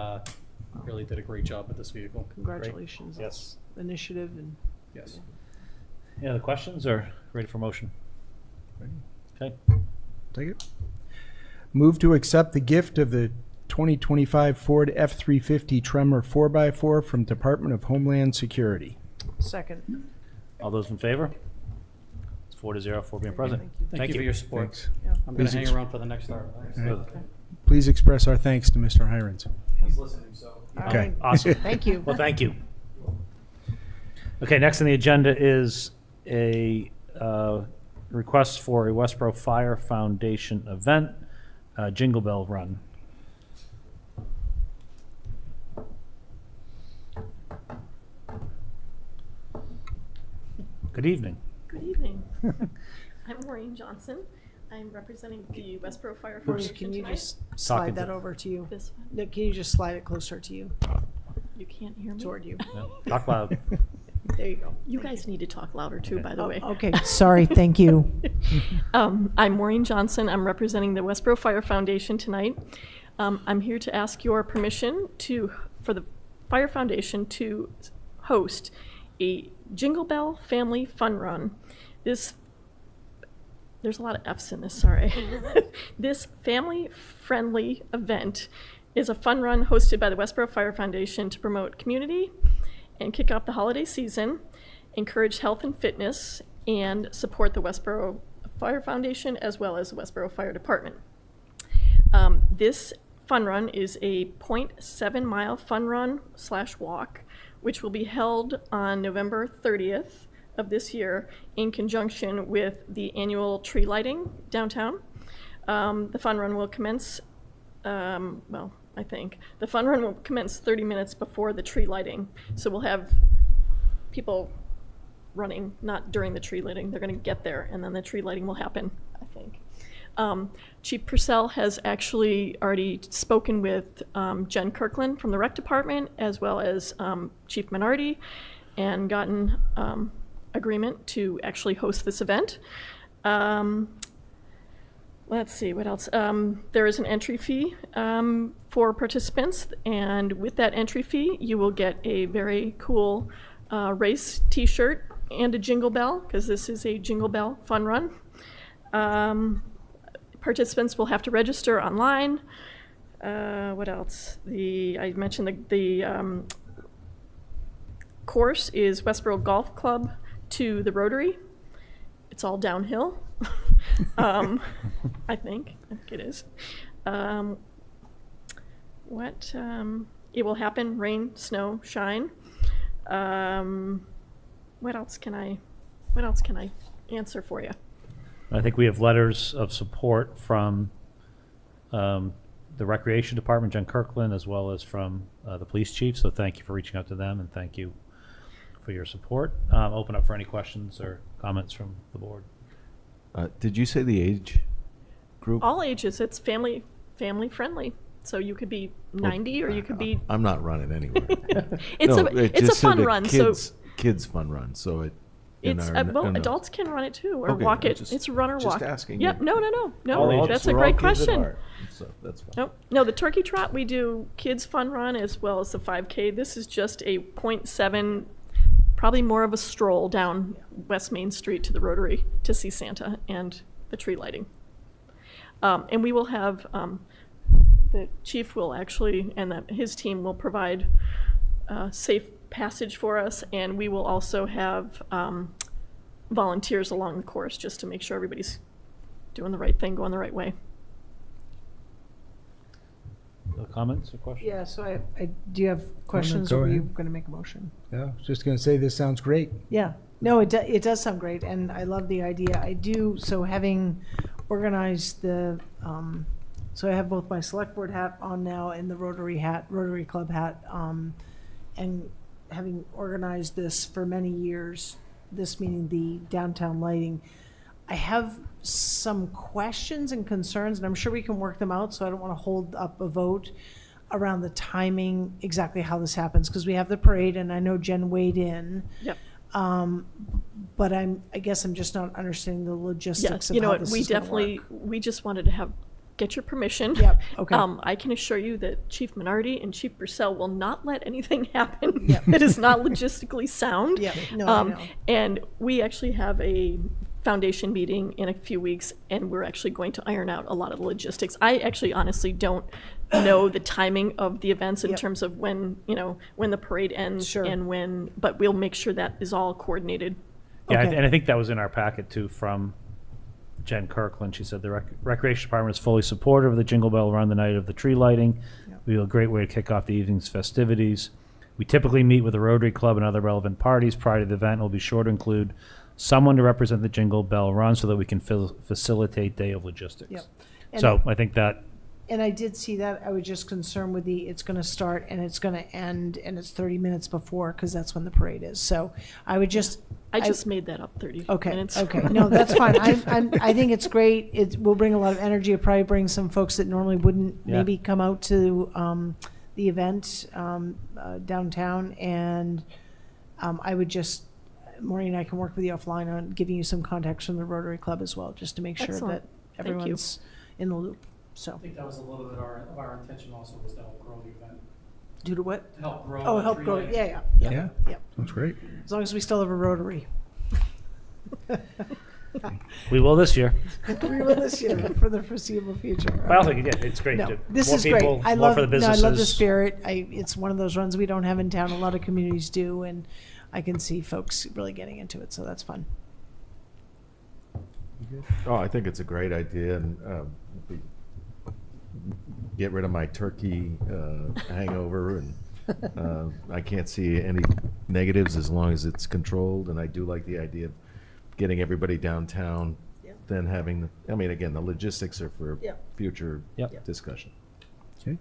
really did a great job with this vehicle. Congratulations. Great. Yes. Initiative and. Yes. Any other questions or ready for motion? Okay. Take it. Move to accept the gift of the 2025 Ford F-350 Tremor 4x4 from Department of Homeland Security. Second. All those in favor? It's 4-0 for being present. Thank you for your support. Thanks. I'm going Please to hang ex- around for the next hour. Please express our thanks to Mr. Hirons. He's listening, so. All Okay. right. Awesome. Thank you. Well, thank you. Okay, next on the agenda is a request for a Westborough Fire Foundation event, Jingle Bell Run. Good evening. Good evening. I'm Maureen Johnson. I'm representing the Westborough Fire Maureen, Foundation can you tonight. just slide Talking that to- over to you? This one. Nick, can you just slide it closer to you? You can't hear me? Toward you. Yeah, talk loud. There you go. You guys need to talk louder too, by the way. Okay. Sorry. Thank you. I'm Maureen Johnson. I'm representing the Westborough Fire Foundation tonight. I'm here to ask your permission for the Fire Foundation to host a Jingle Bell Family Fun Run. There's a lot of F's in this, sorry. This family-friendly event is a fun run hosted by the Westborough Fire Foundation to promote community and kick off the holiday season, encourage health and fitness, and support the Westborough Fire Foundation as well as the Westborough Fire Department. This fun run is a 0.7 mile fun run / walk, which will be held on November 30th of this year in conjunction with the annual tree lighting downtown. The fun run will commence, the fun run will commence 30 minutes before the tree lighting. So we'll have people running, not during the tree lighting. They're going to get there, and then the tree lighting will happen, I think. Chief Purcell has actually already spoken with Jen Kirkland from the Rec Department, as well as Chief Minardi, and gotten agreement to actually host this event. Let's see, what else? There is an entry fee for participants, and with that entry fee, you will get a very cool race t-shirt and a jingle bell, because this is a jingle bell fun run. Participants will have to register online. What else? I mentioned the course is Westborough Golf Club to the Rotary. It's all downhill. I think it is. It will happen, rain, snow, shine. What else can I answer for you? I think we have letters of support from the Recreation Department, Jen Kirkland, as well as from the police chief. So thank you for reaching out to them, and thank you for your support. Open up for any questions or comments from the board. Did you say the age group? All ages. It's family friendly. So you could be 90 or you could be. I'm not running anywhere. It's a fun run. Kids fun run. So it. Adults can run it too, or walk it. It's run or walk. Just asking. Yep. No. All That's ages. a great question. So that's fine. Nope. No, the turkey trot, we do kids fun run as well as the 5K. This is just a 0.7, probably more of a stroll down West Main Street to the Rotary to see Santa and the tree lighting. And we will have, the chief will actually, and his team will provide safe passage for us, and we will also have volunteers along the course just to make sure everybody's doing the right thing, going the right way. No comments or questions? Yeah, so I do you have questions, go or were you ahead. going to make a motion? Yeah, I was just going to say this sounds great. Yeah, no, it does sound great, and I love the idea. I do, so having organized the, so I have both my select board hat on now and the Rotary Club hat, and having organized this for many years, this meaning the downtown lighting, I have some questions and concerns, and I'm sure we can work them out, so I don't want to hold up a vote around the timing, exactly how this happens, because we have the parade, and I know Jen weighed in. Yep. But I guess I'm just not understanding the logistics of you know how what, this we is gonna definitely, work. we just wanted to get your permission. Yep, okay. I can assure you that Chief Minardi and Chief Purcell will not let anything happen that is not logistically sound. Yep, no, I know. And we actually have a foundation meeting in a few weeks, and we're actually going to iron out a lot of the logistics. I actually honestly don't know the timing of the events in terms of when the parade ends and when, but we'll make sure that is all coordinated. Yeah, and I think that was in our packet too from Jen Kirkland. She said the Recreation Department is fully supportive of the Jingle Bell Run the night of the tree lighting. We have a great way to kick off the evening's festivities. We typically meet with the Rotary Club and other relevant parties prior to the event. We'll be sure to include someone to represent the Jingle Bell Run so that we can facilitate day of logistics. Yep. So I think that. And I did see that. I was just concerned with it's going to start and it's going to end, and it's 30 minutes before, because that's when the parade is. So I would just. I just made that up 30 minutes. Okay. No, that's fine. I think it's great. It will bring a lot of energy. It'll probably bring some folks that normally wouldn't maybe come out to the event downtown. And I would just, Maureen and I can work with you offline on giving you some contacts from the Rotary Club as well, just to make sure Excellent. that Thank you. everyone's in the loop. So. I think that was a little bit of our intention also, was to help grow the event. Due to what? To help grow. Oh, the help tree grow. lighting. Yeah. Sounds great. As long as we still have a Rotary. We will this year. We will this year for the foreseeable future. But I think it's great. No, to- this more is people, great. I more love. for the No, I businesses. love the spirit. It's one of those runs we don't have in town. A lot of communities do, and I can see folks really getting into it. So that's fun. Oh, I think it's a great idea, and get rid of my turkey hangover, and I can't see any negatives as long as it's controlled. And I do like the idea of getting everybody downtown, then having again, the logistics are for future discussion. Okay.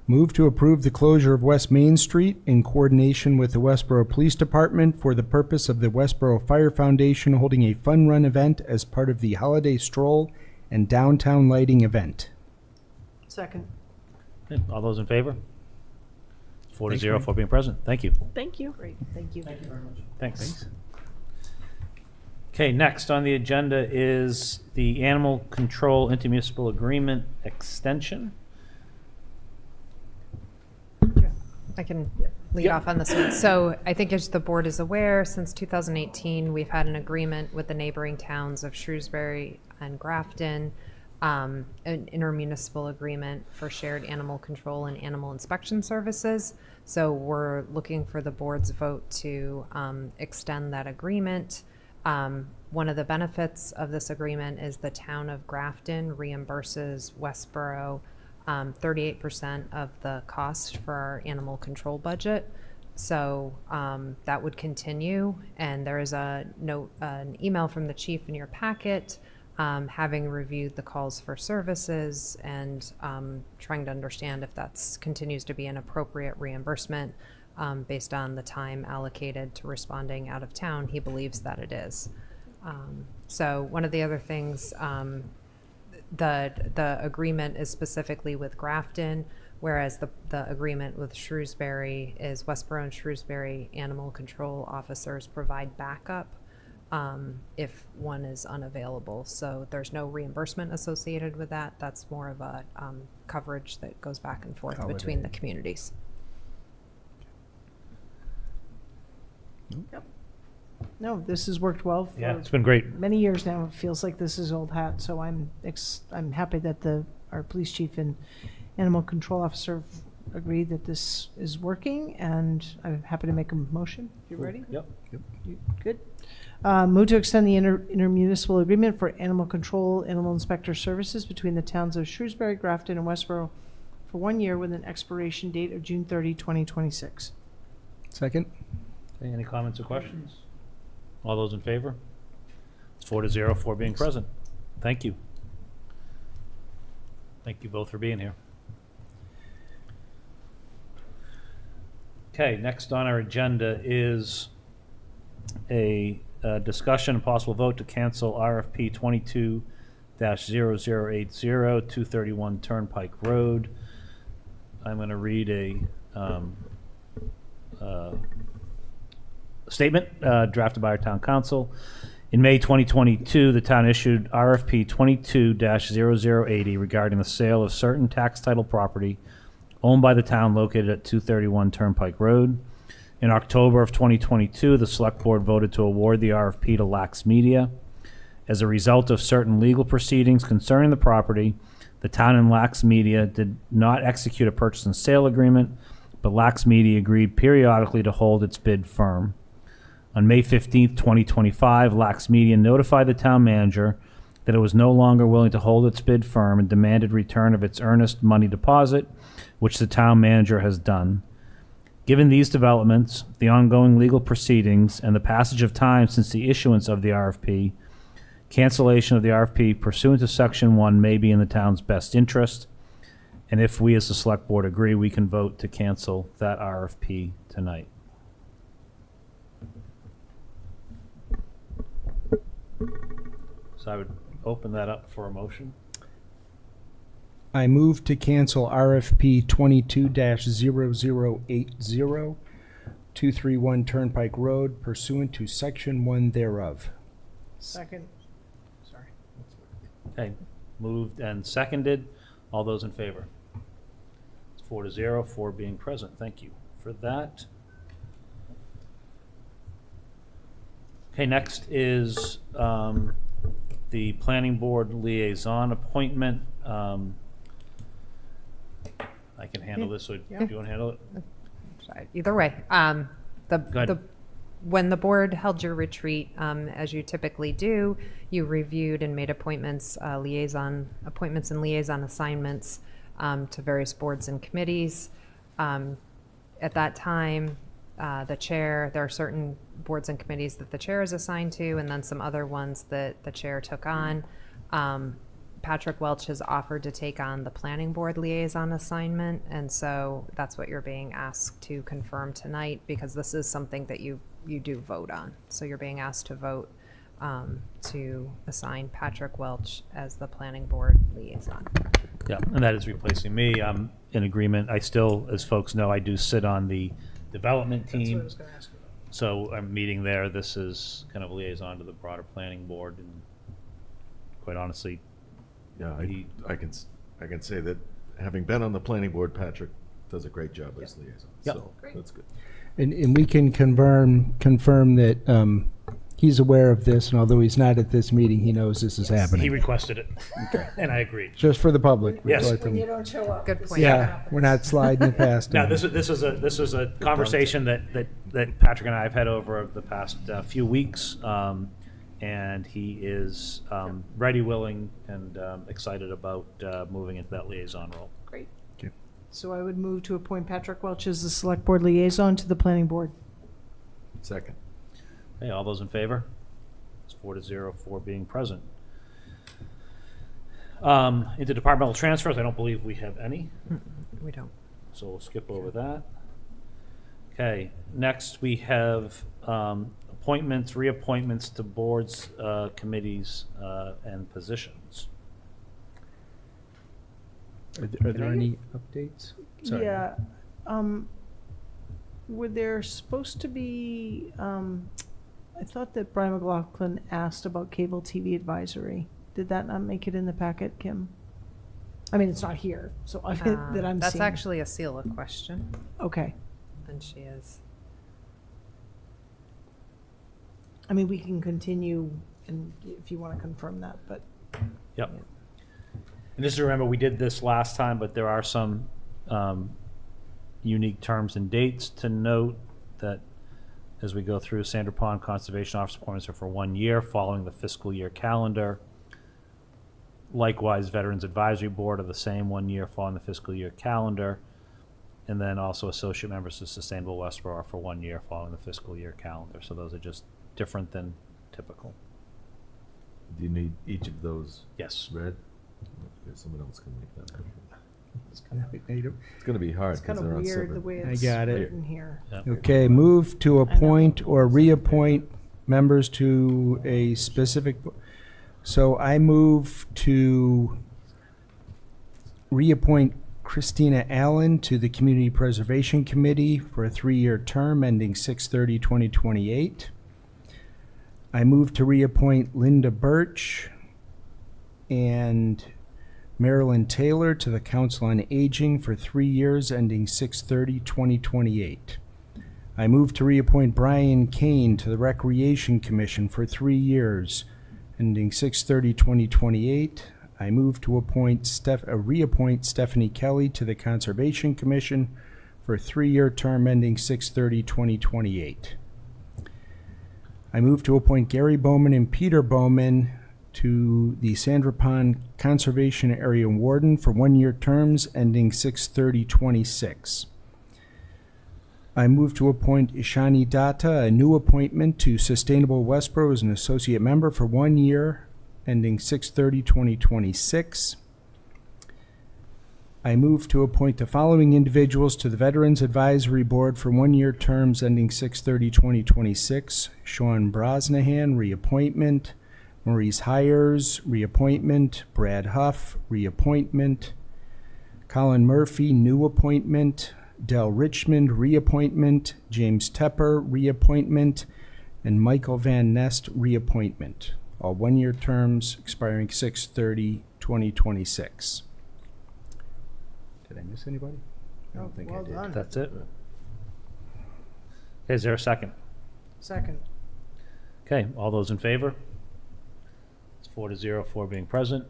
Move to approve the closure of West Main Street in coordination with the Westborough Police Department for the purpose of the Westborough Fire Foundation holding a fun run event as part of the holiday stroll and downtown lighting event. Second. Okay, all those in favor? 4-0 Thanks, for being present. Thank you. Thank you. Great. Thank you. Thank you very much. Thanks. Okay, next on the agenda is the Animal Control Intermunicipal Agreement Extension. I can lead off on this one. So I think as the board is aware, since 2018, we've had an agreement with the neighboring towns of Shrewsbury and Grafton an intermunicipal agreement for shared animal control and animal inspection services. So we're looking for the board's vote to extend that agreement. One of the benefits of this agreement is the town of Grafton reimburses Westborough 38% of the cost for our animal control budget. So that would continue, and there is a note, an email from the chief in your packet, having reviewed the calls for services and trying to understand if that's continues to be an appropriate reimbursement based on the time allocated to responding out of town. He believes that it is. So one of the other things, the agreement is specifically with Grafton, whereas the agreement with Shrewsbury is Westborough and Shrewsbury animal control officers provide backup if one is unavailable. So there's no reimbursement associated with that. That's more of a coverage that goes back and forth between the communities. Yep. No, this has worked well for Yeah, it's been great. many years now. It feels like this is old hat, so I'm happy that our police chief and animal control officer agreed that this is working, and I'm happy to make a motion. You ready? Yep. You good? Move to extend the intermunicipal agreement for animal control, animal inspector services between the towns of Shrewsbury, Grafton, and Westborough for 1 year with an expiration date of June 30, 2026. Second. Okay, any comments or questions? All those in favor? It's 4-0, 4 being present. Thank you. Thank you both for being here. Okay, next on our agenda is a discussion and possible vote to cancel RFP 22-0080, 231 Turnpike Road. I'm going to read a statement drafted by our town council. In May 2022, the town issued RFP 22-0080 regarding the sale of certain tax title property owned by the town located at 231 Turnpike Road. In October of 2022, the select board voted to award the RFP to Lax Media. As a result of certain legal proceedings concerning the property, the town and Lax Media did not execute a purchase and sale agreement, but Lax Media agreed periodically to hold its bid firm. On May 15, 2025, Lax Media notified the town manager that it was no longer willing to hold its bid firm and demanded return of its earnest money deposit, which the town manager has done. Given these developments, the ongoing legal proceedings, and the passage of time since the issuance of the RFP, cancellation of the RFP pursuant to Section 1 may be in the town's best interest, and if we as the select board agree, we can vote to cancel that RFP tonight. So I would open that up for a motion. I move to cancel RFP 22-0080, 231 Turnpike Road pursuant to Section 1 thereof. Second. Sorry. Okay, moved and seconded. All those in favor? It's 4-0, 4 being present. Thank you for that. Okay, next is the planning board liaison appointment. I can handle this, so do you want to handle it? Either way, when the board held your retreat, as you typically do, you reviewed and made appointments and liaison assignments to various boards and committees. At that time, the chair, there are certain boards and committees that the chair is assigned to, and then some other ones that the chair took on. Patrick Welch has offered to take on the planning board liaison assignment, and so that's what you're being asked to confirm tonight, because this is something that you do vote on. So you're being asked to vote to assign Patrick Welch as the planning board liaison. Yeah, and that is replacing me. I'm in agreement. I still, as folks know, I do sit on the development team. That's what I was going to ask you about. So I'm meeting there. This is kind of a liaison to the broader planning board, and quite honestly, yeah, I can say that having been on the planning board, Patrick does a great job as liaison. Yep. So that's good. And we can confirm that he's aware of this, and although he's not at this meeting, he knows this is He happening. requested it, and I agreed. Just for the public. we'd Yes. like them- When you don't show up. Good point. Yeah, we're not sliding it past Now, him. this is a conversation that Patrick and I have had over the past few weeks, and he is ready, willing, and excited about moving into that liaison role. Great. So I would move to appoint Patrick Welch as the Select Board Liaison to the Planning Board. Second. Hey, all those in favor? It's 4-0 for being present. Into departmental transfers, I don't believe we have any, We don't. so we'll skip over that. Okay, next we have appointments, reappointments to boards, committees, and positions. Are there any updates? Sorry. Yeah. Were there supposed to be, I thought that Brian McLaughlin asked about cable TV advisory. Did that not make it in the packet, Kim? I mean, it's not here, so that I'm That's seeing. actually a Sela question, Okay. and she is. I mean, we can continue and if you want to confirm that, but. Yep. And just remember, we did this last time, but there are some unique terms and dates to note that as we go through. Sandra Pond Conservation Officer appointments are for 1 year following the fiscal year calendar. Likewise, Veterans Advisory Board are the same 1 year following the fiscal year calendar. And then also associate members of Sustainable Westborough are for 1 year following the fiscal year calendar. So those are just different than typical. Do you need each of those? Yes. Read? Okay, someone else can make that. It's going to be hard It's kind of weird the way I it's got it. written here. Okay, move to appoint or reappoint members to a specific, so I move to reappoint Christina Allen to the Community Preservation Committee for a 3-year term ending 6/30/2028. I move to reappoint Linda Birch and Marilyn Taylor to the Council on Aging for 3 years ending 6/30/2028. I move to reappoint Brian Kane to the Recreation Commission for 3 years ending 6/30/2028. I move to reappoint Stephanie Kelly to the Conservation Commission for a 3-year term ending 6/30/2028. I move to appoint Gary Bowman and Peter Bowman to the Sandra Pond Conservation Area Warden for 1-year terms ending 6/30/26. I move to appoint Ishani Datta, a new appointment to Sustainable Westborough as an associate member for 1 year ending 6/30/2026. I move to appoint the following individuals to the Veterans Advisory Board for 1-year terms ending 6/30/2026. Sean Brosnahan, reappointment. Maurice Hires, reappointment. Brad Huff, reappointment. Colin Murphy, new appointment. Del Richmond, reappointment. James Tepper, reappointment. And Michael Van Nest, reappointment. All 1-year terms expiring 6/30/2026. Did I miss anybody? I don't think I did. done. That's it. Is there a second? Second. Okay, all those in favor? It's 4-0 for being present.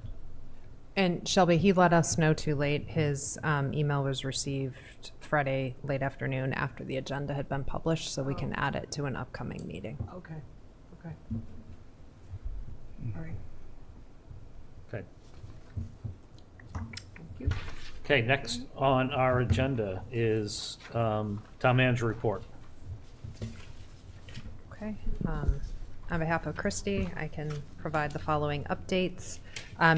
And Shelby, he let us know too late. His email was received Friday late afternoon after the agenda had been published, so we can add it to an upcoming meeting. Okay, okay. All right. Okay. Thank you. Okay, next on our agenda is town manager report. Okay. On behalf of Christy, I can provide the following updates.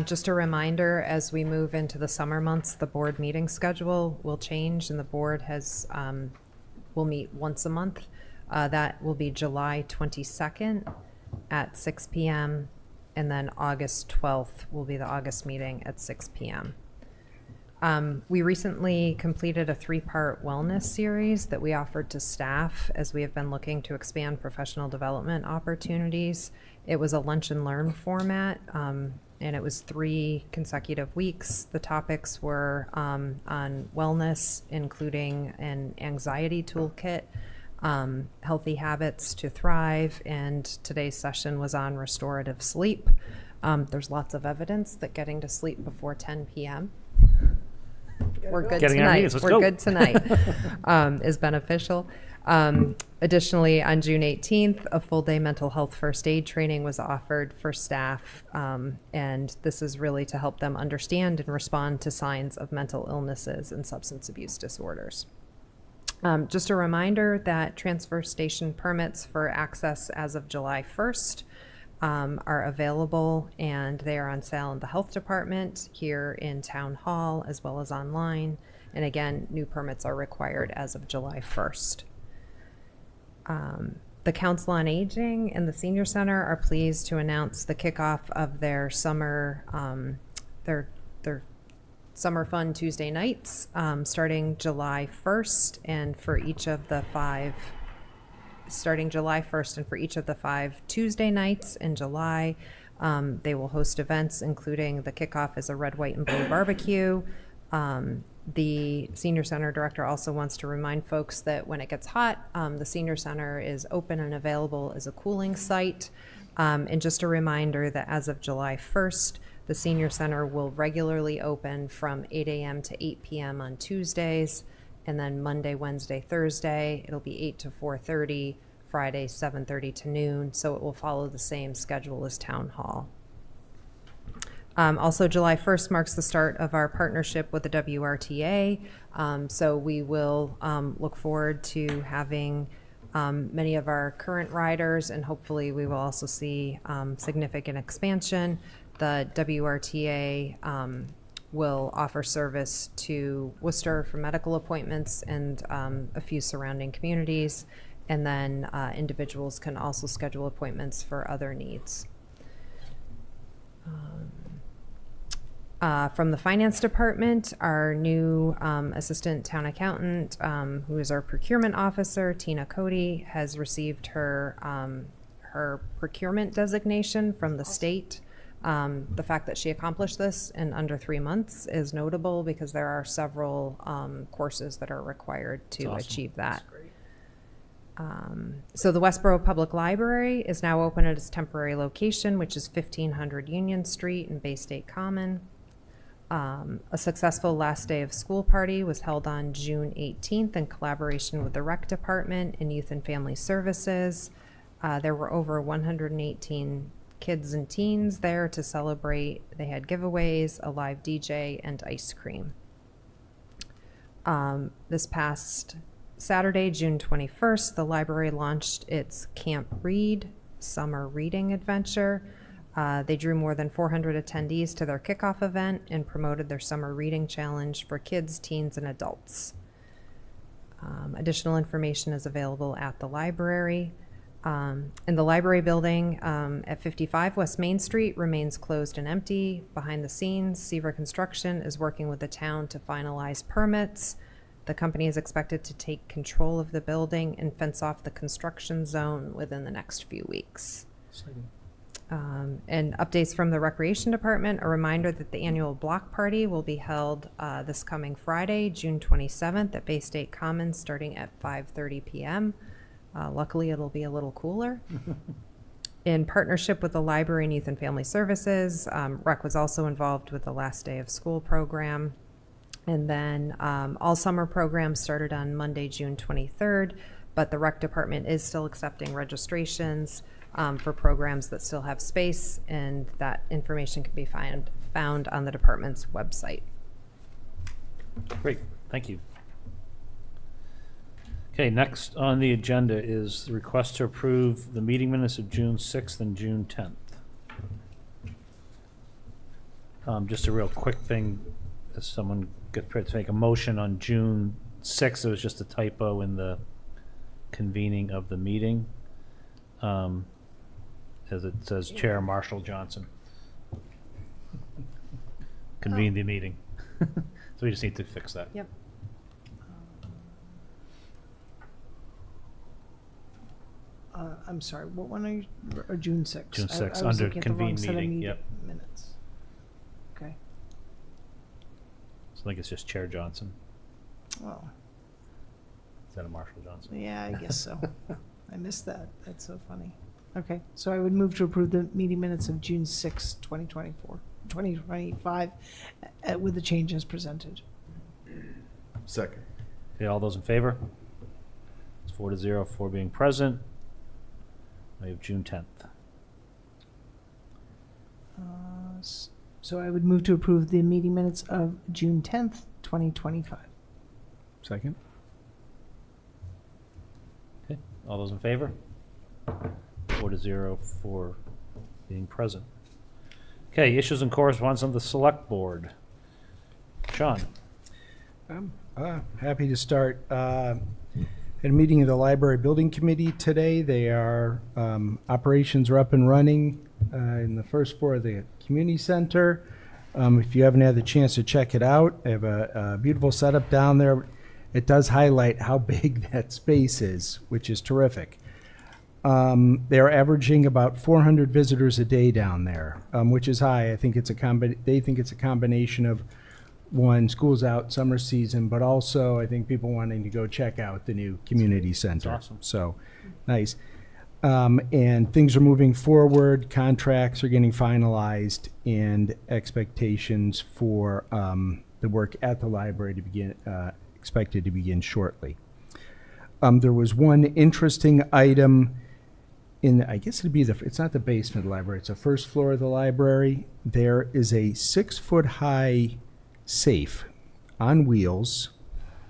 Just a reminder, as we move into the summer months, the board meeting schedule will change, and the board will meet once a month. That will be July 22nd at 6 p.m., and then August 12th will be the August meeting at 6 p.m. We recently completed a 3-part wellness series that we offered to staff as we have been looking to expand professional development opportunities. It was a lunch and learn format, and it was 3 consecutive weeks. The topics were on wellness, including an anxiety toolkit, Healthy Habits to Thrive, and today's session was on restorative sleep. There's lots of evidence that getting to sleep before 10 p.m. We're good Getting our meetings, tonight. let's We're go. good tonight is beneficial. Additionally, on June 18th, a full-day mental health first aid training was offered for staff, and this is really to help them understand and respond to signs of mental illnesses and substance abuse disorders. Just a reminder that transfer station permits for access as of July 1st are available, and they are on sale in the health department, here in Town Hall, as well as online. And again, new permits are required as of July 1st. The Council on Aging and the Senior Center are pleased to announce the kickoff of their summer Summer Fun Tuesday nights, starting July 1st, and for each of the five Tuesday nights in July, they will host events, including the kickoff is a red, white, and blue barbecue. The Senior Center Director also wants to remind folks that when it gets hot, the Senior Center is open and available as a cooling site. And just a reminder that as of July 1st, the Senior Center will regularly open from 8 a.m. to 8 p.m. on Tuesdays, and then Monday, Wednesday, Thursday, it'll be 8 to 4:30, Friday, 7:30 to noon, so it will follow the same schedule as Town Hall. Also, July 1st marks the start of our partnership with the WRTA, so we will look forward to having many of our current riders, and hopefully we will also see significant expansion. The WRTA will offer service to Worcester for medical appointments and a few surrounding communities, and then individuals can also schedule appointments for other needs. From the Finance Department, our new Assistant Town Accountant, who is our Procurement Officer, Tina Cody, has received her procurement designation from the state. The fact that she accomplished this in under 3 months is notable because there are several courses that are required to achieve that. So the Westborough Public Library is now open at its temporary location, which is 1500 Union Street in Bay State Common. A successful last day of school party was held on June 18th in collaboration with the Rec Department and Youth and Family Services. There were over 118 kids and teens there to celebrate. They had giveaways, a live DJ, and ice cream. This past Saturday, June 21st, the library launched its Camp Read summer reading adventure. They drew more than 400 attendees to their kickoff event and promoted their summer reading challenge for kids, teens, and adults. Additional information is available at the library. And the library building at 55 West Main Street remains closed and empty. Behind the scenes, Seaver Construction is working with the town to finalize permits. The company is expected to take control of the building and fence off the construction zone within the next few weeks. And updates from the Recreation Department, a reminder that the annual block party will be held this coming Friday, June 27th at Bay State Commons, starting at 5:30 p.m. Luckily, it'll be a little cooler. In partnership with the Library and Youth and Family Services, Rec was also involved with the last day of school program. And then all summer programs started on Monday, June 23rd, but the Rec Department is still accepting registrations for programs that still have space, and that information can be found on the department's website. Great, thank you. Okay, next on the agenda is the request to approve the meeting minutes of June 6th and June 10th. Just a real quick thing, if someone gets prepared to make a motion on June 6th, it was just a typo in the convening of the meeting. As it says, Chair Marshall Johnson convened the meeting. So we just need to fix that. Yep. I'm sorry, what one are you, or June 6th? June 6th, I was under looking at the wrong convened set of meeting, yep. Minutes. Okay. So I think it's just Chair Johnson. Well, Is Lieutenant Marshal Johnson. Yeah, I guess so. I missed that. That's so funny. Okay, so I would move to approve the meeting minutes of June 6, 2025, with the changes presented. Second. Okay, all those in favor? It's 4-0, 4 being present. We have June 10th. So I would move to approve the meeting minutes of June 10th, 2025. Second. Okay, all those in favor? 4-0, 4 being present. Okay, issues and correspondence of the Select Board. Sean? I'm happy to start. At a meeting of the Library Building Committee today, operations are up and running in the first floor of the community center. If you haven't had the chance to check it out, I have a beautiful setup down there. It does highlight how big that space is, which is terrific. They're averaging about 400 visitors a day down there, which is high. I think they think it's a combination of, one, school's out, summer season, but also I think people wanting to go check out the new community center. That's awesome. So, nice. And things are moving forward, contracts are getting finalized, and expectations for the work at the library to begin, expected to begin shortly. There was one interesting item I guess it'd be it's not the basement of the library, it's the first floor of the library. There is a 6-foot-high safe on wheels.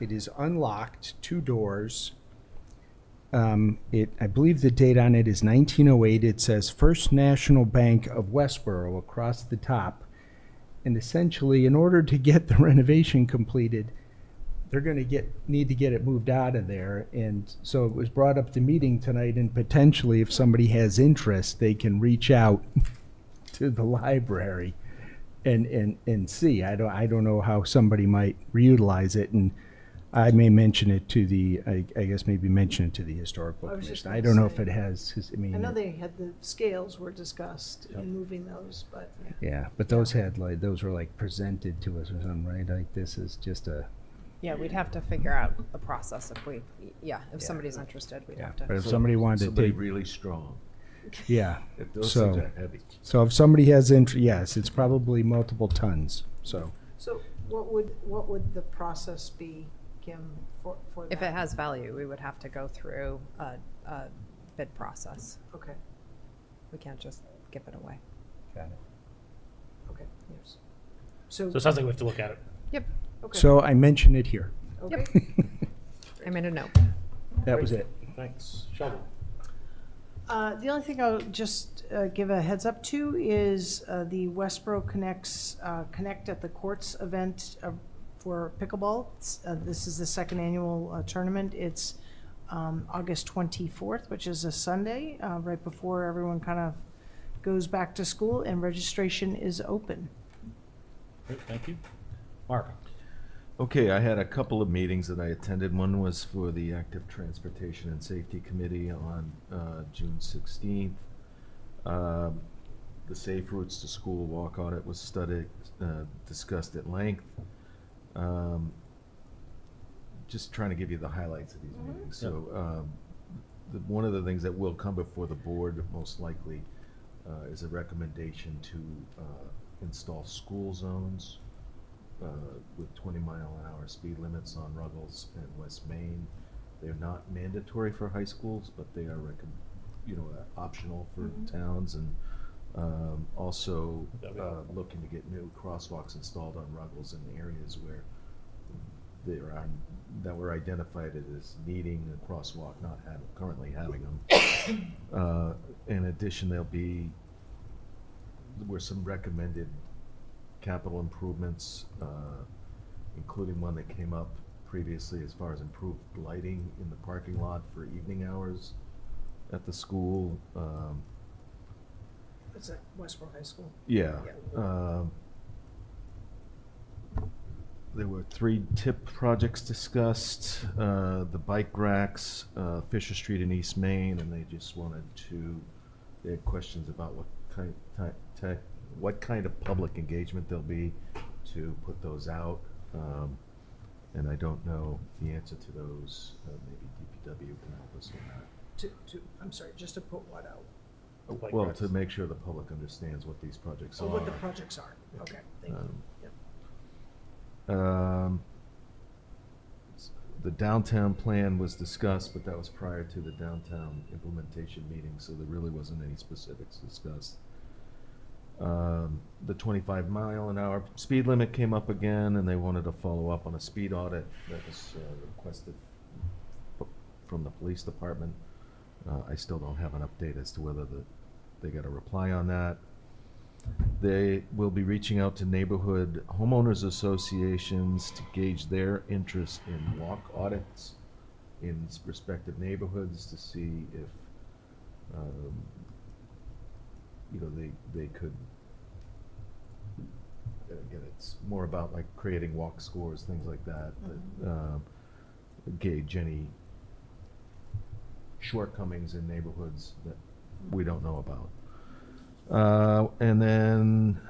It is unlocked, 2 doors. I believe the date on it is 1908. It says First National Bank of Westborough across the top. And essentially, in order to get the renovation completed, they're going to need to get it moved out of there. And so it was brought up to meeting tonight, and potentially if somebody has interest, they can reach out to the library and see. I don't know how somebody might reutilize it, and I may mention it to mention it to the historical commission. I don't know if it has, I know they had the scales were discussed in moving those, but. Yeah, but those were like presented to us or something, right? Like this is just a. Yeah, we'd have to figure out the process if somebody's interested, we'd have to. But if somebody wanted to take. Really strong. Yeah. If those things are heavy. So if somebody has interest, yes, it's probably multiple tons, so. So what would the process be, Kim, for that? If it has value, we would have to go through a bid process. Okay. We can't just give it away. Got it. Okay. Yes. So it sounds like we have to look at it. Yep. Okay. So I mentioned it here. Okay. I made a note. That was it. Thanks. Sheldon? The only thing I'll just give a heads up to is the Westborough Connect at the Courts event for pickleball. This is the second annual tournament. It's August 24th, which is a Sunday, right before everyone kind of goes back to school, and registration is open. Great, thank you. Mark? Okay, I had a couple of meetings that I attended. One was for the Active Transportation and Safety Committee on June 16th. The Safe Routes to School walk audit was discussed at length. Just trying to give you the highlights of these meetings. So one of the things that will come before the board most likely is a recommendation to install school zones with 20-mile-an-hour speed limits on Ruggles and West Main. They're not mandatory for high schools, but they are optional for towns, and also looking to get new crosswalks installed on Ruggles in areas where that were identified as needing a crosswalk, not currently having them. In addition, there were some recommended capital improvements, including one that came up previously as far as improved lighting in the parking lot for evening hours at the school. It's at Westborough High School. Yeah. There were 3 tip projects discussed, the bike racks, Fisher Street and East Main, and they just they had questions about what kind of public engagement there'll be to put those out. And I don't know the answer to those. Maybe DPW can help us with that. I'm sorry, just to put what out? Well, to make sure the public understands what these projects are. What the projects are. Okay, thank you. Yep. The downtown plan was discussed, but that was prior to the downtown implementation meeting, so there really wasn't any specifics discussed. The 25-mile-an-hour speed limit came up again, and they wanted to follow up on a speed audit that was requested from the police department. I still don't have an update as to whether they got a reply on that. They will be reaching out to neighborhood homeowners associations to gauge their interest in walk audits in respective neighborhoods to see if, they could, again, it's more about like creating walk scores, things like that, that gauge any shortcomings in neighborhoods that we don't know about. And then,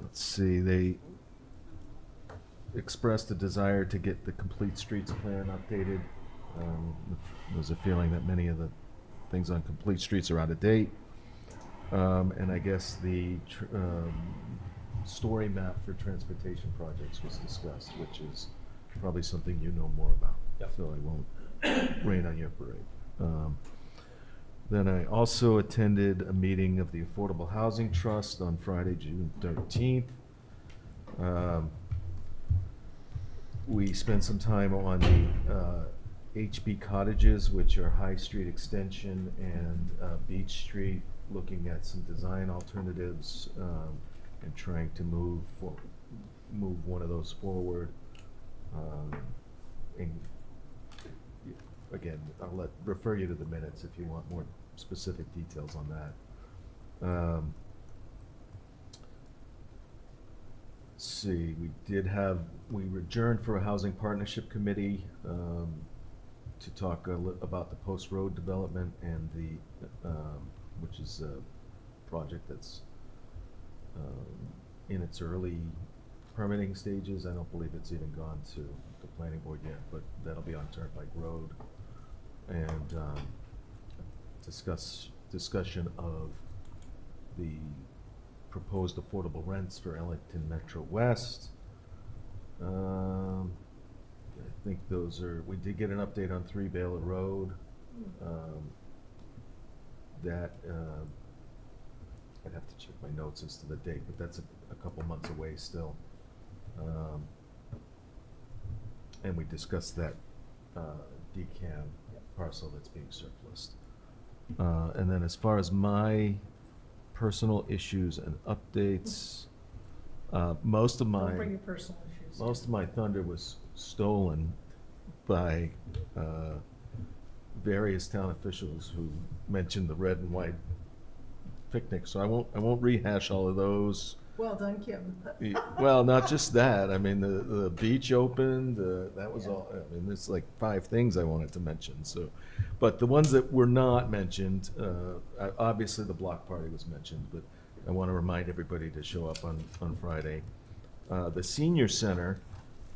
let's see, they expressed a desire to get the complete streets plan updated. There's a feeling that many of the things on complete streets are out of date. And I guess the story map for transportation projects was discussed, which is probably something you know more about. Yep. So I won't rain on your parade. Then I also attended a meeting of the Affordable Housing Trust on Friday, June 13th. We spent some time on the HB cottages, which are High Street Extension and Beach Street, looking at some design alternatives and trying to move one of those forward. And again, I'll refer you to the minutes if you want more specific details on that. Let's see, we adjourned for a housing partnership committee to talk about the post road development and which is a project that's in its early permitting stages. I don't believe it's even gone to the planning board yet, but that'll be on Turnpike Road. And discussion of the proposed affordable rents for Ellington Metro West. I think we did get an update on 3 Baylor Road. I'd have to check my notes as to the date, but that's a couple months away still. And we discussed that DCAM parcel that's being surplused. And then as far as my personal issues and updates, most of Don't bring your personal issues. most of my thunder was stolen by various town officials who mentioned the red and white picnic. So I won't rehash all of those. Well done, Kim. Well, not just that. I mean, the beach opened. That was all. I mean, there's like 5 things I wanted to mention. So, but the ones that were not mentioned, obviously the block party was mentioned, but I want to remind everybody to show up on Friday. The senior center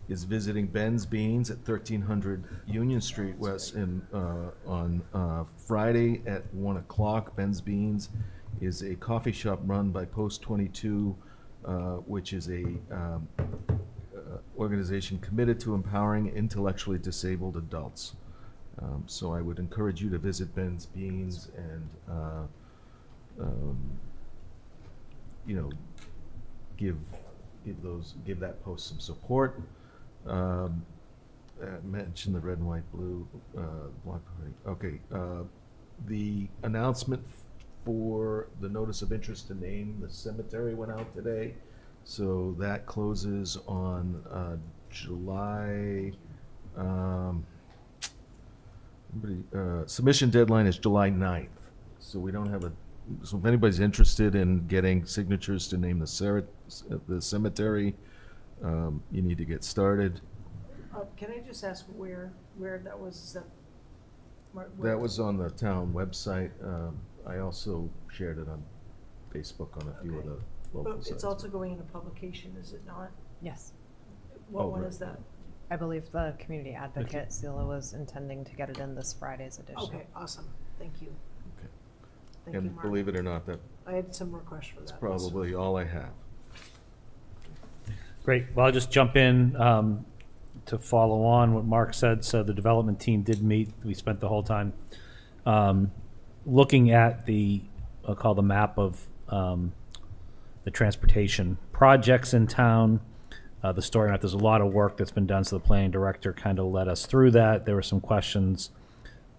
is visiting Ben's Beans at 1300 Union Street West on Friday at 1 o'clock. Ben's Beans is a coffee shop run by Post 22, which is a organization committed to empowering intellectually disabled adults. So I would encourage you to visit Ben's Beans and give that post some support. Mention the red and white blue block party. Okay, the announcement for the notice of interest to name the cemetery went out today, so that closes on July. Submission deadline is July 9th, so we don't have so if anybody's interested in getting signatures to name the cemetery, you need to get started. Can I just ask where that was? Is that That was on the town website. I also shared it on Facebook on a few of the local But sites. it's also going into publication, is it not? Yes. What one right. is that? I believe the community advocate, Zila, was intending to get it in this Friday's edition. Okay, awesome. Thank you. Okay. Thank you, And Mark. believe it or not, I had some requests for that. that's probably all I have. Great. Well, I'll just jump in to follow on what Mark said. So the development team did meet. We spent the whole time looking at I'll call the map of the transportation projects in town. The story map, there's a lot of work that's been done, so the planning director kind of led us through that. There were some questions,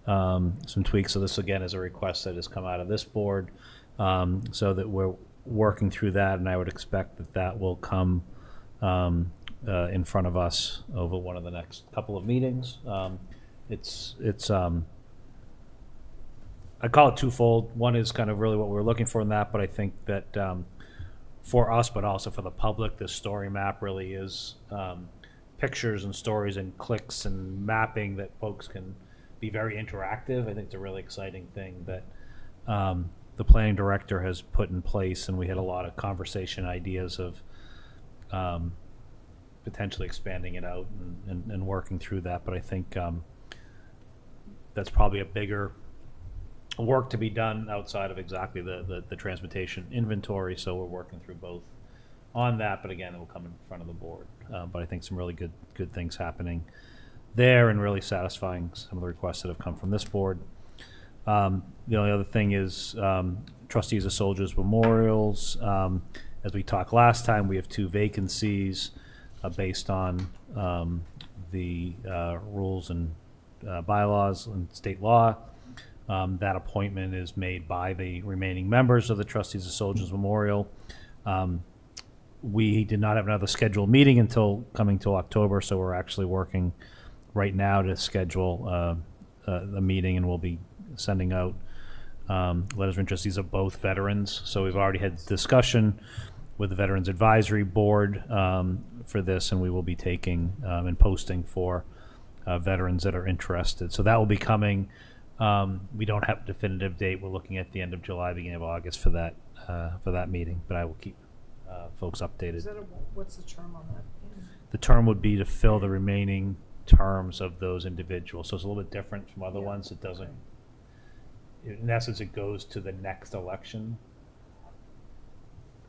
some tweaks. So this, again, is a request that has come out of this board, so that we're working through that, and I would expect that that will come in front of us over one of the next couple of meetings. I call it twofold. One is kind of really what we're looking for in that, but I think that for us, but also for the public, this story map really is pictures and stories and clicks and mapping that folks can be very interactive. I think it's a really exciting thing that the planning director has put in place, and we had a lot of conversation ideas of potentially expanding it out and working through that. But I think that's probably a bigger work to be done outside of exactly the transportation inventory. So we're working through both on that, but again, it will come in front of the board. But I think some really good things happening there, and really satisfying some of the requests that have come from this board. The only other thing is trustees of soldiers memorials. As we talked last time, we have 2 vacancies based on the rules and bylaws and state law. That appointment is made by the remaining members of the trustees of soldiers memorial. We did not have another scheduled meeting until October, so we're actually working right now to schedule a meeting, and we'll be sending out letters of interest. These are both veterans, so we've already had discussion with the Veterans Advisory Board for this, and we will be taking and posting for veterans that are interested. So that will be coming. We don't have a definitive date. We're looking at the end of July, beginning of August for that meeting, but I will keep folks updated. What's the term on that? The term would be to fill the remaining terms of those individuals. So it's a little bit different from other ones. It doesn't, in essence, it goes to the next election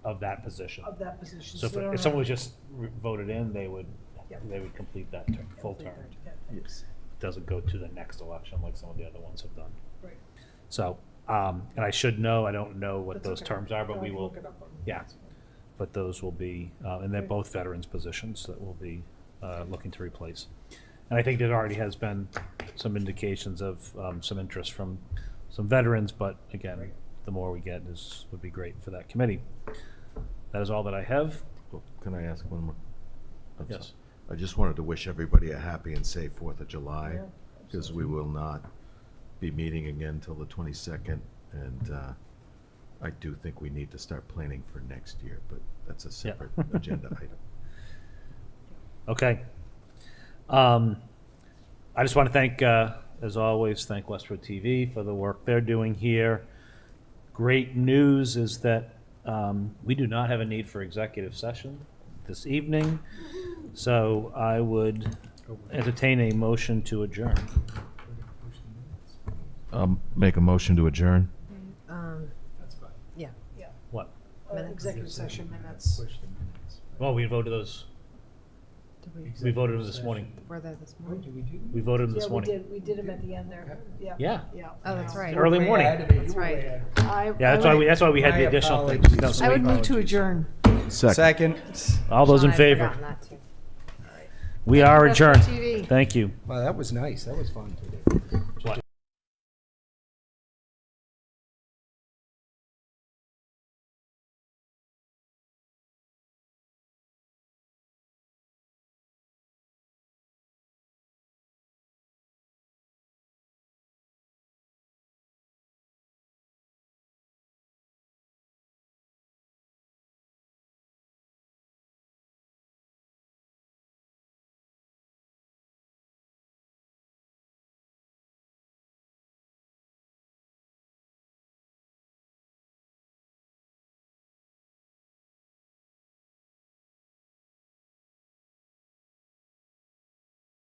of that position. Of that position. So they don't if someone was have- just voted in, they would complete that term, full term. Yes. Doesn't go to the next election like some of the other ones have done. Right. So, and I should know, I don't know what That's those okay. terms are, but I we can will, look it up on- yeah. But those will be, and they're both veterans positions that we'll be looking to replace. And I think there already has been some indications of some interest from some veterans, but again, the more we get would be great for that committee. That is all that I have. Well, can I ask one more? I'm Yes. sorry. I just wanted to wish everybody a happy and safe 4th of July, Yeah, because we will not be meeting again till the 22nd, and I do think we need to start planning for next year, but that's a separate agenda item. Okay. I just want to thank, as always, thank Westborough TV for the work they're doing here. Great news is that we do not have a need for executive session this evening, so I would entertain a motion to adjourn. Make a motion to adjourn. Yeah. What? Executive session minutes. Well, we voted those. We voted them this morning. Were there this morning? We voted them Yeah, this we morning. did them at the end there. Yeah. Yeah. Yeah. Oh, that's right. Early morning. That's right. Yeah, that's why we had the additional things. I would move to adjourn. Second. All those in Sean, I'd favor? forgotten that too. We are Westborough adjourned. TV. Thank you. Wow, that was nice. That was fun to do.